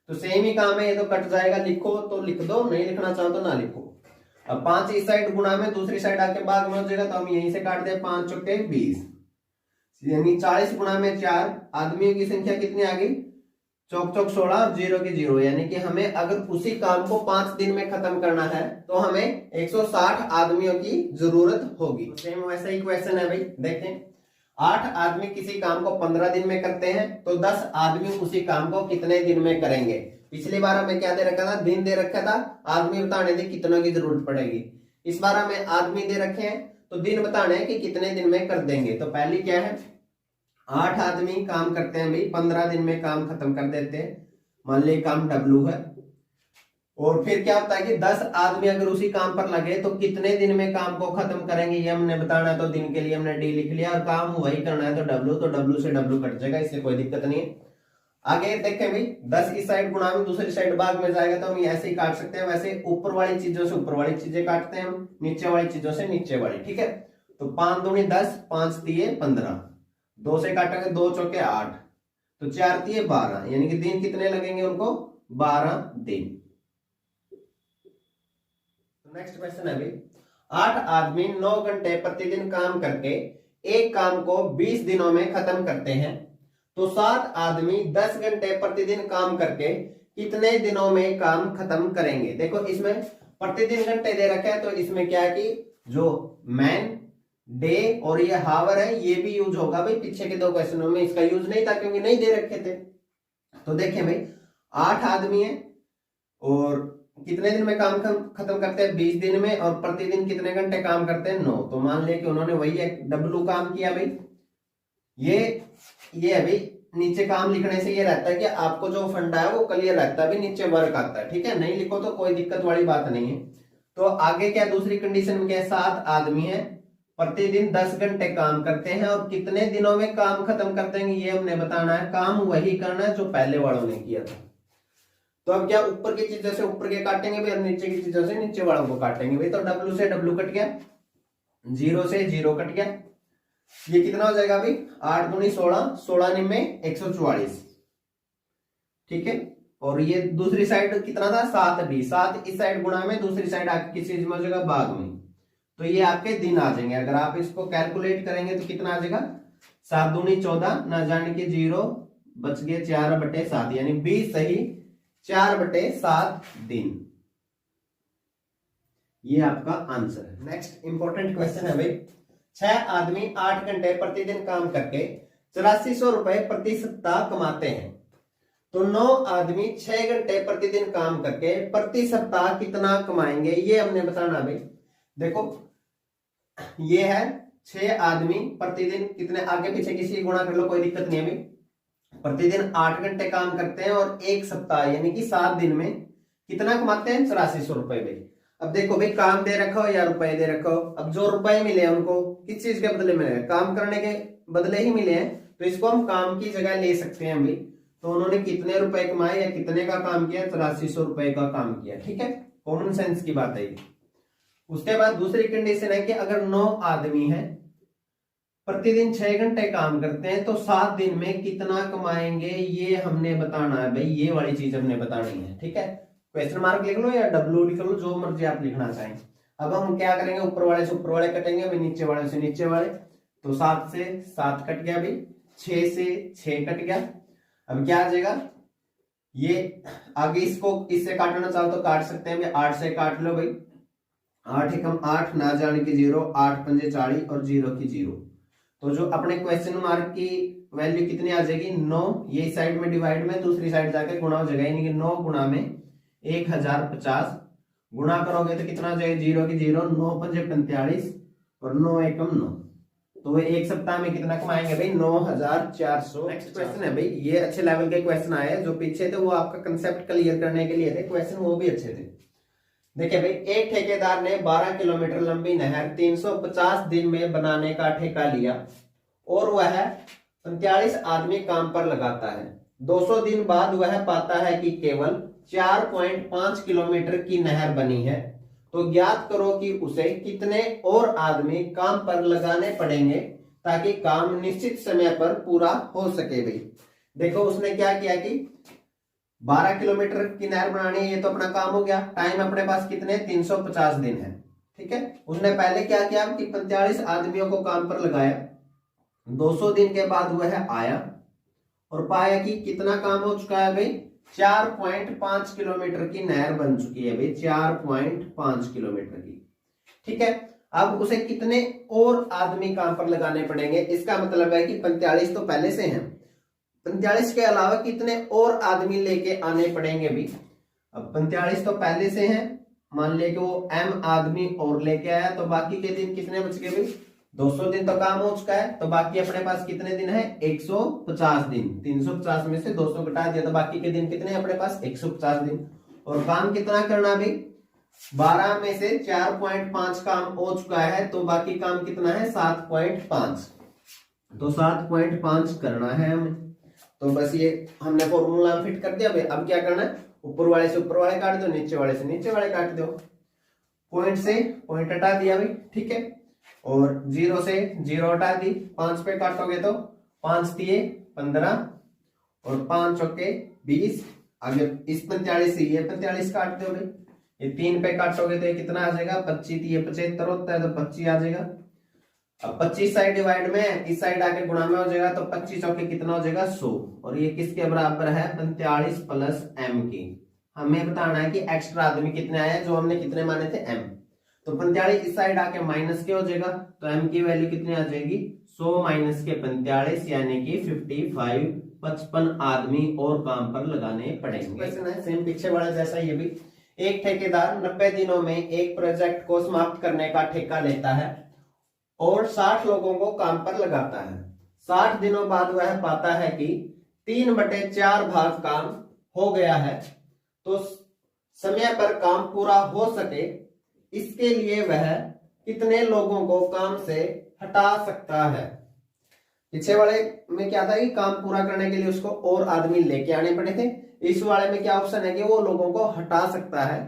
तो सेम ही काम है, ये तो कट जाएगा, लिखो तो लिख दो, नहीं लिखना चाहो तो ना लिखो। अब 5 इस साइड गुणा में दूसरी साइड आके बाद में हो जाएगा, तो हम यहीं से काट दे, 5 चौके 20 यानी 40 गुणा में 4, आदमियों की संख्या कितनी आ गई, चौक चौक 16 और 0 की 0, यानी कि हमें अगर उसी काम को 5 दिन में खत्म करना है तो हमें 160 आदमियों की जरूरत होगी। सेम वैसा ही क्वेश्चन है भाई, देखें 8 आदमी किसी काम को 15 दिन में करते हैं, तो 10 आदमी उसी काम को कितने दिन में करेंगे। पिछली बार हमें क्या दे रखा था, दिन दे रखा था, आदमी बताने दी कितनों की जरूरत पड़ेगी। इस बार हमें आदमी दे रखे हैं तो दिन बताने हैं कि कितने दिन में कर देंगे। तो पहली क्या है, 8 आदमी काम करते हैं भाई, 15 दिन में काम खत्म कर देते हैं, मान ली काम W है। और फिर क्या होता है कि 10 आदमी अगर उसी काम पर लगे तो कितने दिन में काम को खत्म करेंगे, ये हमने बताना है। तो दिन के लिए हमने D लिख लिया, और काम वही करना है तो W, तो W से W कट जाएगा, इससे कोई दिक्कत नहीं है। आगे देखें भाई, 10 इस साइड गुणा में दूसरी साइड भाग में जाएगा, तो हम ऐसे ही काट सकते हैं। वैसे ऊपर वाली चीजों से ऊपर वाली चीजें काटते हैं हम, नीचे वाली चीजों से नीचे वाली। ठीक है, तो 5 दूनी 10, 5 तिये 15, 2 से काटेंगे 2 चौके 8, तो 4 तिये 12, यानी कि दिन कितने लगेंगे उनको, 12 दिन। नेक्स्ट क्वेश्चन है भाई, 8 आदमी 9 घंटे प्रतिदिन काम करके एक काम को 20 दिनों में खत्म करते हैं, तो 7 आदमी 10 घंटे प्रतिदिन काम करके कितने दिनों में काम खत्म करेंगे। देखो इसमें प्रतिदिन घंटे दे रखे हैं, तो इसमें क्या है कि जो मैन डे और ये हावर है, ये भी यूज होगा भाई। पीछे के 2 क्वेश्चनों में इसका यूज नहीं था क्योंकि नहीं दे रखे थे। तो देखें भाई, 8 आदमी है और कितने दिन में काम खत्म करते हैं, 20 दिन में, और प्रतिदिन कितने घंटे काम करते हैं, 9। तो मान लिया कि उन्होंने वही एक W काम किया भाई। ये है भाई, नीचे काम लिखने से ये रहता है कि आपको जो फंडा है वो क्लियर रहता है, भी नीचे वर्क आता है। ठीक है, नहीं लिखो तो कोई दिक्कत वाली बात नहीं है। तो आगे क्या, दूसरी कंडीशन में क्या है, 7 आदमी है, प्रतिदिन 10 घंटे काम करते हैं और कितने दिनों में काम खत्म कर देंगे, ये हमने बताना है। काम वही करना है जो पहले वालों ने किया था। तो अब क्या, ऊपर की चीजों से ऊपर के काटेंगे भाई, और नीचे की चीजों से नीचे वालों को काटेंगे भाई। तो W से W कट गया, 0 से 0 कट गया, ये कितना हो जाएगा भाई, 8 दूनी 16, 16 निम्मे 144। ठीक है, और ये दूसरी साइड कितना था 7D, 7 इस साइड गुणा में दूसरी साइड आपकी किस चीज में हो जाएगा भाग में, तो ये आपके दिन आ जाएंगे। अगर आप इसको कैलकुलेट करेंगे तो कितना आ जाएगा 7 दूनी 14, ना जाने के 0 बच गए 4/7, यानी 20 सही 4/7 दिन। ये आपका आंसर है। नेक्स्ट इंपॉर्टेंट क्वेश्चन है भाई, 6 आदमी 8 घंटे प्रतिदिन काम करके 8400 रुपए प्रति सप्ताह कमाते हैं, तो 9 आदमी 6 घंटे प्रतिदिन काम करके प्रति सप्ताह कितना कमाएंगे, ये हमने बताना भाई। देखो ये है 6 आदमी प्रतिदिन कितने, आगे पीछे किसी गुणा कर लो कोई दिक्कत नहीं है भाई। प्रतिदिन 8 घंटे काम करते हैं और एक सप्ताह यानी कि 7 दिन में कितना कमाते हैं 8400 रुपए भाई। अब देखो भाई काम दे रखो या रुपए दे रखो, अब जो रुपए मिले उनको किस चीज के बदले मिले, काम करने के बदले ही मिले हैं, तो इसको हम काम की जगह ले सकते हैं भाई। तो उन्होंने कितने रुपए कमाए या कितने का काम किया, 8400 रुपए का काम किया, ठीक है, कॉमन सेंस की बात है ये। उसके बाद दूसरी कंडीशन है कि अगर 9 आदमी है प्रतिदिन 6 घंटे काम करते हैं, तो 7 दिन में कितना कमाएंगे, ये हमने बताना है भाई, ये वाली चीज हमने बतानी है, ठीक है। क्वेश्चन मार्क लिख लो या डब्ल्यू लिख लो, जो मर्जी आप लिखना चाहें। अब हम क्या करेंगे, ऊपर वाले से ऊपर वाले कटेंगे भाई, नीचे वाले से नीचे वाले, तो 7 से 7 कट गया भाई, 6 से 6 कट गया। अब क्या आ जाएगा, ये आगे इसको इससे काटना चाहो तो काट सकते हैं भाई, 8 से काट लो भाई, 8 एकम 8, ना जाने की 0, 8 पंजे 40 और 0 की 0। तो जो अपने क्वेश्चन मार्क की वैल्यू कितनी आ जाएगी 9, ये साइड में डिवाइड में दूसरी साइड जाके गुणा हो जाएगा, यानी कि 9 गुणा में 1050 गुणा करोगे तो कितना हो जाएगा 0 की 0, 9 पंजे 45 और 9 एकम 9, तो वे एक सप्ताह में कितना कमाएंगे भाई 9400। नेक्स्ट क्वेश्चन है भाई, ये अच्छे लेवल के क्वेश्चन आए, जो पीछे थे वो आपका कंसेप्ट क्लियर करने के लिए थे, क्वेश्चन वो भी अच्छे थे। देखिए भाई, एक ठेकेदार ने 12 किलोमीटर लंबी नहर 350 दिन में बनाने का ठेका लिया और वह 45 आदमी काम पर लगाता है। 200 दिन बाद वह पाता है कि केवल 4.5 किलोमीटर की नहर बनी है, तो ज्ञात करो कि उसे कितने और आदमी काम पर लगाने पड़ेंगे ताकि काम निश्चित समय पर पूरा हो सके भाई। देखो उसने क्या किया कि 12 किलोमीटर की नहर बनानी है, ये तो अपना काम हो गया, टाइम अपने पास कितने 350 दिन है, ठीक है। उसने पहले क्या किया कि 45 आदमियों को काम पर लगाया, 200 दिन के बाद वह आया और पाया कि कितना काम हो चुका है भाई 4.5 किलोमीटर की नहर बन चुकी है भाई, 4.5 किलोमीटर की, ठीक है। अब उसे कितने और आदमी काम पर लगाने पड़ेंगे, इसका मतलब है कि 45 तो पहले से हैं, 45 के अलावा कितने और आदमी लेके आने पड़ेंगे भी। अब 45 तो पहले से हैं, मान ले कि वो m आदमी और लेके आया, तो बाकी के दिन कितने बच गए भाई 200 दिन तो काम हो चुका है, तो बाकी अपने पास कितने दिन है 150 दिन, 350 में से 200 घटा दिया तो बाकी के दिन कितने अपने पास 150 दिन। और काम कितना करना भाई 12 में से 4.5 काम हो चुका है, तो बाकी काम कितना है 7.5, तो 7.5 करना है हमें। तो बस ये हमने फॉर्मूला फिट कर दिया भाई। अब क्या करना है, ऊपर वाले से ऊपर वाले काट दो, नीचे वाले से नीचे वाले काट दो, पॉइंट से पॉइंट हटा दिया भाई, ठीक है। और 0 से 0 हटा दी, 5 पे काटोगे तो 5 दिए 15 और 5 चौके 20, आगे इस 45 से ये 45 काट दो भाई, ये 3 पे काटोगे तो ये कितना आ जाएगा 25, ये 75 होता है तो 25 आ जाएगा। अब 25 साइड डिवाइड में इस साइड आके गुणा में हो जाएगा, तो 25 चौके कितना हो जाएगा 100, और ये किसके बराबर है 45 प्लस m की। हमें बताना है कि एक्स्ट्रा आदमी कितने आए हैं, जो हमने कितने माने थे m, तो 45 इस साइड आके माइनस के हो जाएगा, तो m की वैल्यू कितनी आ जाएगी 100 माइनस के 45 यानी कि 55 आदमी और काम पर लगाने पड़ेंगे। क्वेश्चन है सेम पीछे वाला जैसा, ये भी एक ठेकेदार 90 दिनों में एक प्रोजेक्ट को समाप्त करने का ठेका लेता है और 60 लोगों को काम पर लगाता है। 60 दिनों बाद वह पाता है कि 3/4 भाग काम हो गया है, तो समय पर काम पूरा हो सके इसके लिए वह कितने लोगों को काम से हटा सकता है। पीछे वाले में क्या था कि काम पूरा करने के लिए उसको और आदमी लेके आने पड़े थे, इस वाले में क्या ऑप्शन है कि वो लोगों को हटा सकता है।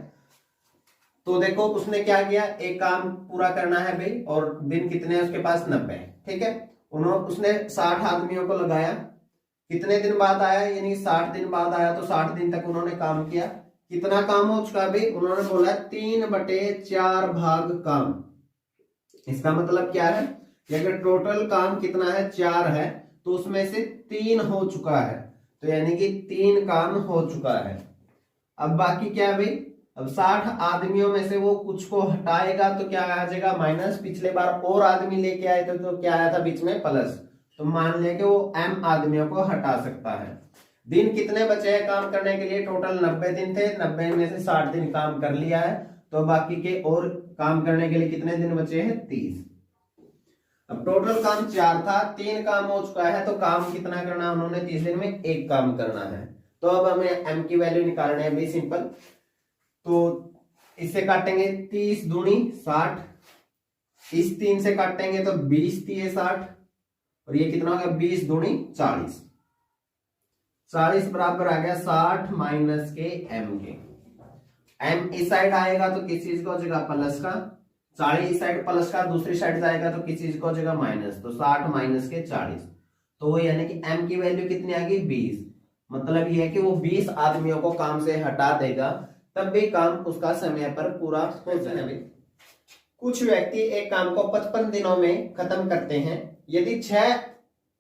तो देखो उसने क्या किया, एक काम पूरा करना है भाई और दिन कितने हैं उसके पास 90, ठीक है। उसने 60 आदमियों को लगाया कितने दिन बाद आया, यानी 60 दिन बाद आया, तो 60 दिन तक उन्होंने काम किया। कितना काम हो चुका भाई, उन्होंने बोला 3/4 भाग काम। इसका मतलब क्या है कि अगर टोटल काम कितना है 4 है, तो उसमें से 3 हो चुका है, तो यानी कि 3 काम हो चुका है। अब बाकी क्या है भाई, अब 60 आदमियों में से वो कुछ को हटाएगा तो क्या आ जाएगा माइनस। पिछले बार और आदमी लेके आए थे तो क्या आया था बीच में प्लस, तो मान लिया कि वो m आदमियों को हटा सकता है। दिन कितने बचे हैं काम करने के लिए, टोटल 90 दिन थे, 90 में से 60 दिन काम कर लिया है, तो बाकी के और काम करने के लिए कितने दिन बचे हैं 30। अब टोटल काम 4 था, 3 काम हो चुका है, तो काम कितना करना है उन्होंने 30 दिन में 1 काम करना है। तो अब हमें m की वैल्यू निकालनी है भाई सिंपल। तो इससे काटेंगे 30 दूनी 60, इस 3 से काटेंगे तो 20 3 60, और ये कितना हो गया 20 दूनी 40, 40 बराबर आ गया 60 माइनस के m के। m इस साइड आएगा तो किस चीज का हो जाएगा प्लस का, 40 इस साइड प्लस का, दूसरी साइड जाएगा तो किस चीज का हो जाएगा माइनस, तो 60 माइनस के 40, तो वो यानी कि m की वैल्यू कितनी आ गई 20। मतलब ये है कि वो 20 आदमियों को काम से हटा देगा, तब भी काम उसका समय पर पूरा हो जाएगा। कुछ व्यक्ति एक काम को 55 दिनों में खत्म करते हैं। यदि 6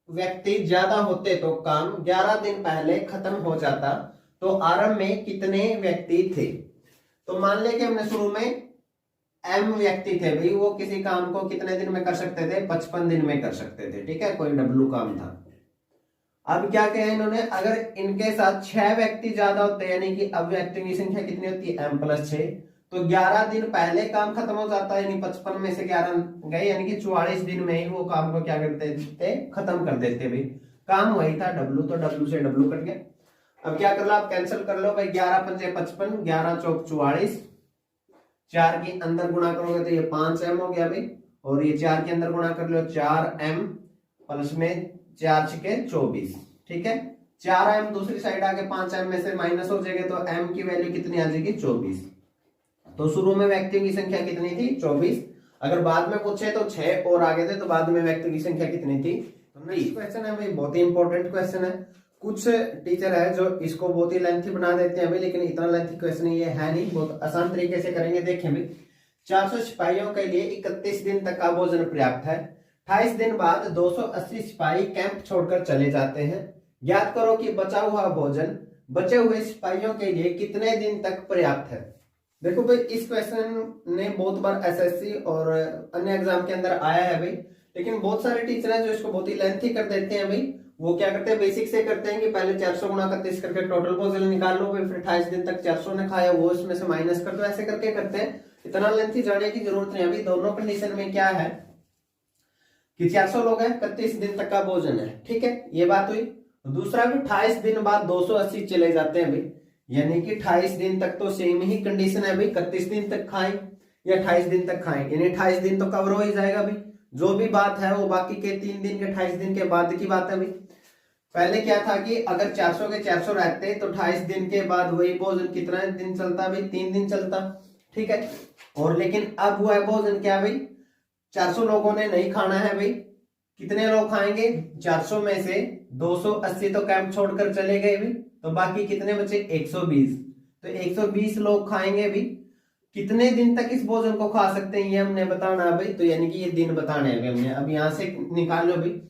व्यक्ति ज्यादा होते तो काम 11 दिन पहले खत्म हो जाता, तो आरंभ में कितने व्यक्ति थे। तो मान ले कि हमने शुरू में m व्यक्ति थे भाई, वो किसी काम को कितने दिन में कर सकते थे 55 दिन में कर सकते थे, ठीक है, कोई w काम था। अब क्या कहा इन्होंने, अगर इनके साथ 6 व्यक्ति ज्यादा होते, यानी कि अब व्यक्तियों की संख्या कितनी होती है m+6, तो 11 दिन पहले काम खत्म हो जाता है, यानी 55 में से 11 गए, यानी कि 44 दिन में ही वो काम को क्या करते थे खत्म कर देते भाई। काम वही था w, तो w से w कट गया। अब क्या कर लो आप कैंसिल कर लो भाई, 11 पंजे 55, 11 चौक 44, 4 के अंदर गुणा करोगे तो ये 5m हो गया भाई, और ये 4 के अंदर गुणा कर लो 4m प्लस में 4 छके 24, ठीक है। 4m दूसरी साइड आके 5m में से माइनस हो जाएगा, तो m की वैल्यू कितनी आ जाएगी 24। तो शुरू में व्यक्तियों की संख्या कितनी थी 24, अगर बाद में पूछे तो 6 और आगे थे, तो बाद में व्यक्तियों की संख्या कितनी थी। क्वेश्चन है भाई, बहुत ही इंपॉर्टेंट क्वेश्चन है। कुछ टीचर है जो इसको बहुत ही लेंथी बना देते हैं भाई, लेकिन इतना लेंथी क्वेश्चन ये है नहीं, बहुत आसान तरीके से करेंगे। देखें भाई, 400 सिपाहियों के लिए 31 दिन तक का भोजन पर्याप्त है। 28 दिन बाद 280 सिपाही कैंप छोड़कर चले जाते हैं। ज्ञात करो कि बचा हुआ भोजन बचे हुए सिपाहियों के लिए कितने दिन तक पर्याप्त है। देखो भाई, इस क्वेश्चन ने बहुत बार एसएससी और अन्य एग्जाम के अंदर आया है भाई, लेकिन बहुत सारे टीचर हैं जो इसको बहुत ही लेंथी कर देते हैं भाई। वो क्या करते हैं, बेसिक से करते हैं कि पहले 400 गुणा 31 करके टोटल भोजन निकाल लो, फिर 28 दिन तक 400 ने खाया वो इसमें से माइनस कर दो, ऐसे करके करते हैं। इतना लेंथी जाने की जरूरत नहीं। अभी दोनों कंडीशन में क्या है कि 400 लोग हैं, 31 दिन तक का भोजन है, ठीक है, ये बात हुई। दूसरा भी 28 दिन बाद 280 चले जाते हैं भाई, यानी कि 28 दिन तक तो सेम ही कंडीशन है भाई, 31 दिन तक खाएं या 28 दिन तक खाएं, यानी 28 दिन तो कवर हो ही जाएगा भाई। जो भी बात है वो बाकी के 3 दिन के 28 दिन के बाद की बात है भाई। पहले क्या था कि अगर 400 के 400 रहते तो 28 दिन के बाद वही भोजन कितना दिन चलता भाई, 3 दिन चलता, ठीक है। और लेकिन अब हुआ है भोजन क्या भाई, 400 लोगों ने नहीं खाना है भाई, कितने लोग खाएंगे 400 में से 280 तो कैंप छोड़कर चले गए भी, तो बाकी कितने बचे 120, तो 120 लोग खाएंगे भी। कितने दिन तक इस भोजन को खा सकते हैं ये हमने बताना है भाई, तो यानी कि ये दिन बताने हैं हमने। अब यहां से निकाल लो भाई।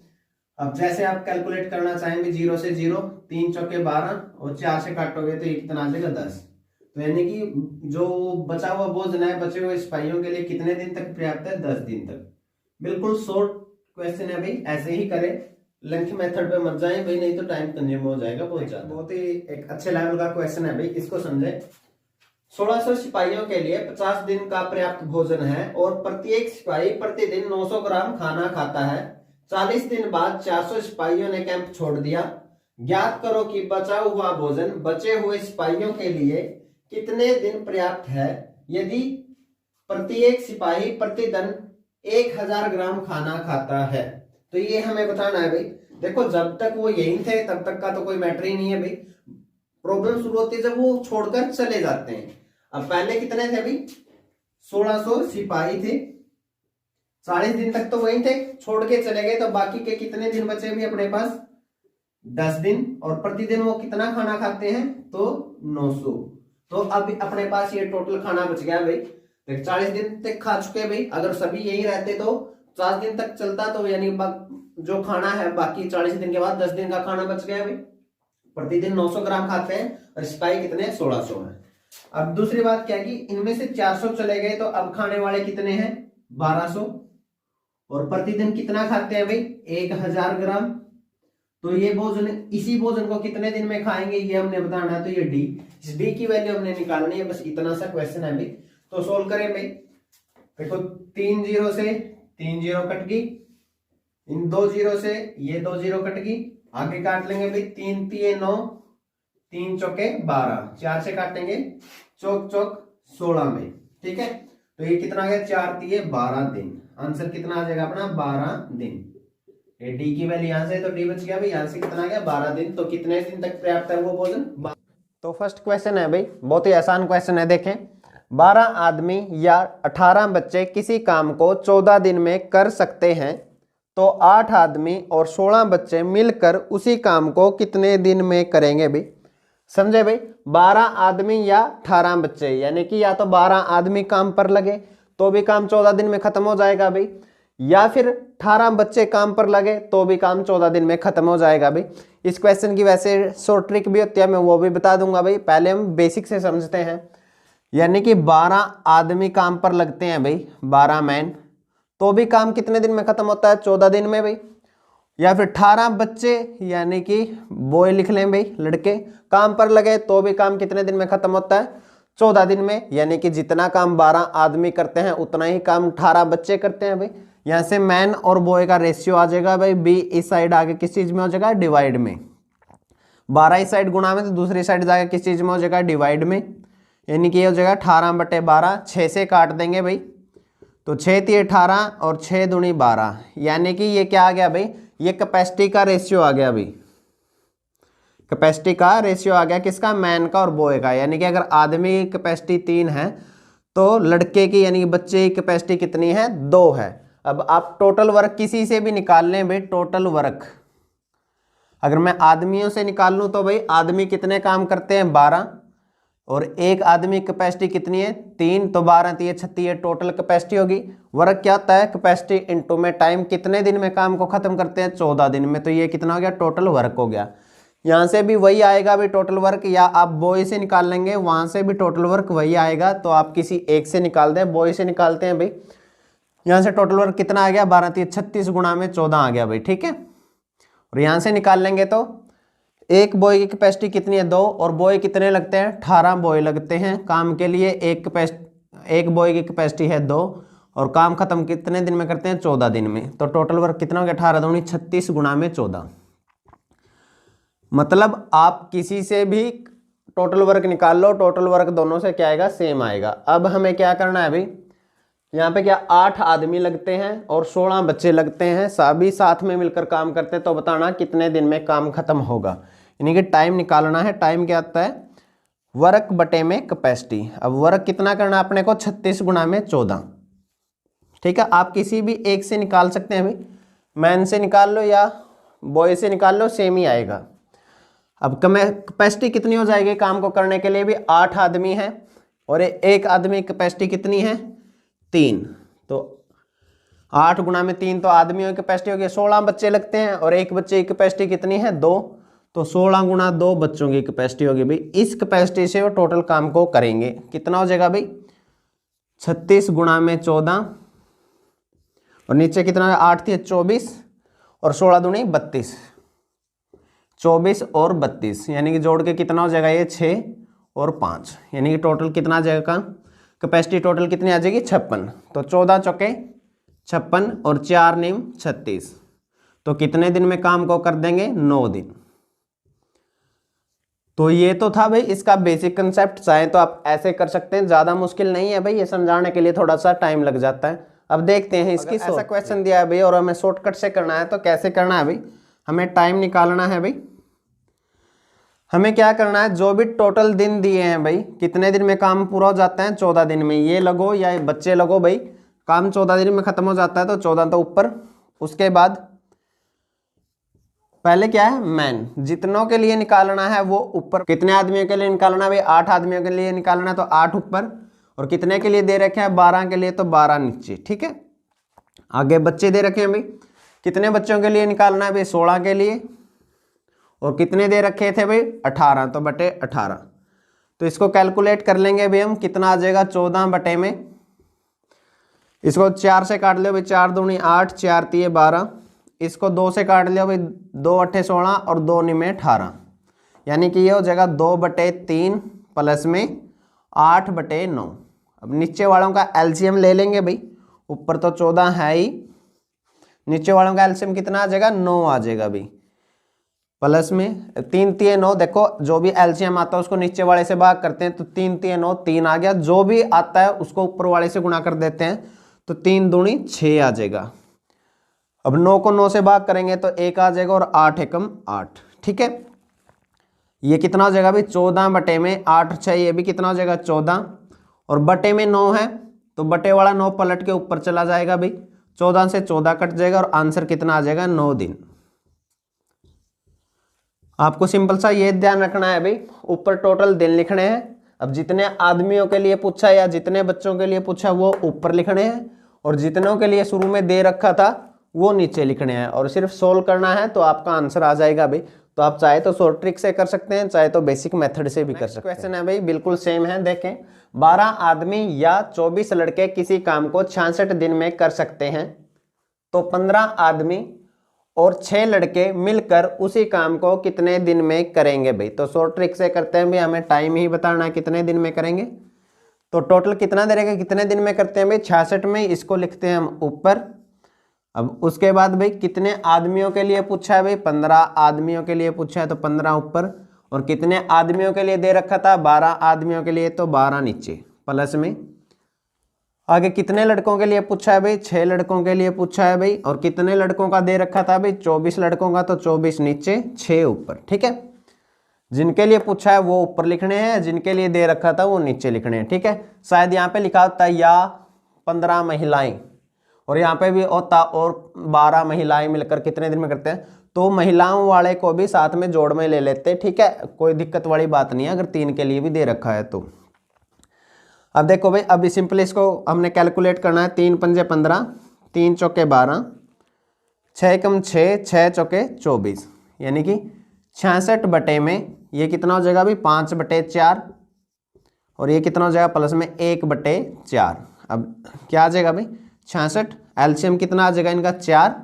अब जैसे आप कैलकुलेट करना चाहेंगे 0 से 0, 3 चौके 12 और 4 से काटोगे तो ये कितना आ जाएगा 10। तो यानी कि जो बचा हुआ भोजन है बचे हुए सिपाहियों के लिए कितने दिन तक पर्याप्त है, 10 दिन तक। बिल्कुल शॉर्ट क्वेश्चन है भाई, ऐसे ही करें, लेंथ मेथड पे मत जाएं भाई, नहीं तो टाइम कंज्यूम हो जाएगा बहुत ज्यादा। बहुत ही एक अच्छे लेवल का क्वेश्चन है भाई, इसको समझे। 1600 सिपाहियों के लिए 50 दिन का पर्याप्त भोजन है और प्रत्येक सिपाही प्रतिदिन 900 ग्राम खाना खाता है। 40 दिन बाद 400 सिपाहियों ने कैंप छोड़ दिया। ज्ञात करो कि बचा हुआ भोजन बचे हुए सिपाहियों के लिए कितने दिन पर्याप्त है यदि प्रत्येक सिपाही प्रतिदिन 1000 ग्राम खाना खाता है। तो ये हमें बताना है भाई। देखो, जब तक वो यहीं थे तब तक का तो कोई मैटर ही नहीं है भाई, प्रॉब्लम शुरू होती है जब वो छोड़कर चले जाते हैं। अब पहले कितने थे भाई, 1600 सिपाही थे, 40 दिन तक तो वहीं थे, छोड़ के चले गए, तो बाकी के कितने दिन बचे भी अपने पास, 10 दिन, और प्रतिदिन वो कितना खाना खाते हैं, तो 900। तो अब अपने पास ये टोटल खाना बच गया भाई, 40 दिन तक खा चुके हैं भाई। अगर सभी यही रहते तो 50 दिन तक चलता, तो यानी जो खाना है बाकी 40 दिन के बाद 10 दिन का खाना बच गया भाई। प्रतिदिन 900 ग्राम खाते हैं और सिपाही कितने, 1600 है। अब दूसरी बात क्या कि इनमें से 400 चले गए, तो अब खाने वाले कितने हैं, 1200, और प्रतिदिन कितना खाते हैं भाई, 1000 ग्राम। तो ये भोजन, इसी भोजन को कितने दिन में खाएंगे ये हमने बताना है। तो ये डी, इस डी की वैल्यू हमने निकालनी है, बस इतना सा क्वेश्चन है भाई। तो सोल्व करें भाई। देखो 3 0 से 3 0 कट गई, इन 2 0 से ये 2 0 कट गई, आगे काट लेंगे भाई, 3 3 9, 3 चौके 12, 4 से काटेंगे, चौक चौक 16 में, ठीक है। तो ये कितना आ गया, 4 3 12 दिन। आंसर कितना आ जाएगा अपना, 12 दिन। ये डी की वैल्यू यहां से, तो डी बच गया भाई, यहां से कितना आ गया, 12 दिन। तो कितने दिन तक पर्याप्त है वो भोजन। तो फर्स्ट क्वेश्चन है भाई, बहुत ही आसान क्वेश्चन है। देखें, 12 आदमी या 18 बच्चे किसी काम को 14 दिन में कर सकते हैं, तो 8 आदमी और 16 बच्चे मिलकर उसी काम को कितने दिन में करेंगे भाई। समझे भाई, 12 आदमी या 18 बच्चे, यानी कि या तो 12 आदमी काम पर लगे तो भी काम 14 दिन में खत्म हो जाएगा भाई, या फिर 18 बच्चे काम पर लगे तो भी काम 14 दिन में खत्म हो जाएगा भाई। इस क्वेश्चन की वैसे शॉर्ट ट्रिक भी होती है, मैं वो भी बता दूंगा भाई। पहले हम बेसिक से समझते हैं। यानी कि 12 आदमी काम पर लगते हैं भाई, 12 मैन, तो भी काम कितने दिन में खत्म होता है, 14 दिन में भाई। या फिर 18 बच्चे यानी कि बॉय लिख लें भाई, लड़के काम पर लगे तो भी काम कितने दिन में खत्म होता है, 14 दिन में। यानी कि जितना काम 12 आदमी करते हैं उतना ही काम 18 बच्चे करते हैं भाई। यहाँ से मैन और बॉय का रेशियो आ जाएगा भाई, बी इस साइड आगे किस चीज में हो जाएगा, डिवाइड में। 12 इस साइड गुणा में, तो दूसरी साइड जाकर किस चीज में हो जाएगा, डिवाइड में। यानी कि ये हो जाएगा 18/12, 6 से काट देंगे भाई, तो 6 3 18 और 6 दूनी 12। यानी कि ये क्या आ गया भाई, ये कैपेसिटी का रेशियो आ गया भाई। कैपेसिटी का रेशियो आ गया किसका, मैन का और बॉय का। यानी कि अगर आदमी की कैपेसिटी 3 है तो लड़के की यानी कि बच्चे की कैपेसिटी कितनी है, 2 है। अब आप टोटल वर्क किसी से भी निकाल लें भाई, टोटल वर्क अगर मैं आदमियों से निकाल लूं तो भाई आदमी कितने काम करते हैं, 12, और एक आदमी कैपेसिटी कितनी है, 3, तो 12 3 36 टोटल कैपेसिटी होगी। वर्क क्या होता है, कैपेसिटी इनटू में टाइम, कितने दिन में काम को खत्म करते हैं, 14 दिन में। तो ये कितना हो गया, टोटल वर्क हो गया। यहाँ से भी वही आएगा भाई टोटल वर्क, या आप बॉय से निकाल लेंगे, वहां से भी टोटल वर्क वही आएगा। तो आप किसी एक से निकाल दें, बॉय से निकालते हैं भाई। यहाँ से टोटल वर्क कितना आ गया, 12 3 36 गुणा में 14 आ गया भाई, ठीक है। और यहाँ से निकाल लेंगे तो एक बॉय की कैपेसिटी कितनी है, 2, और बॉय कितने लगते हैं, 18 बॉय लगते हैं काम के लिए। एक बॉय की कैपेसिटी है 2, और काम खत्म कितने दिन में करते हैं, 14 दिन में। तो टोटल वर्क कितना हो गया, 18 दूनी 36 गुणा में 14। मतलब आप किसी से भी टोटल वर्क निकाल लो, टोटल वर्क दोनों से क्या आएगा, सेम आएगा। अब हमें क्या करना है भाई, यहाँ पे क्या 8 आदमी लगते हैं और 16 बच्चे लगते हैं, सभी साथ में मिलकर काम करते हैं। तो बताना कितने दिन में काम खत्म होगा, यानी कि टाइम निकालना है। टाइम क्या आता है, वर्क बटे में कैपेसिटी। अब वर्क कितना करना है अपने को, 36 गुणा में 14, ठीक है। आप किसी भी एक से निकाल सकते हैं भाई, मैन से निकाल लो या बॉय से निकाल लो, सेम ही आएगा। अब कैपेसिटी कितनी हो जाएगी काम को करने के लिए भी, 8 आदमी है और एक आदमी की कैपेसिटी कितनी है, 3। तो 8 गुणा में 3, तो आदमियों की कैपेसिटी होगी, 16 बच्चे लगते हैं और एक बच्चे की कैपेसिटी कितनी है, 2। तो 16 गुणा 2 बच्चों की कैपेसिटी होगी भाई। इस कैपेसिटी से वो टोटल काम को करेंगे, कितना हो जाएगा भाई, 36 गुणा में 14, और नीचे कितना है, 8 थी 24, और 16 दूनी 32, 24 और 32, यानी कि जोड़ के कितना हो जाएगा, ये 6 और 5, यानी कि टोटल कितना आ जाएगा, कैपेसिटी टोटल कितनी आ जाएगी, 56। तो 14 चौके 56 और 4 नीम 36, तो कितने दिन में काम को कर देंगे, 9 दिन। तो ये तो था भाई इसका बेसिक कंसेप्ट। चाहे तो आप ऐसे कर सकते हैं, ज़्यादा मुश्किल नहीं है भाई, ये समझाने के लिए थोड़ा सा टाइम लग जाता है। अब देखते हैं इसकी, ऐसा क्वेश्चन दिया है भाई और हमें शॉर्टकट से करना है, तो कैसे करना है भाई, हमें टाइम निकालना है भाई। हमें क्या करना है, जो भी टोटल दिन दिए हैं भाई, कितने दिन में काम पूरा हो जाता है, 14 दिन में। ये लगो या बच्चे लगो भाई, काम 14 दिन में खत्म हो जाता है, तो 14 तो ऊपर। उसके बाद पहले क्या है मैन, जितनों के लिए निकालना है वो ऊपर, कितने आदमियों के लिए निकालना है भाई 8 आदमियों के लिए निकालना है तो 8 ऊपर, और कितने के लिए दे रखे हैं 12 के लिए तो 12 नीचे। ठीक है, आगे बच्चे दे रखे हैं भाई, कितने बच्चों के लिए निकालना है भाई 16 के लिए, और कितने दे रखे थे भाई 18 तो बटे 18। तो इसको कैलकुलेट कर लेंगे भाई हम, कितना आ जाएगा 14 बटे में, इसको 4 से काट लो भाई, 4 दूनी 8, 4 तिये 12, इसको 2 से काट लिया भाई, 2 अट्ठे 16 और 2 निमे 18, यानी कि ये हो जाएगा 2/3 प्लस में 8/9। अब नीचे वालों का एलसीएम ले लेंगे भाई, ऊपर तो 14 है ही, नीचे वालों का एलसीएम कितना आ जाएगा 9 आ जाएगा भाई, प्लस में 3 तिये 9, देखो जो भी एलसीएम आता है उसको नीचे वाले से भाग करते हैं तो 3 तिये 9 3 आ गया, जो भी आता है उसको ऊपर वाले से गुणा कर देते हैं तो 3 दूनी 6 आ जाएगा। अब 9 को 9 से भाग करेंगे तो 1 आ जाएगा और 8 एकम 8। ठीक है, ये कितना हो जाएगा भाई 14 बटे में 8 6, ये भी कितना हो जाएगा 14, और बटे में 9 है तो बटे वाला 9 पलट के ऊपर चला जाएगा भाई, 14 से 14 कट जाएगा और आंसर कितना आ जाएगा 9 दिन। आपको सिंपल सा ये ध्यान रखना है भाई, ऊपर टोटल दिन लिखने हैं। अब जितने आदमियों के लिए पूछा या जितने बच्चों के लिए पूछा वो ऊपर लिखने हैं, और जितनों के लिए शुरू में दे रखा था वो नीचे लिखने हैं, और सिर्फ सोल्व करना है तो आपका आंसर आ जाएगा भाई। तो आप चाहे तो शॉर्ट ट्रिक से कर सकते हैं, चाहे तो बेसिक मेथड से भी कर सकते हैं। क्वेश्चन है भाई बिल्कुल सेम है, देखें 12 आदमी या 24 लड़के किसी काम को 66 दिन में कर सकते हैं, तो 15 आदमी और 6 लड़के मिलकर उसी काम को कितने दिन में करेंगे भाई। तो शॉर्ट ट्रिक से करते हैं भाई, हमें टाइम ही बताना है कितने दिन में करेंगे। तो टोटल कितना दे रहेगा, कितने दिन में करते हैं भाई 66 में, इसको लिखते हैं हम ऊपर। अब उसके बाद भाई कितने आदमियों के लिए पूछा है भाई 15 आदमियों के लिए पूछा है तो 15 ऊपर, और कितने आदमियों के लिए दे रखा था 12 आदमियों के लिए तो 12 नीचे, प्लस में आगे कितने लड़कों के लिए पूछा है भाई 6 लड़कों के लिए पूछा है भाई, और कितने लड़कों का दे रखा था भाई 24 लड़कों का तो 24 नीचे 6 ऊपर। ठीक है, जिनके लिए पूछा है वो ऊपर लिखने हैं, जिनके लिए दे रखा था वो नीचे लिखने हैं। ठीक है, शायद यहाँ पे लिखा होता है या 15 महिलाएं, और यहाँ पे भी होता और 12 महिलाएं मिलकर कितने दिन में करते हैं, तो महिलाओं वाले को भी साथ में जोड़ में ले लेते हैं। ठीक है, कोई दिक्कत वाली बात नहीं है अगर 3 के लिए भी दे रखा है तो। अब देखो भाई, अभी सिंपल इसको हमने कैलकुलेट करना है, 3 पंजे 15, 3 चौके 12, 6 एकम 6, 6 चौके 24, यानी कि 66 बटे में ये कितना हो जाएगा भाई 5/4, और ये कितना हो जाएगा प्लस में 1/4। अब क्या आ जाएगा भाई 66, एलसीएम कितना आ जाएगा इनका 4,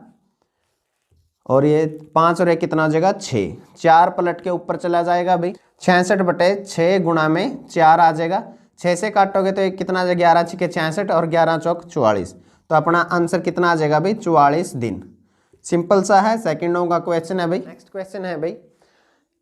और ये 5 और 1 कितना आ जाएगा 6, 4 पलट के ऊपर चला जाएगा भाई, 66/6 गुणा में 4 आ जाएगा, 6 से काटोगे तो एक कितना आ जाएगा 11 छिके 66 और 11 चौक 44, तो अपना आंसर कितना आ जाएगा भाई 44 दिन। सिंपल सा है, सेकंडों का क्वेश्चन है भाई। नेक्स्ट क्वेश्चन है भाई,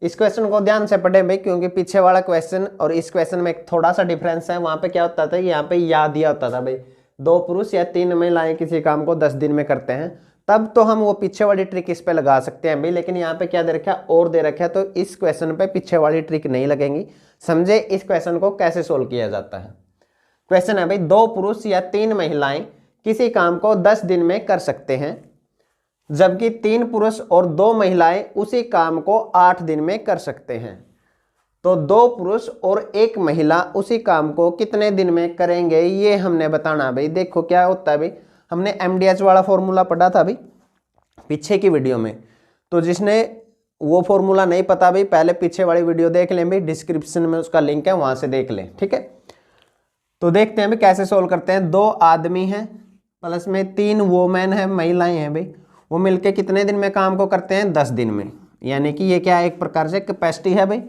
इस क्वेश्चन को ध्यान से पढ़ें भाई, क्योंकि पीछे वाला क्वेश्चन और इस क्वेश्चन में एक थोड़ा सा डिफरेंस है। वहां पे क्या होता था, यहाँ पे या दिया होता था भाई 2 पुरुष या 3 महिलाएं किसी काम को 10 दिन में करते हैं, तब तो हम वो पीछे वाली ट्रिक इस पे लगा सकते हैं भाई। लेकिन यहाँ पे क्या दे रखा है और दे रखा है, तो इस क्वेश्चन पे पीछे वाली ट्रिक नहीं लगेंगी। समझे इस क्वेश्चन को कैसे सोल्व किया जाता है। क्वेश्चन है भाई 2 पुरुष या 3 महिलाएं किसी काम को 10 दिन में कर सकते हैं, जबकि 3 पुरुष और 2 महिलाएं उसी काम को 8 दिन में कर सकते हैं, तो 2 पुरुष और 1 महिला उसी काम को कितने दिन में करेंगे, ये हमने बताना भाई। देखो क्या होता है भाई, हमने MDH वाला फॉर्मूला पढ़ा था भाई पीछे की वीडियो में, तो जिसने वो फॉर्मूला नहीं पता भाई पहले पीछे वाली वीडियो देख लें भाई, डिस्क्रिप्शन में उसका लिंक है, वहां से देख लें। ठीक है, तो देखते हैं भाई कैसे सोल्व करते हैं। 2 आदमी हैं प्लस में 3 वोमेन है, महिलाएं हैं भाई, वो मिलके कितने दिन में काम को करते हैं 10 दिन में, यानी कि ये क्या है एक प्रकार से कैपेसिटी है भाई,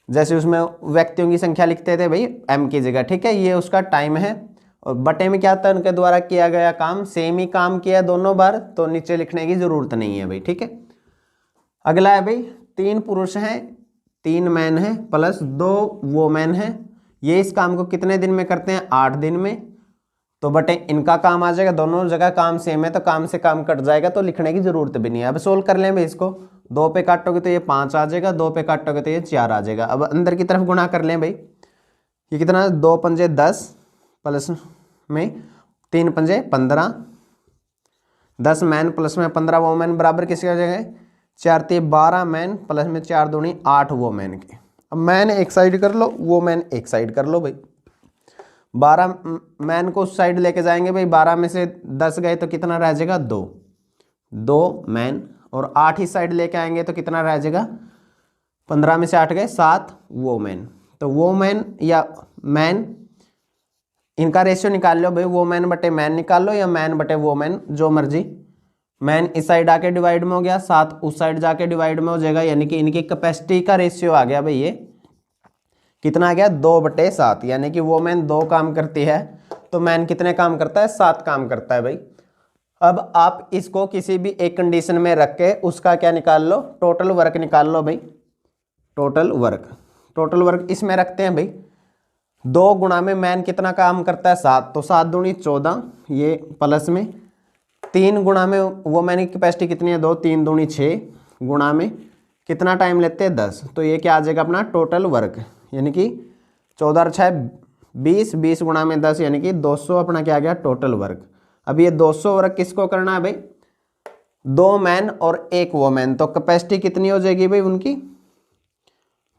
जैसे उसमें व्यक्तियों की संख्या लिखते थे भाई m की जगह। ठीक है, ये उसका टाइम है, और बटे में क्या था उनके द्वारा किया गया काम, सेम ही काम किया दोनों बार, तो नीचे लिखने की जरूरत नहीं है भाई। ठीक है, अगला है भाई 3 पुरुष हैं 3 मैन हैं प्लस 2 वोमेन हैं, ये इस काम को कितने दिन में करते हैं 8 दिन में, तो बटे इनका काम आ जाएगा, दोनों जगह काम सेम है तो काम से काम कट जाएगा, तो लिखने की जरूरत भी नहीं है। अब सोल्व कर लें भाई इसको, 2 पे काटोगे तो ये 5 आ जाएगा, 2 पे काटोगे तो ये 4 आ जाएगा। अब अंदर की तरफ गुणा कर लें भाई, ये कितना 2 पंजे 10 प्लस में 3 पंजे 15, 10 मैन प्लस में 15 वोमेन बराबर किसकी हो जाएगा 4 3 12 मैन प्लस में 4 दूनी 8 वो मैन के। अब मैन एक साइड कर लो, वो मैन एक साइड कर लो भाई। 12 मैन को उस साइड लेके जाएंगे भाई, 12 में से 10 गए तो कितना रह जाएगा 2 मैन, और 8 इस साइड लेके आएंगे तो कितना रह जाएगा 15 में से 8 गए 7 वो मैन। तो वो मैन या मैन, इनका रेशियो निकाल लो भाई, वो मैन बटे मैन निकाल लो या मैन बटे वो मैन, जो मर्जी। मैन इस साइड आके डिवाइड में हो गया, 7 उस साइड जाके डिवाइड में हो जाएगा, यानी कि इनकी कैपेसिटी का रेशियो आ गया भाई, ये कितना आ गया 2/7, यानी कि वो मैन 2 काम करती है तो मैन कितने काम करता है 7 काम करता है भाई। अब आप इसको किसी भी एक कंडीशन में रख के उसका क्या निकाल लो, टोटल वर्क निकाल लो भाई। टोटल वर्क इसमें रखते हैं भाई, 2 गुणा में मैन कितना काम करता है 7, तो 7 दूनी 14, ये प्लस में 3 गुणा में वो मैन की कैपेसिटी कितनी है 2, 3 दूनी 6, गुणा में कितना टाइम लेते हैं 10, तो ये क्या आ जाएगा अपना टोटल वर्क, यानी कि 14 और 6 20, 20 गुणा में 10 यानी कि 200 अपना क्या आ गया टोटल वर्क। अब ये 200 वर्क किसको करना है भाई, 2 मैन और 1 वो मैन, तो कैपेसिटी कितनी हो जाएगी भाई उनकी,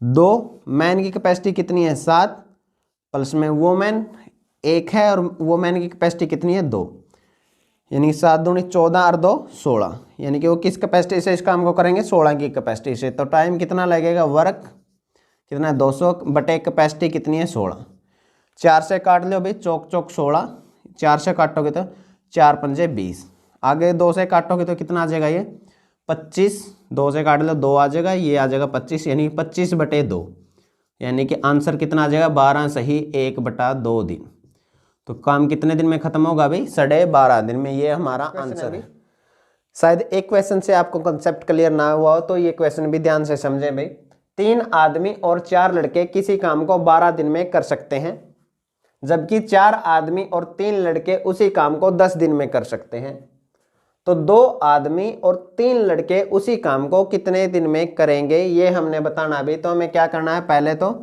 2 मैन की कैपेसिटी कितनी है 7, प्लस में वो मैन 1 है और वो मैन की कैपेसिटी कितनी है 2, यानी 7 दूनी 14 और 2 16, यानी कि वो किस कैपेसिटी से इस काम को करेंगे 16 की कैपेसिटी से। तो टाइम कितना लगेगा, वर्क कितना है 200 बटे कैपेसिटी कितनी है 16, 4 से काट लो भाई, चौक 16, 4 से काटोगे तो 4 पंजे 20, आगे 2 से काटोगे तो कितना आ जाएगा ये 25, 2 से काट लो 2 आ जाएगा, ये आ जाएगा 25, यानी 25/2, यानी कि आंसर कितना आ जाएगा 12 सही 1/2 दिन। तो काम कितने दिन में खत्म होगा भाई 12.5 दिन में, ये हमारा आंसर है। शायद एक क्वेश्चन से आपको कंसेप्ट क्लियर ना हुआ हो तो ये क्वेश्चन भी ध्यान से समझें भाई। 3 आदमी और 4 लड़के किसी काम को 12 दिन में कर सकते हैं, जबकि 4 आदमी और 3 लड़के उसी काम को 10 दिन में कर सकते हैं। तो 2 आदमी और 3 लड़के उसी काम को कितने दिन में करेंगे, ये हमने बताना भी। तो हमें क्या करना है, पहले तो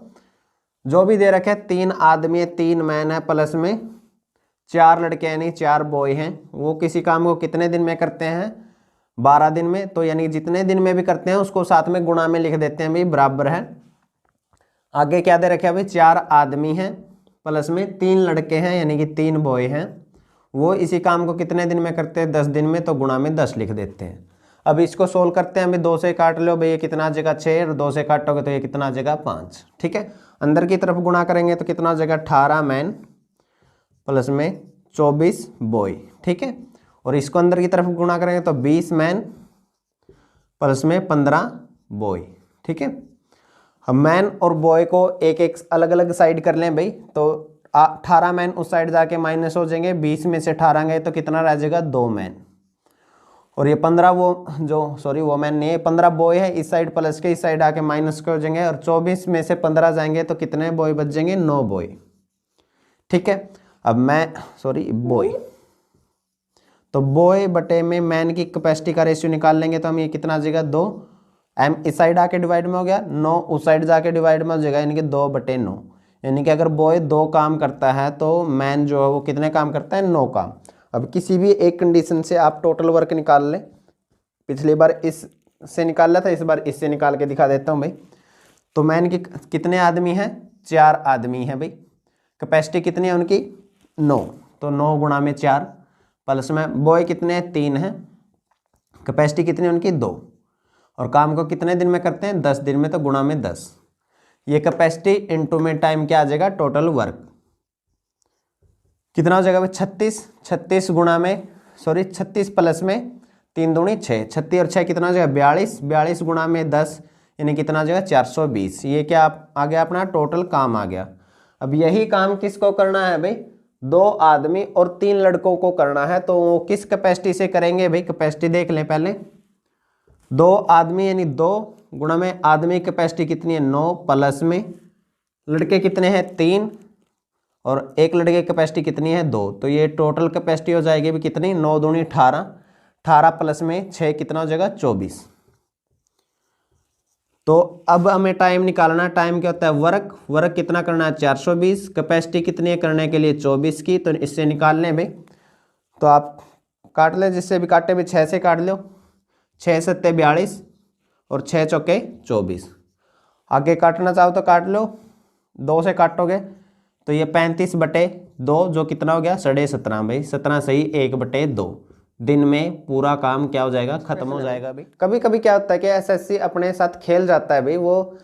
जो भी दे रखे 3 आदमी है 3 मैन है प्लस में 4 लड़के यानी 4 बॉय हैं, वो किसी काम को कितने दिन में करते हैं 12 दिन में। तो यानी जितने दिन में भी करते हैं उसको साथ में गुणा में लिख देते हैं भाई, बराबर है। आगे क्या दे रखे भाई 4 आदमी हैं प्लस में 3 लड़के हैं यानी कि 3 बॉय हैं, वो इसी काम को कितने दिन में करते हैं 10 दिन में, तो गुणा में 10 लिख देते हैं। अब इसको सोल्व करते हैं भाई, 2 से काट लो भाई, ये कितना आ जाएगा 6 और 2 से काटोगे तो ये कितना आ जाएगा 5, ठीक है। अंदर की तरफ गुणा करेंगे तो कितना आ जाएगा 18 मैन प्लस में 24 बॉय, ठीक है। और इसको अंदर की तरफ गुणा करेंगे तो 20 मैन प्लस में 15 बॉय, ठीक है। हम मैन और बॉय को एक एक अलग अलग साइड कर लें भाई, तो 18 मैन उस साइड जाके माइनस हो जाएंगे, 20 में से 18 गए तो कितना रह जाएगा 2 मैन, और ये 15 वो मैन नहीं है 15 बॉय है, इस साइड प्लस के इस साइड आके माइनस के हो जाएंगे, और 24 में से 15 जाएंगे तो कितने बॉय बच जाएंगे 9 बॉय, ठीक है। अब बॉय, तो बॉय बटे में मैन की कैपेसिटी का रेशियो निकाल लेंगे तो हम ये कितना आ जाएगा 2, एम इस साइड आके डिवाइड में हो गया, 9 उस साइड जाके डिवाइड में हो जाएगा, यानी कि 2/9, यानी कि अगर बॉय 2 काम करता है तो मैन जो है वो कितने काम करता है 9 काम। अब किसी भी एक कंडीशन से आप टोटल वर्क निकाल लें, पिछली बार इससे निकाल लिया था, इस बार इससे निकाल के दिखा देता हूँ भाई। तो मैन की कितने आदमी हैं 4 आदमी हैं भाई, कैपेसिटी कितनी है उनकी 9, तो 9 गुणा में 4 प्लस में बॉय कितने 3 हैं, कैपेसिटी कितनी है उनकी 2, और काम को कितने दिन में करते हैं 10 दिन में, तो गुणा में 10, ये कैपेसिटी इनटू में टाइम क्या आ जाएगा टोटल वर्क कितना हो जाएगा भाई 36 गुणा में 36 प्लस में 3 दूनी 6, 36 और 6 कितना हो जाएगा 42 गुणा में 10 यानी कितना हो जाएगा 420, ये क्या आ गया अपना टोटल काम आ गया। अब यही काम किसको करना है भाई 2 आदमी और 3 लड़कों को करना है, तो वो किस कैपेसिटी से करेंगे भाई, कैपेसिटी देख लें पहले। 2 आदमी यानी 2 गुणा में आदमी कैपेसिटी कितनी है 9 प्लस में लड़के कितने हैं 3 और एक लड़के की कैपेसिटी कितनी है 2, तो ये टोटल कैपेसिटी हो जाएगी भी कितनी 9 दूनी 18, 18 प्लस में 6 कितना हो जाएगा 24। तो अब हमें टाइम निकालना, टाइम क्या होता है वर्क कितना करना है 420, कैपेसिटी कितनी है करने के लिए 24 की, तो इससे निकाल लें भाई। तो आप काट लें जिससे भी काटे भी 6 से काट लो, 6 7 42 और 6 चौके 24। आगे काटना चाहो तो काट लो, 2 से काटोगे तो ये 35/2 जो कितना हो गया 17.5 भाई, 17 सही 1/2 दिन में पूरा काम क्या हो जाएगा, खत्म हो जाएगा भाई। कभी कभी क्या होता है कि एसएससी अपने साथ खेल जाता है भाई, वो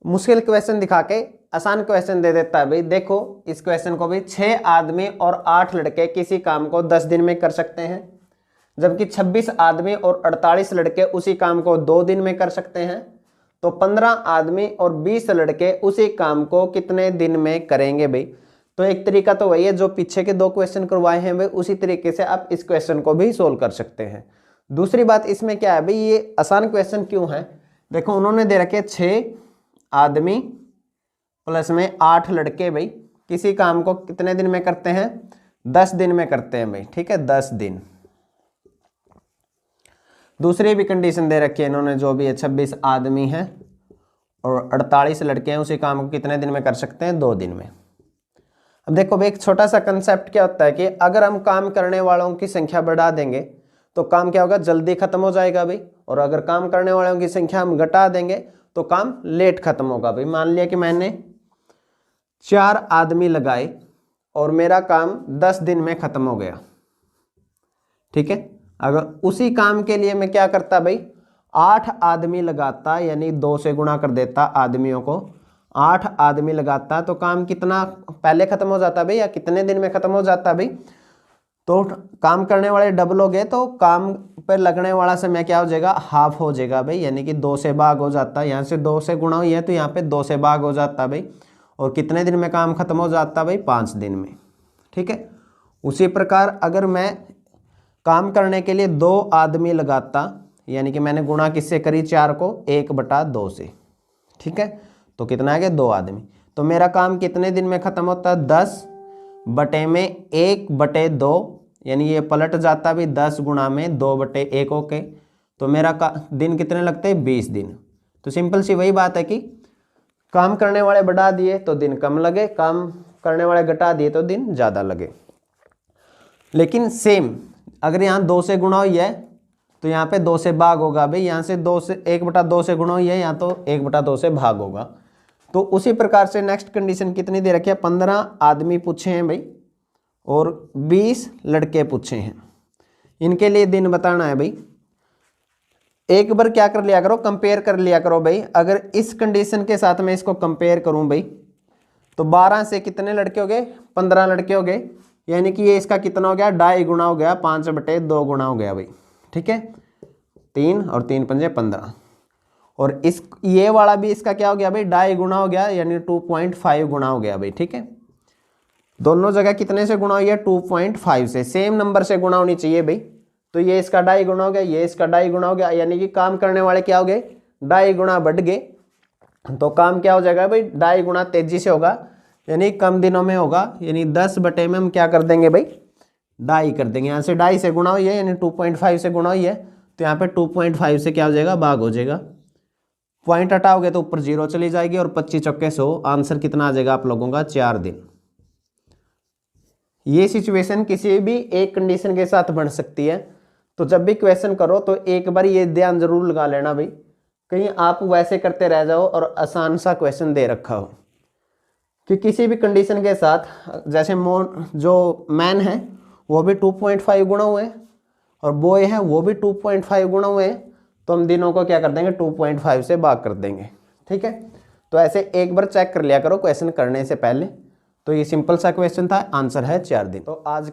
मुश्किल क्वेश्चन दिखा के आसान क्वेश्चन दे देता है भाई। देखो इस क्वेश्चन को भी 6 आदमी और 8 लड़के किसी काम को 10 दिन में कर सकते हैं, जबकि 26 आदमी और 48 लड़के उसी काम को 2 दिन में कर सकते हैं। तो 15 आदमी और 20 लड़के उसी काम को कितने दिन में करेंगे भाई। तो एक तरीका तो वही है जो पीछे के 2 क्वेश्चन करवाए हैं भाई, उसी तरीके से आप इस क्वेश्चन को भी सोल्व कर सकते हैं। दूसरी बात इसमें क्या है भाई, ये आसान क्वेश्चन क्यों है, देखो उन्होंने दे रखे 6 आदमी प्लस में 8 लड़के भाई किसी काम को कितने दिन में करते हैं, 10 दिन में करते हैं भाई, ठीक है 10 दिन। दूसरी भी कंडीशन दे रखी है इन्होंने जो भी है, 26 आदमी हैं और 48 लड़के हैं, उसी काम को कितने दिन में कर सकते हैं, 2 दिन में। अब देखो भाई एक छोटा सा कंसेप्ट क्या होता है कि अगर हम काम करने वालों की संख्या बढ़ा देंगे तो काम क्या होगा, जल्दी खत्म हो जाएगा भाई, और अगर काम करने वालों की संख्या हम घटा देंगे तो काम लेट खत्म होगा भाई। मान लिया कि मैंने 4 आदमी लगाए और मेरा काम 10 दिन में खत्म हो गया, ठीक है। अगर उसी काम के लिए मैं क्या करता भाई, 8 आदमी लगाता, यानी 2 से गुणा कर देता आदमियों को, 8 आदमी लगाता तो काम कितना पहले खत्म हो जाता भाई, या कितने दिन में खत्म हो जाता भाई। तो काम करने वाले डबल हो गए तो काम पर लगने वाला समय क्या हो जाएगा, हाफ हो जाएगा भाई, यानी कि 2 से भाग हो जाता। यहाँ से 2 से गुणा हुई है तो यहाँ पे 2 से भाग हो जाता भाई, और कितने दिन में काम खत्म हो जाता भाई, 5 दिन में, ठीक है। उसी प्रकार अगर मैं काम करने के लिए 2 आदमी लगाता, यानी कि मैंने गुणा किससे करी, 4 को 1/2 से, ठीक है, तो कितना आ गया 2 आदमी। तो मेरा काम कितने दिन में खत्म होता है, 10/1/2, यानी ये पलट जाता भी 10 गुणा में 2/1 ओके। तो मेरा दिन कितने लगते हैं, 20 दिन। तो सिंपल सी वही बात है कि काम करने वाले बढ़ा दिए तो दिन कम लगे, काम करने वाले घटा दिए तो दिन ज़्यादा लगे। लेकिन सेम अगर यहाँ 2 से गुणा हुई है तो यहाँ पे 2 से भाग होगा भाई, यहाँ से 1/2 से गुणा हुई है, यहाँ तो 1/2 से भाग होगा। तो उसी प्रकार से नेक्स्ट कंडीशन कितनी दे रखी है, 15 आदमी पूछे हैं भाई और 20 लड़के पूछे हैं, इनके लिए दिन बताना है भाई। एक बार क्या कर लिया करो, कंपेयर कर लिया करो भाई। अगर इस कंडीशन के साथ मैं इसको कंपेयर करूं भाई तो 12 से कितने लड़के हो गए, 15 लड़के हो गए, यानी कि ये इसका कितना हो गया, 2.5 गुना हो गया, 5/2 गुना हो गया भाई, ठीक है। 3 और 3 पंजे 15, और इस ये वाला भी इसका क्या हो गया भाई, 2.5 गुना हो गया, यानी 2.5 गुना हो गया भाई, ठीक है। दोनों जगह कितने से गुणा हुई है, 2.5 से, सेम नंबर से गुणा होनी चाहिए भाई। तो ये इसका 2.5 गुना हो गया, ये इसका 2.5 गुना हो गया, यानी कि काम करने वाले क्या हो गए, 2.5 गुना बढ़ गए। तो काम क्या हो जाएगा भाई, 2.5 गुना तेजी से होगा, यानी कम दिनों में होगा, यानी 10/में हम क्या कर देंगे भाई, 2.5 कर देंगे। यहाँ से 2.5 से गुणा हुई है, यानी 2.5 से गुणा हुई है, तो यहाँ पे 2.5 से क्या हो जाएगा, भाग हो जाएगा। पॉइंट हटाओगे तो ऊपर 0 चली जाएगी, और 25 चौके 100, आंसर कितना आ जाएगा आप लोगों का, 4 दिन। ये सिचुएशन किसी भी एक कंडीशन के साथ बन सकती है। तो जब भी क्वेश्चन करो तो एक बार ये ध्यान जरूर लगा लेना भाई, कहीं आप वैसे करते रह जाओ और आसान सा क्वेश्चन दे रखा हो कि किसी भी कंडीशन के साथ, जैसे जो मैन है वो भी 2.5 गुणा हुए और बॉय है वो भी 2.5 गुणा हुए, तो हम दिनों को क्या कर देंगे, 2.5 से भाग कर देंगे, ठीक है। तो ऐसे एक बार चेक कर लिया करो क्वेश्चन करने से पहले। तो ये सिंपल सा क्वेश्चन था, आंसर है 4 दिन। तो आज